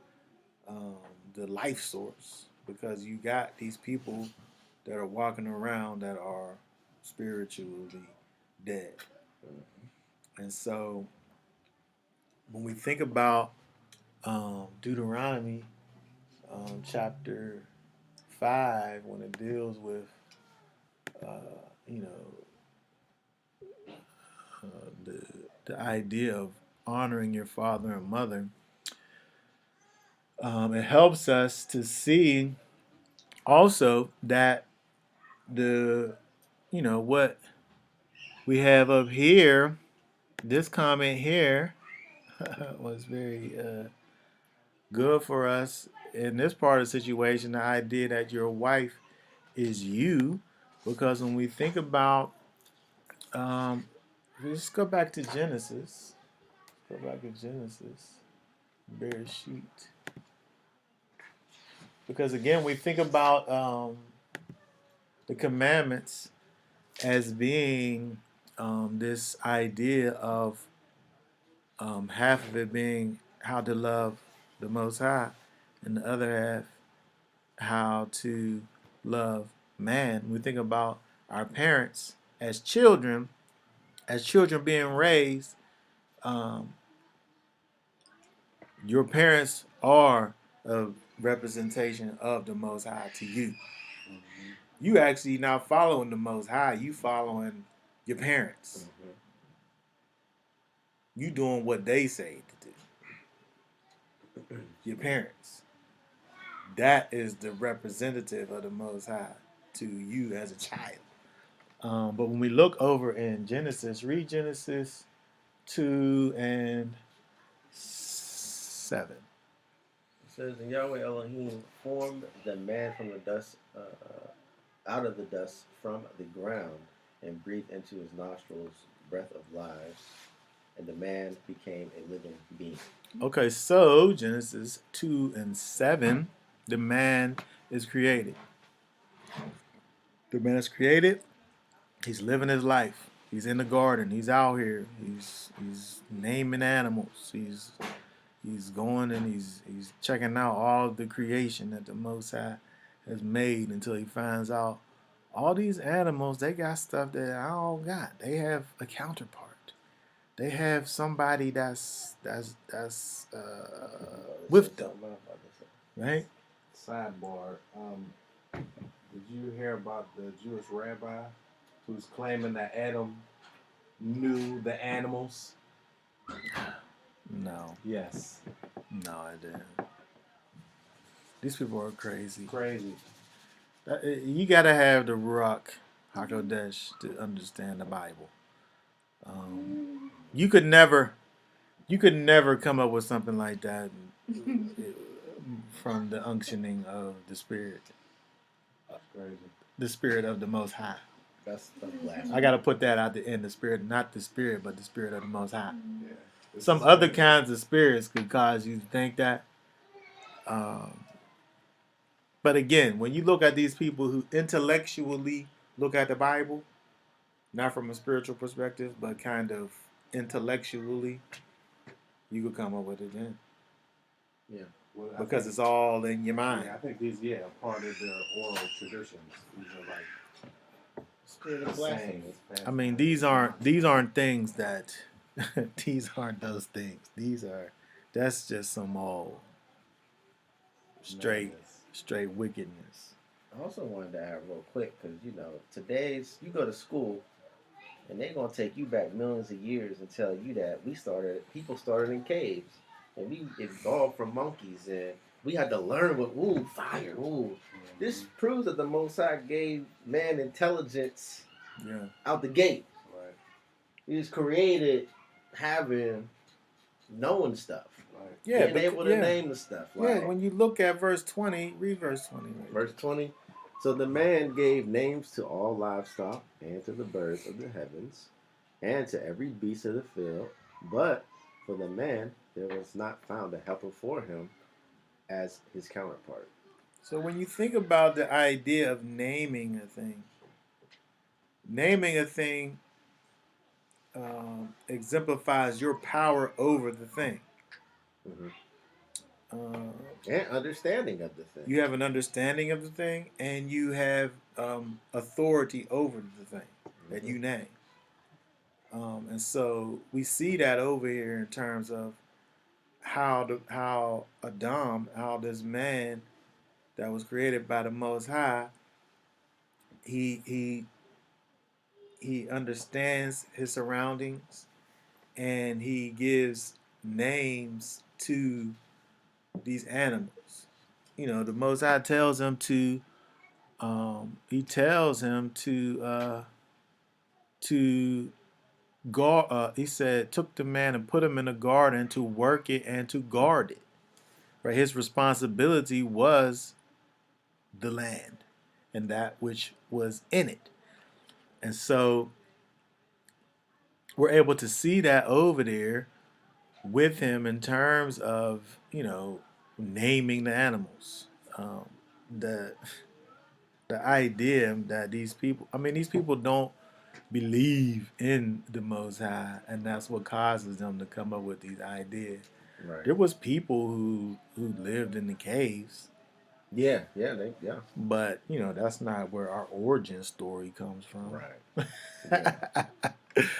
the life source, because you got these people that are walking around that are spiritually dead. And so when we think about Deuteronomy chapter 5, when it deals with the idea of honoring your father and mother, it helps us to see also that what we have up here, this comment here was very good for us in this part of the situation. The idea that your wife is you, because when we think about, let's go back to Genesis. Go back to Genesis, Bereshit. Because again, we think about the commandments as being this idea of half of it being how to love the Most High, and the other half how to love man. We think about our parents as children being raised. Your parents are a representation of the Most High to you. You actually not following the Most High. You following your parents. You doing what they say to do. Your parents. That is the representative of the Most High to you as a child. But when we look over in Genesis, read Genesis 2 and 7. It says, and Yahweh Elohim formed the man from the dust, out of the dust from the ground, and breathed into his nostrils breath of life, and the man became a living being. Okay, so Genesis 2 and 7, the man is created. The man is created. He's living his life. He's in the garden. He's out here. He's naming animals. He's going and he's checking out all of the creation that the Most High has made, until he finds out all these animals, they got stuff that I don't got. They have a counterpart they have somebody that's with them, right? Sidebar. Did you hear about the Jewish rabbi who's claiming that Adam knew the animals? No, Yes. no, I didn't. These people are crazy. Crazy. You gotta have the Ruach Hakodesh to understand the Bible. You could never come up with something like that from the unctioning of the Spirit, Crazy. the Spirit of the Most High. That's blasphemy. I gotta put that out the end. The Spirit, not the Spirit, but the Spirit of the Most High. Yeah. This Some is other crazy. kinds of spirits could cause you to think that. But again, when you look at these people who intellectually look at the Bible, not from a spiritual perspective, but kind of intellectually, you could come up with it then. Yeah. Well, Because it's all in your mind. I think these, part of their oral traditions. These are like Spirit of blasphemy. I mean, these aren't things that these aren't those things. That's just some old straight wickedness. I also wanted to add real quick because today's you go to school and they're gonna take you back millions of years and tell you that people started in caves and we evolved from monkeys and we had to learn what fire. This proves that the Most High gave man intelligence out the gate. Right. He was created knowing stuff. Right. Yeah, being able to name the stuff. Yeah, when you look at verse 20, read verse 20. Right? Verse 20. So the man gave names to all livestock and to the birds of the heavens and to every beast of the field. But for the man, there was not found a helper for him as his counterpart. So when you think about the idea of naming a thing exemplifies your power over the thing. Mm-hmm. And understanding of the thing. You have an understanding of the thing, and you have authority over the thing that you name. And so we see that over here in terms of how this man that was created by the Most High, he understands his surroundings, and he gives names to these animals. The Most High tells him to guard. He said, took the man and put him in a garden to work it and to guard it. Right, his responsibility was the land and that which was in it, and so we're able to see that over there with him in terms of naming the animals. The idea that these people don't believe in the Most High, and that's what causes them to come up with these ideas. Right. There was people who lived in the caves. Yeah. But that's not where our origin story comes from. Right. Yeah.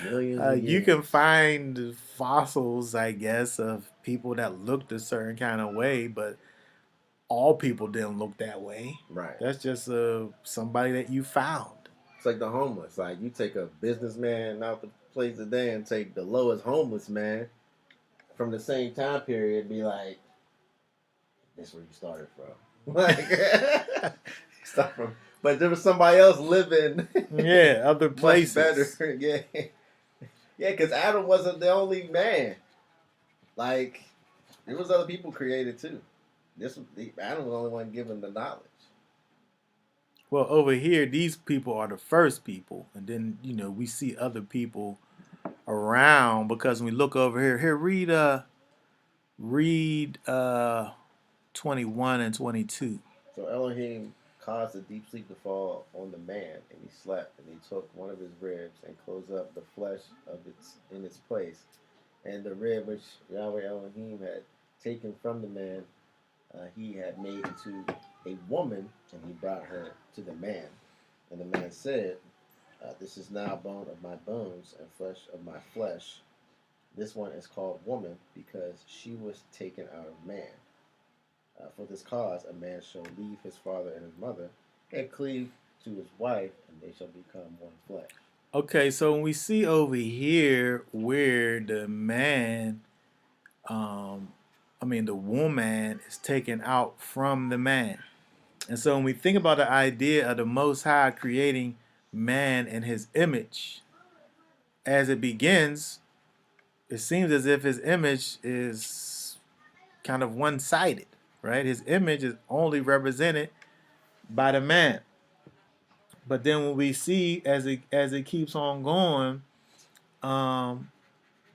Millions of years. You can find fossils, I guess, of people that looked a certain kind of way, but all people didn't look that way. Right. That's just somebody that you found. It's like the homeless. Like you take a businessman out the place today and take the lowest homeless man from the same time period, be like, "That's where you started from." Like, start from. But there was somebody else living. Yeah, other places. Much better. Yeah. Yeah, because Adam wasn't the only man. Like, there was other people created too. Adam was the only one given the knowledge. Well, over here, these people are the first people, and then we see other people around because when we look over here. Here, read 21 and 22. So Elohim caused a deep sleep to fall on the man, and he slept, and he took one of his ribs and closed up the flesh in its place, and the rib which Yahweh Elohim had taken from the man, he had made into a woman, and he brought her to the man. And the man said, "This is now bone of my bones and flesh of my flesh. This one is called woman because she was taken out of man. For this cause, a man shall leave his father and his mother and cleave to his wife, and they shall become one flesh. Okay, so when we see over here where the man, the woman is taken out from the man. And so when we think about the idea of the Most High creating man in his image, as it begins, it seems as if his image is kind of one-sided, right? His image is only represented by the man. But then when we see as it keeps on going,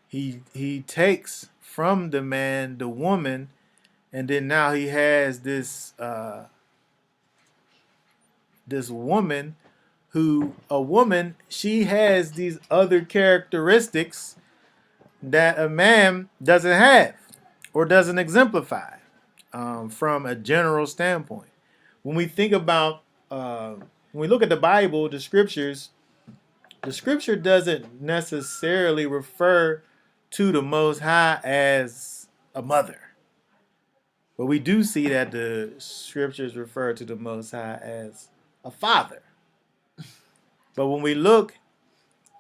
he takes from the man the woman, and then now he has this woman she has these other characteristics that a man doesn't have or doesn't exemplify from a general standpoint. When we think about, when we look at the Bible, the scripture doesn't necessarily refer to the Most High as a mother. But we do see that the scriptures refer to the Most High as a father. But when we look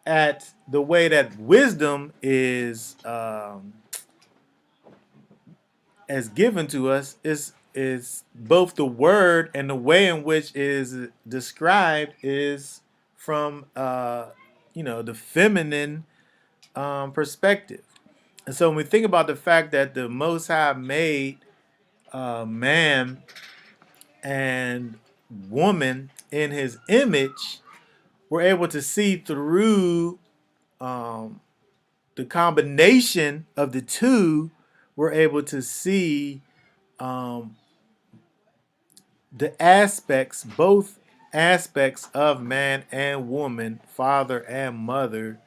at the way that wisdom is as given to us, is both the word and the way in which it is described is from the feminine perspective. And so when we think about the fact that the Most High made man and woman in his image, we're able to see through the combination of the two, we're able to see both aspects of man and woman, father and mother,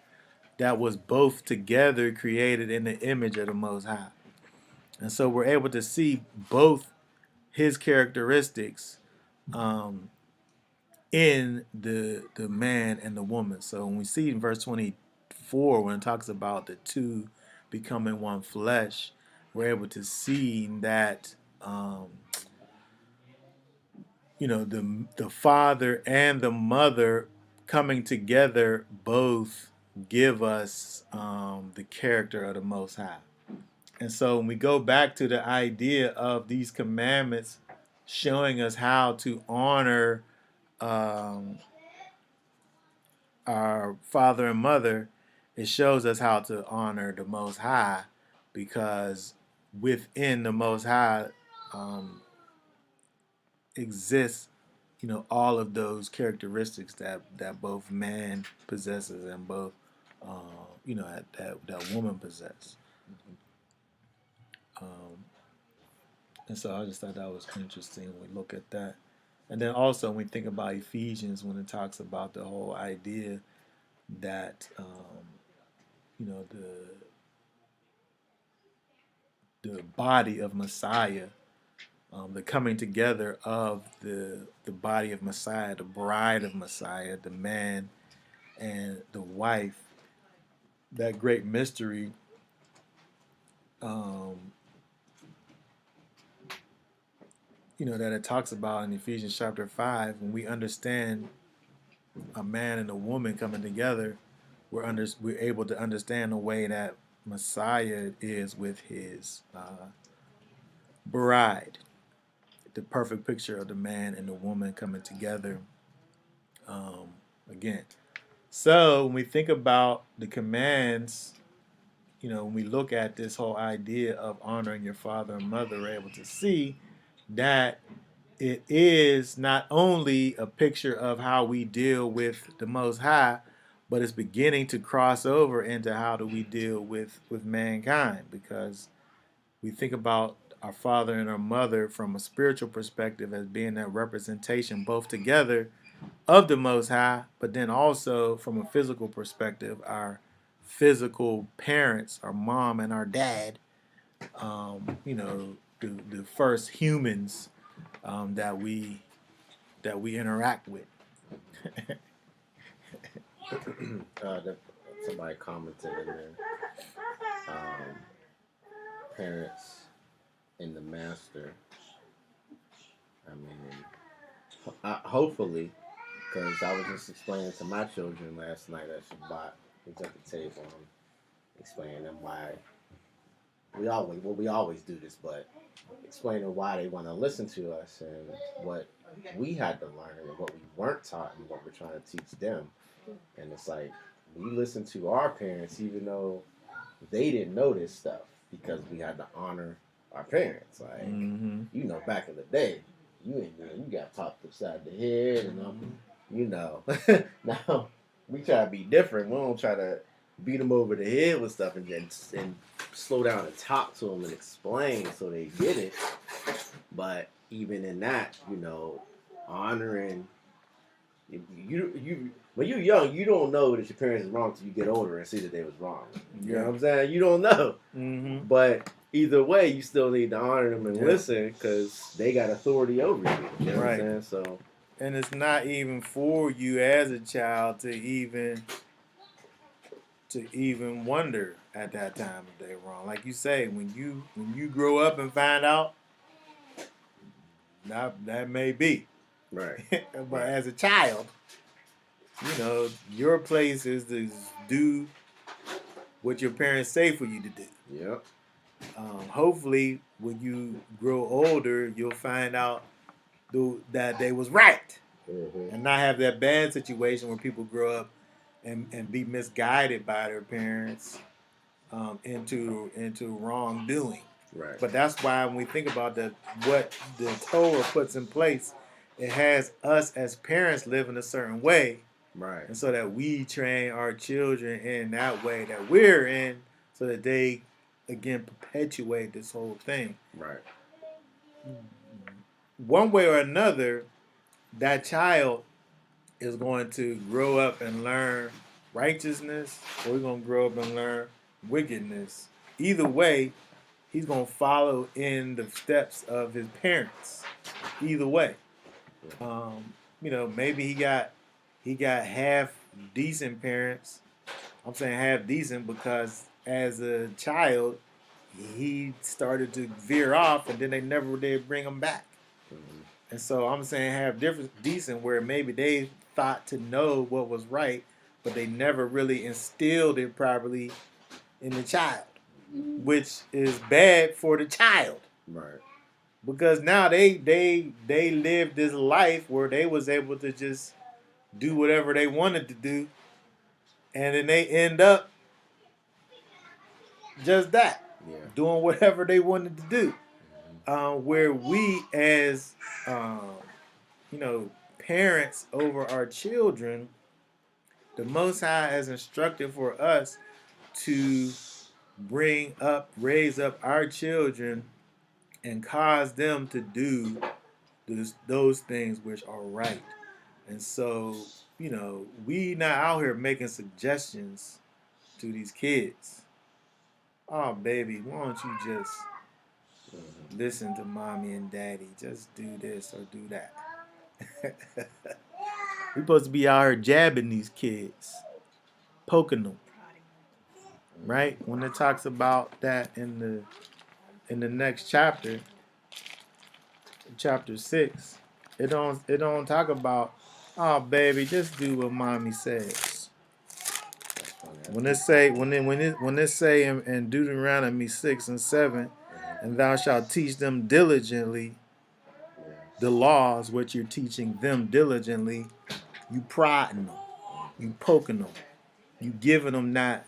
that was both together created in the image of the Most High. And so we're able to see both his characteristics in the man and the woman. So when we see in verse 24, when it talks about the two becoming one flesh, we're able to see that the father and the mother coming together both give us the character of the Most High. And so when we go back to the idea of these commandments showing us how to honor our father and mother, it shows us how to honor the Most High, because within the Most High exists, all of those characteristics that both man possesses and both, that woman possess. And so I just thought that was interesting when we look at that. And then also when we think about Ephesians, when it talks about the whole idea that, the body of Messiah, the coming together of the body of Messiah, the bride of Messiah, the man and the wife, that great mystery, that it talks about in Ephesians chapter 5. When we understand a man and a woman coming together, we're able to understand the way that Messiah is with his bride, the perfect picture of the man and the woman coming together again. So when we think about the commands, when we look at this whole idea of honoring your father and mother, we're able to see that it is not only a picture of how we deal with the Most High, but it's beginning to cross over into how do we deal with mankind, because we think about our father and our mother from a spiritual perspective as being that representation both together of the Most High, but then also from a physical perspective, our physical parents, our mom and our dad, the first humans that we interact with. Somebody commented in there. parents in the master. I mean, hopefully, because I was just explaining to my children last night at Shabbat, we was at the table, and explaining them why we always do this, but explaining why they want to listen to us and what we had to learn and what we weren't taught and what we're trying to teach them. And it's like, we listen to our parents even though they didn't know this stuff because we had to honor our parents. Like, you know, back in the day, you got topped upside the head and you know. Now we try to be different. We don't try to beat them over the head with stuff and slow down and talk to them and explain so they get it. But even in that, you know, honoring you when you're young, you don't know that your parents is wrong till you get older and see that they was wrong. You know what I'm saying? You don't know. But either way, you still need to honor them and listen because they got authority over you. You know what I'm saying? So, and it's not even for you as a child to even wonder at that time if they're wrong. Like you say, when you grow up and find out, that may be. Right. But as a child, you know, your place is to do what your parents say for you to do. Yep. Hopefully, when you grow older, you'll find out that they was right, and not have that bad situation where people grow up and be misguided by their parents into wrongdoing. Right. But that's why when we think about what the Torah puts in place, it has us as parents live in a certain way. Right. And so that we train our children in that way that we're in so that they, again, perpetuate this whole thing. Right. One way or another, that child is going to grow up and learn righteousness, or he's going to grow up and learn wickedness. Either way, he's going to follow in the steps of his parents. Either way. You know, maybe he got half decent parents. I'm saying half decent because as a child, he started to veer off, and then they never did bring him back. And so I'm saying half decent where maybe they thought to know what was right, but they never really instilled it properly in the child, which is bad for the child. Right. Because now they lived this life where they was able to just do whatever they wanted to do, and then they end up just that, doing whatever they wanted to do. Where we as you know, parents over our children, the Most High has instructed for us to raise up our children and cause them to do those things which are right. And so, you know, we not out here making suggestions to these kids. Oh, baby, why don't you just listen to mommy and daddy? Just do this or do that. We're supposed to be out here jabbing these kids, poking them. Right? When it talks about that in the next chapter, chapter 6, it don't talk about, oh baby, just do what mommy says. When it say in Deuteronomy 6 and 7, and thou shalt teach them diligently the laws which you're teaching them diligently, you prodding them, you poking them, you giving them that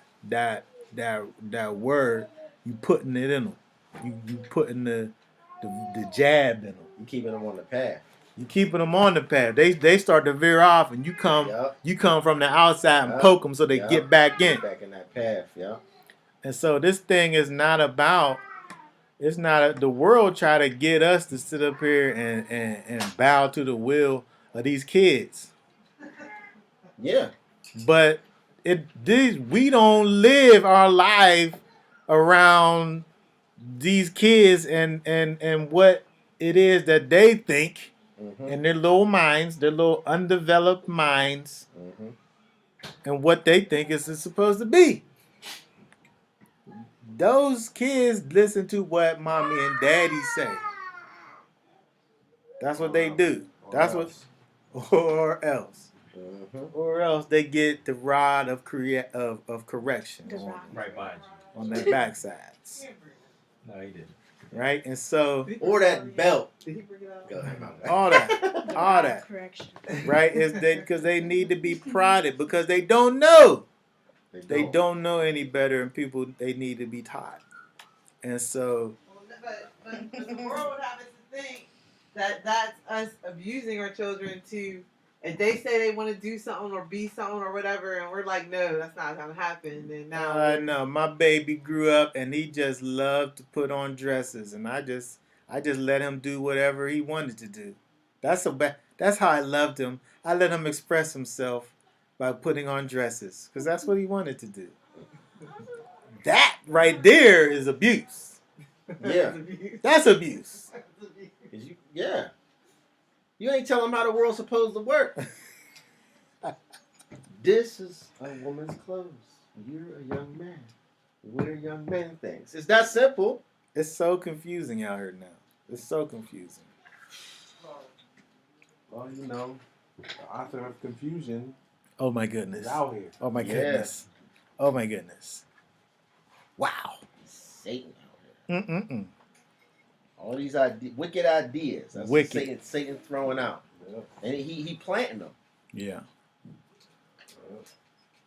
word, you putting it in them, you putting the jab in them. You keeping them on the path. You keeping them on the path. They start to veer off, and you come from the outside and poke them so they get back in. Back in that path, And so this thing is not about. It's not the world try to get us to sit up here and bow to the will of these kids. Yeah. But we don't live our life around these kids and what it is that they think in their little minds, their little undeveloped minds, and what they think is supposed to be. those kids listen to what mommy and daddy say. That's what they do. That's what, or else. Or else they get the rod of correction Right behind on their backsides. you. No, he didn't. Right? And so Or that belt. Did he bring it out? Go ahead, my bad. all that. Correction. Right? Is that because they need to be prodded because they don't know. They don't. don't know any better, and people, they need to be taught. And so, But the world would have us to think that that's us abusing our children to, if they say they want to do something or be something or whatever, and we're like, no, that's not going to happen. And now I know my baby grew up and he just loved to put on dresses, and I just let him do whatever he wanted to do. That's how I loved him. I let him express himself by putting on dresses because that's what he wanted to do. That right there is abuse. Yeah. That's abuse. Yeah. You ain't telling them how the world's supposed to work. This is a woman's clothes. You're a young man. Wear young man things. It's that simple. It's so confusing out here now. It's so confusing. Well, you know, the author of confusion Oh my goodness. is out here. Oh my Yeah. goodness. Oh my goodness. Wow. Satan out here. Mm-mm-mm. All these wicked ideas. That's Wicked. what Satan throwing out. Yep. And he planting them. Yeah.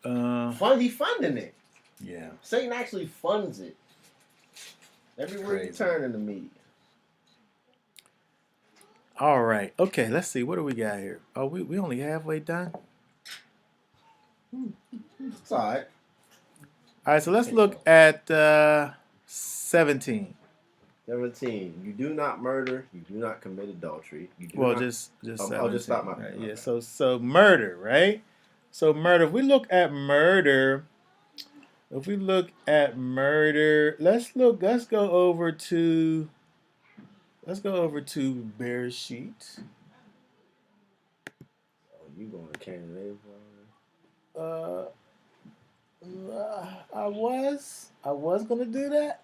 He funding it. Yeah. Satan actually funds it. Everywhere you Crazy. turn in the media. All right. Okay, let's see. What do we got here? Oh, we only halfway done? It's all right. All right, so let's look at 17. 17. You do not murder. You do not commit adultery. You do Well, not, just I'll 17. just stop my. Right, yeah. So murder, right? So murder. If we look at murder, let's go over to Bereshit. Oh, you going to Canada? I was gonna do that.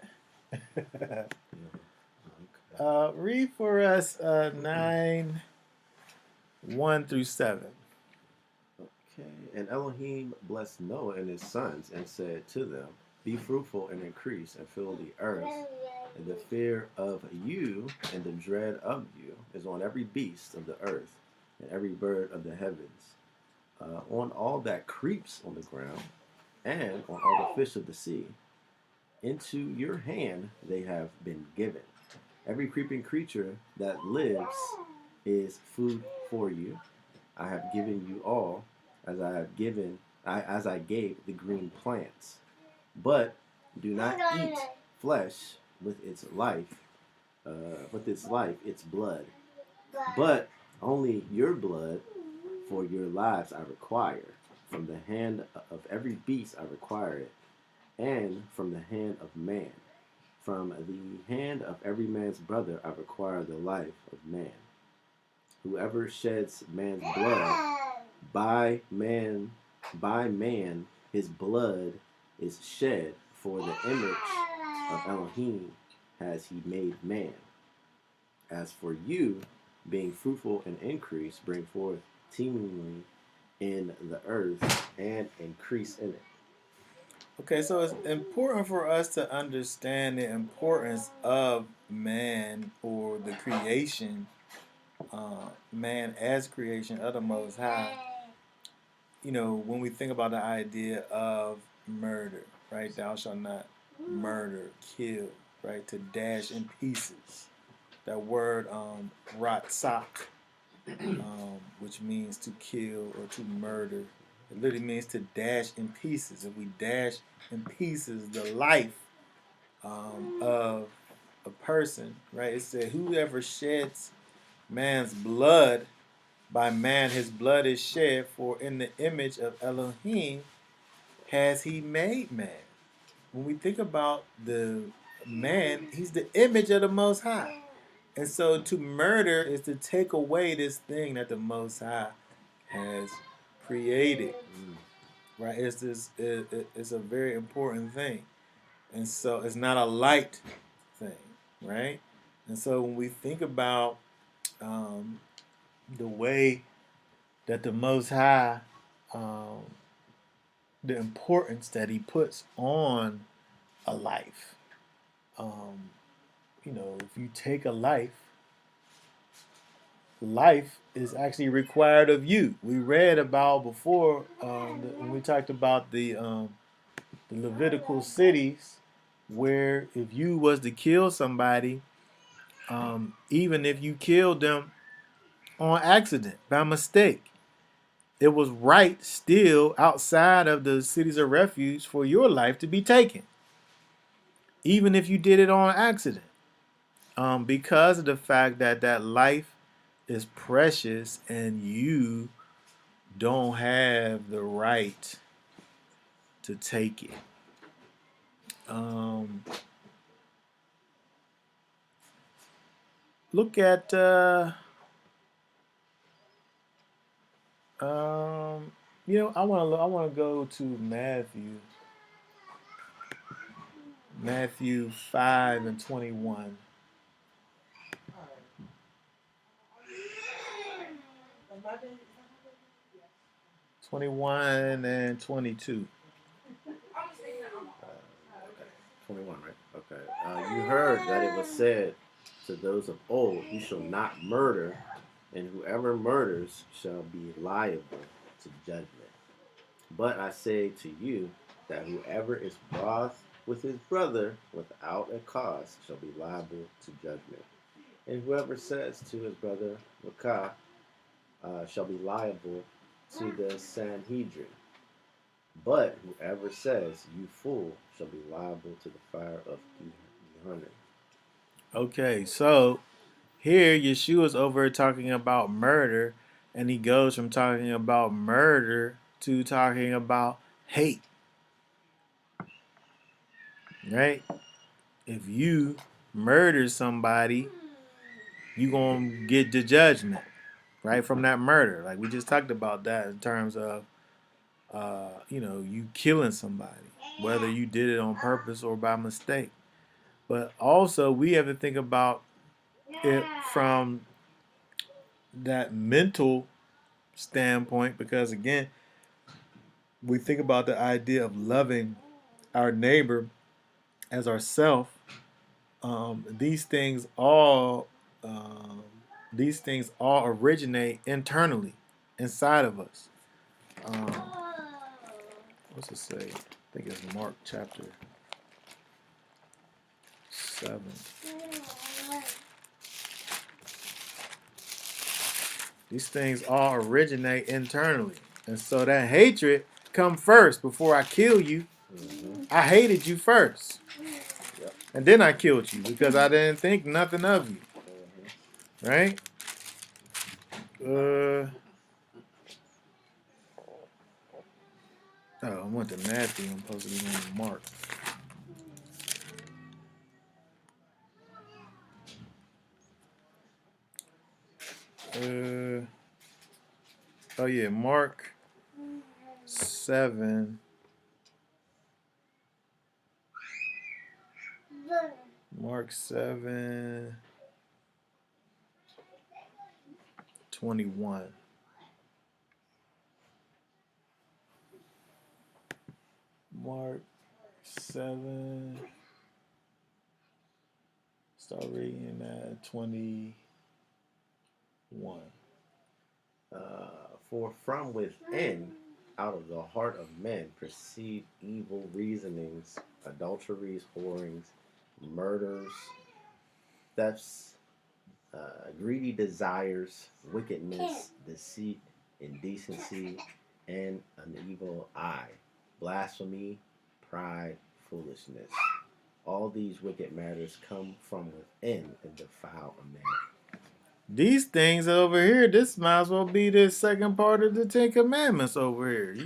Read for us 9:1-7. Okay. And Elohim blessed Noah and his sons and said to them, be fruitful and increase and fill the earth. And the fear of you and the dread of you is on every beast of the earth and every bird of the heavens, on all that creeps on the ground and on all the fish of the sea. Into your hand they have been given. Every creeping creature that lives is food for you. I have given you all as I gave the green plants. But do not eat flesh with its life, its blood. But only your blood for your lives I require. From the hand of every beast I require it, and from the hand of man. From the hand of every man's brother I require the life of man. Whoever sheds man's blood, by man his blood is shed, for the image of Elohim has he made man. As for you, being fruitful and increase, bring forth teemingly in the earth and increase in it. Okay, so it's important for us to understand the importance of man or the creation, man as creation of the Most High. You know, when we think about the idea of murder, right? Thou shalt not murder, kill, right? To dash in pieces. That word, ratsak, which means to kill or to murder. It literally means to dash in pieces. If we dash in pieces the life of a person, right? It said, whoever sheds man's blood, by man his blood is shed, for in the image of Elohim has he made man. When we think about the man, he's the image of the Most High. And so to murder is to take away this thing that the Most High has created. Right? It's a very important thing. And so it's not a light thing, right? And so when we think about the way that the Most High, um, the importance that He puts on a life, um, if you take a life, life is actually required of you. We read about before when we talked about the Levitical cities, where if you was to kill somebody, even if you killed them on accident, by mistake, it was right still outside of the cities of refuge for your life to be taken, even if you did it on accident, because of the fact that that life is precious and you don't have the right to take it. Look at I want to go to Matthew 5:21. 21 and 22. 21, right? Okay. You heard that it was said to those of old, "You shall not murder, and whoever murders shall be liable to judgment." But I say to you that whoever is wroth with his brother without a cause shall be liable to judgment. And whoever says to his brother, Rakah, shall be liable to the Sanhedrin. But whoever says, "You fool," shall be liable to the fire of Gehenna. Okay, so here Yeshua's over talking about murder, and he goes from talking about murder to talking about hate, right? If you murder somebody, you gonna get the judgment, right, from that murder. Like we just talked about that in terms of, you killing somebody, whether you did it on purpose or by mistake. But also we have to think about it from that mental standpoint, because again, we think about the idea of loving our neighbor as ourself. These things all originate internally inside of us. Um, what's it say? I think it's Mark chapter 7. These things all originate internally, and so that hatred come first before I kill you. Mm-hmm. I hated you first. Yep. And then I killed you because I didn't think nothing of you. Mm-hmm. Right? I went to Matthew. I'm supposed to be on Mark. Oh yeah, Mark 7. Mark 7:21. Mark 7. Start reading at 21. For from within, out of the heart of men, proceed evil reasonings, adulteries, whorings, murders, thefts, greedy desires, wickedness, deceit, indecency, and an evil eye, blasphemy, pride, foolishness. All these wicked matters come from within and defile a man. These things over here, this might as well be the second part of the Ten Commandments over here. You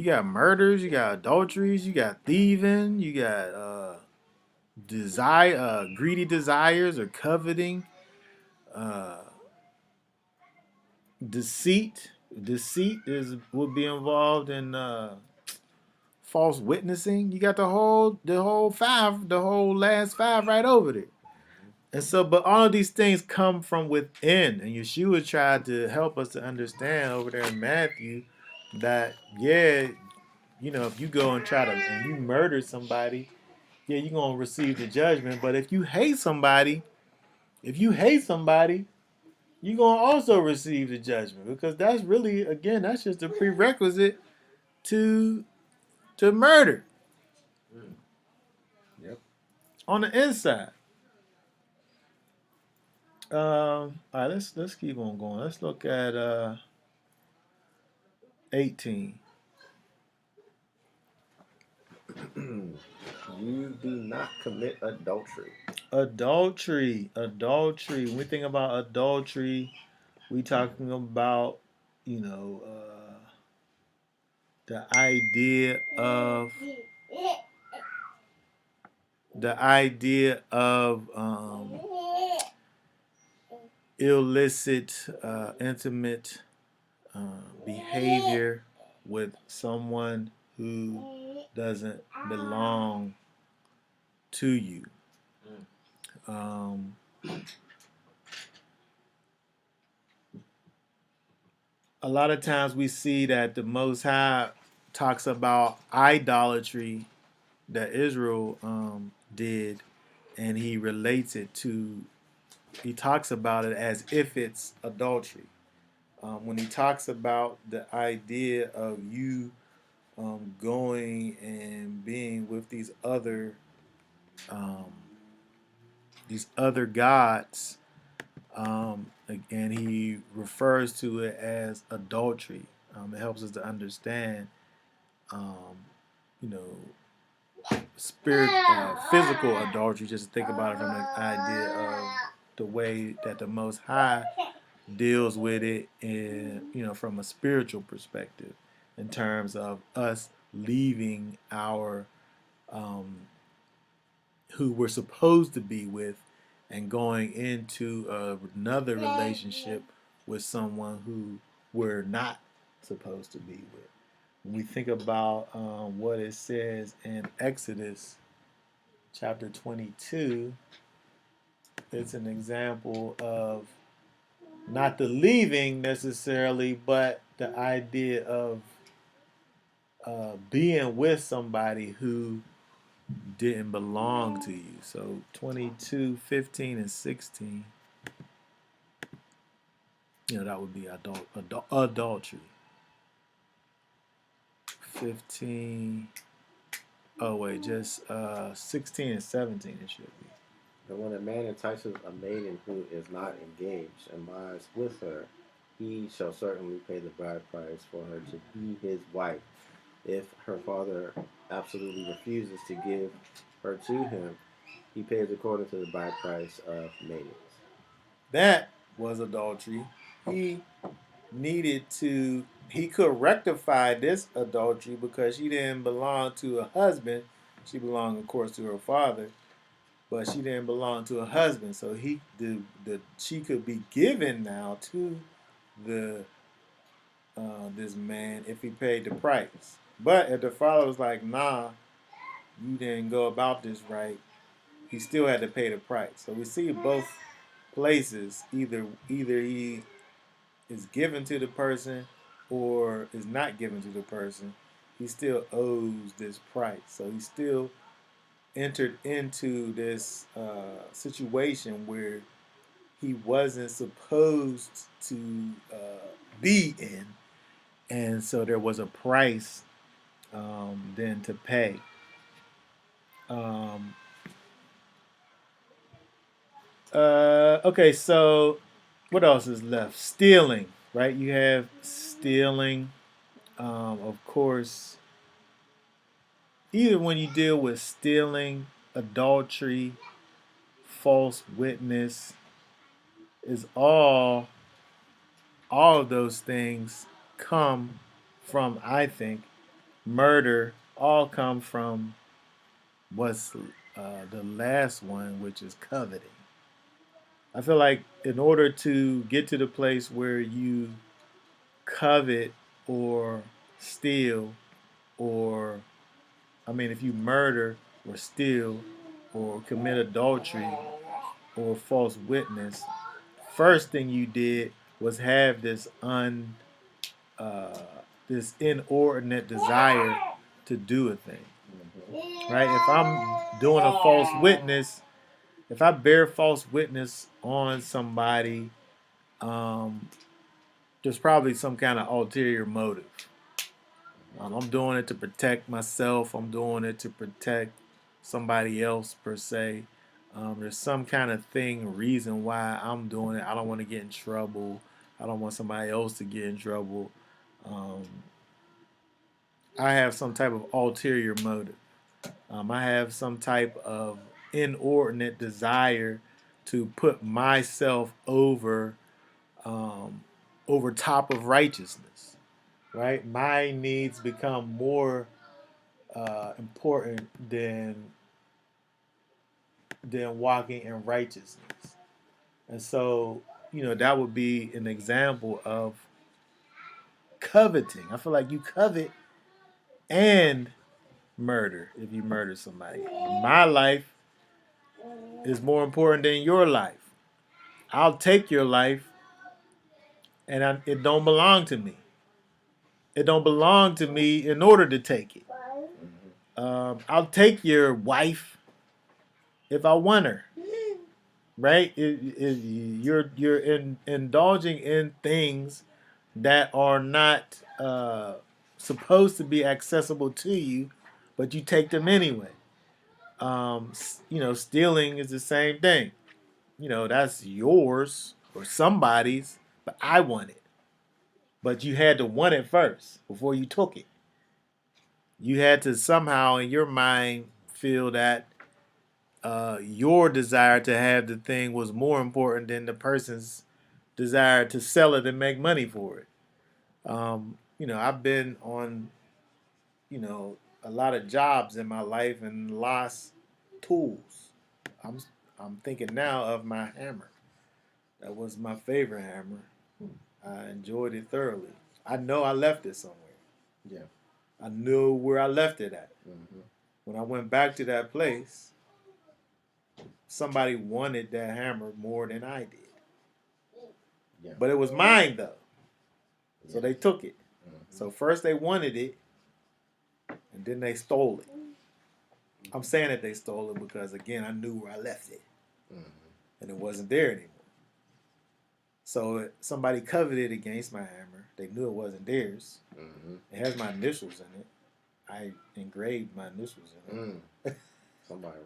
got murders, you got adulteries, you got thieving, you got greedy desires or coveting, uh, deceit. Deceit would be involved in false witnessing. You got the whole last five right over there. And so, but all of these things come from within. And Yeshua tried to help us to understand over there in Matthew that, yeah, if you go and and you murder somebody, yeah, you're going to receive the judgment. But if you hate somebody, you're going to also receive the judgment. Because that's really, again, that's just a prerequisite to murder. Yep. On the inside. All right, let's keep on going. Let's look at 18. You do not commit adultery. Adultery. When we think about adultery, we talking about, the idea of illicit, intimate behavior with someone who doesn't belong to you. A lot of times we see that the Most High talks about idolatry that Israel did, and he talks about it as if it's adultery. When he talks about the idea of you going and being with these other gods, and he refers to it as adultery. It helps us to understand, physical adultery. Just think about it from the idea of the way that the Most High deals with it, from a spiritual perspective, in terms of us leaving our who we're supposed to be with and going into another relationship with someone who we're not supposed to be with. When we think about what it says in Exodus chapter 22, it's an example of not the leaving necessarily, but the idea of being with somebody who didn't belong to you. So 22, 15, and 16, that would be adultery. 15, oh wait, just 16 and 17 it should be. And when a man entices a maiden who is not engaged and lies with her, he shall certainly pay the bride price for her to be his wife. If her father absolutely refuses to give her to him, he pays according to the bride price of maidens. That was adultery. He could rectify this adultery because she didn't belong to a husband. She belonged, of course, to her father, but she didn't belong to a husband. So she could be given now to this man if he paid the price. But if the father was like, nah, you didn't go about this right, he still had to pay the price. So we see both places, either he is given to the person or is not given to the person, he still owes this price. So he still entered into this situation where he wasn't supposed to be in, and so there was a price then to pay. Okay, so what else is left? Stealing, right? You have stealing. Of course, either when you deal with stealing, adultery, false witness, is all of those things come from, I think, murder, all come from what's the last one, which is coveting. I feel like in order to get to the place where you covet or steal or I mean, if you murder or steal or commit adultery or false witness, first thing you did was have uh, this inordinate desire to do a thing, right? If I'm doing a false witness, if I bear false witness on somebody, um, there's probably some kind of ulterior motive. I'm doing it to protect myself. I'm doing it to protect somebody else per se. There's some kind of reason why I'm doing it. I don't want to get in trouble. I don't want somebody else to get in trouble. Um, I have some type of ulterior motive. I have some type of inordinate desire to put myself um, over top of righteousness. Right? My needs become more important than walking in righteousness. And so, that would be an example of coveting. I feel like you covet and murder if you murder somebody. My life is more important than your life. I'll take your life, and it don't belong to me. It don't belong to me in order to take it. I'll take your wife if I want her. Right? You're indulging in things that are not supposed to be accessible to you, but you take them anyway. Stealing is the same thing. That's yours or somebody's, but I want it. But you had to want it first before you took it. You had to somehow in your mind feel that your desire to have the thing was more important than the person's desire to sell it and make money for it. I've been on, a lot of jobs in my life and lost tools. I'm I'm thinking now of my hammer. That was my favorite hammer. I enjoyed it thoroughly. I know I left it somewhere. Yeah. I knew where I left it at. Mm-hmm. When I went back to that place, somebody wanted that hammer more than I did. Yeah. But it was mine though. So they took it. Mm-hmm. So first they wanted it, and then they stole it. I'm saying that they stole it because, again, I knew where I left it. Mm-hmm. And it wasn't there anymore. So somebody coveted against my hammer. They knew it wasn't theirs. Mm-hmm. It has my initials in it. I engraved my initials in it. Somebody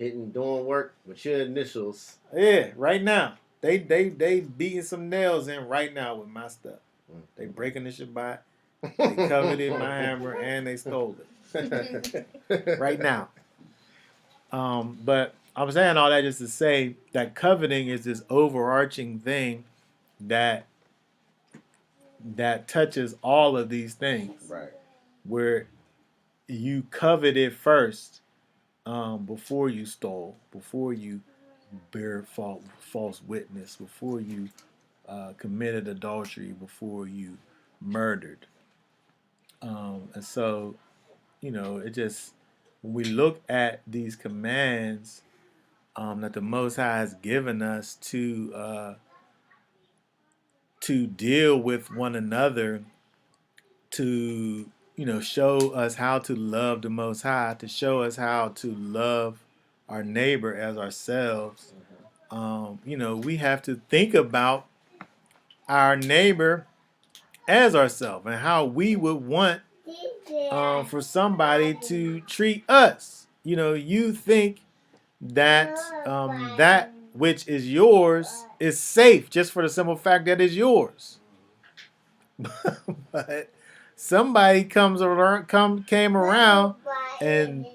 doing work with your initials. Yeah, right now. They beating some nails in right now with my stuff. Mm-hmm. They breaking the Shabbat. They coveted my hammer and they stole it. Right now. But I'm saying all that just to say that coveting is this overarching thing that touches all of these things. Right. Where you covet it first before you stole, before you bear false witness, before you committed adultery, before you murdered. And so, it just, when we look at these commands that the Most High has given us to deal with one another, to show us how to love the Most High, to show us how to love our neighbor as ourselves. We have to think about our neighbor as ourselves and how we would want for somebody to treat us. You think that that which is yours is safe just for the simple fact that it's yours. But somebody came around and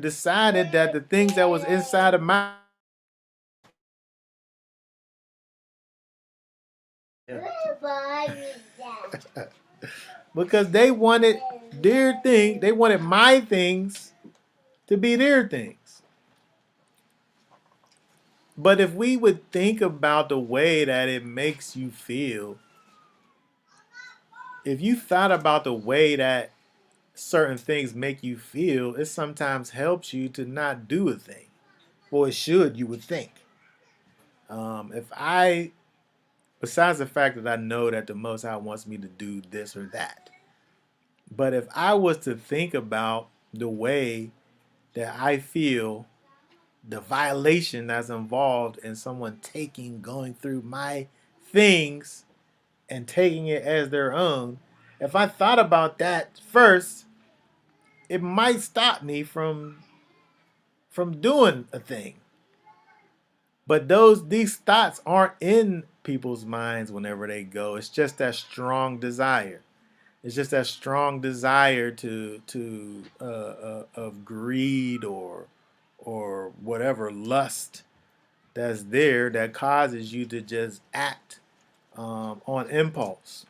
decided that the things that was inside of my because they wanted their thing, they wanted my things to be their things. But if we would think about the way that it makes you feel, if you thought about the way that certain things make you feel, it sometimes helps you to not do a thing. Well, it should, you would think. If I, besides the fact that I know that the Most High wants me to do this or that, but if I was to think about the way that I feel, the violation that's involved in someone going through my things and taking it as their own, if I thought about that first, it might stop me from doing a thing. But these thoughts aren't in people's minds whenever they go. It's just that strong desire. It's just that strong desire of greed or whatever lust that's there that causes you to just act on impulse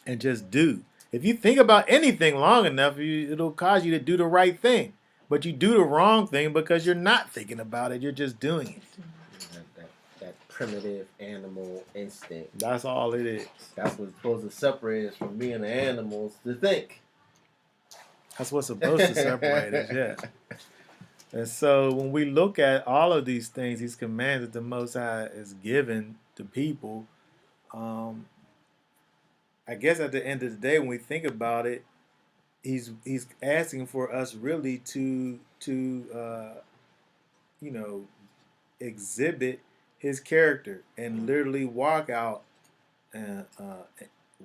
and just do. If you think about anything long enough, it'll cause you to do the right thing. But you do the wrong thing because you're not thinking about it. You're just doing it. That primitive animal instinct. That's all it is. That's what's supposed to separate us from being animals to think. That's what's supposed to separate us, yeah. And so when we look at all of these things, these commands that the Most High is given to people, I guess at the end of the day, when we think about it, he's asking for us really to exhibit his character and literally walk out and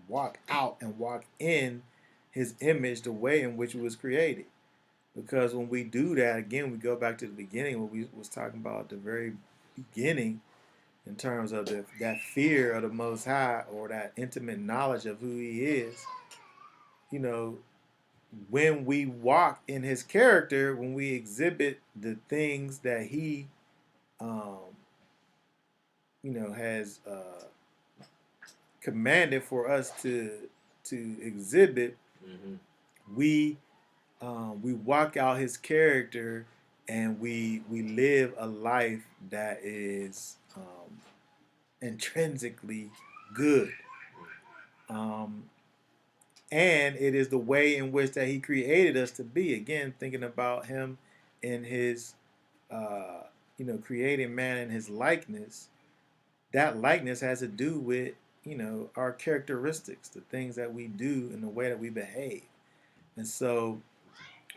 walk in his image the way in which it was created. Because when we do that, again, we go back to the beginning, what we was talking about at the very beginning, in terms of that fear of the Most High, or that intimate knowledge of who he is. When we walk in his character, when we exhibit the things that he has commanded for us to exhibit, we walk out his character, and we live a life that is intrinsically good. And it is the way in which that he created us to be. Again, thinking about him in his, creating man in his likeness. That likeness has to do with, our characteristics, the things that we do and the way that we behave. And so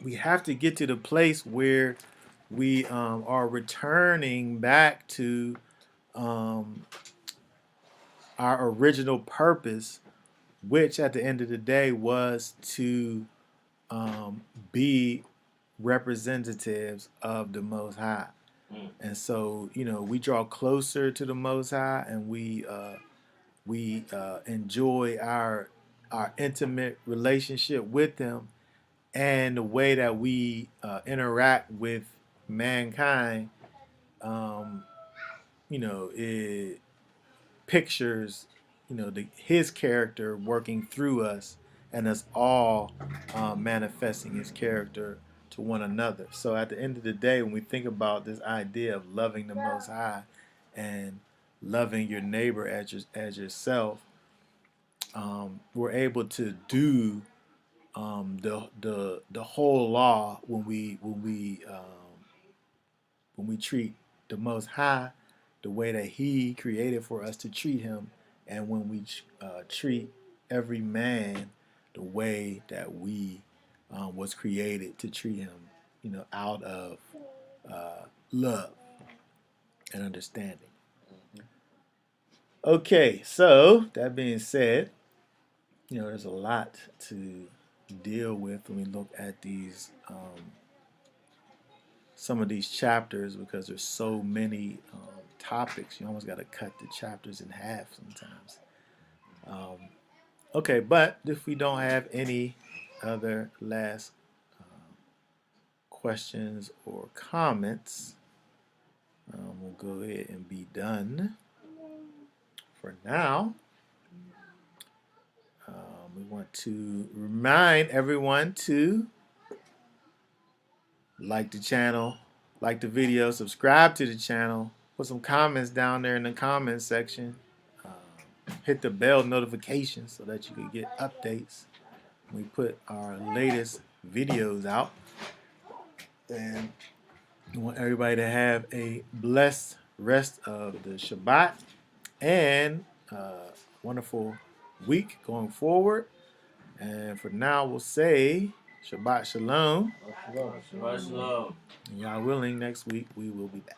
we have to get to the place where we are returning back to our original purpose, which at the end of the day was to be representatives of the Most High. And so, we draw closer to the Most High, and we enjoy our intimate relationship with him, and the way that we interact with mankind, it pictures, his character working through us, and us all manifesting his character to one another. So at the end of the day, when we think about this idea of loving the Most High and loving your neighbor as yourself, we're able to do the whole law when we treat the Most High the way that he created for us to treat him, and when we treat every man the way that we was created to treat him, out of love and understanding. Okay, so that being said, there's a lot to deal with when we look at these some of these chapters, because there's so many topics. You almost got to cut the chapters in half sometimes. Okay, but if we don't have any other last questions or comments, we'll go ahead and be done for now. We want to remind everyone to like the channel, like the video, subscribe to the channel, put some comments down there in the comments section, hit the bell notification so that you can get updates we put our latest videos out. And I want everybody to have a blessed rest of the Shabbat and wonderful week going forward. And for now, we'll say Shabbat Shalom. Shabbat shalom. And y'all willing, next week we will be back.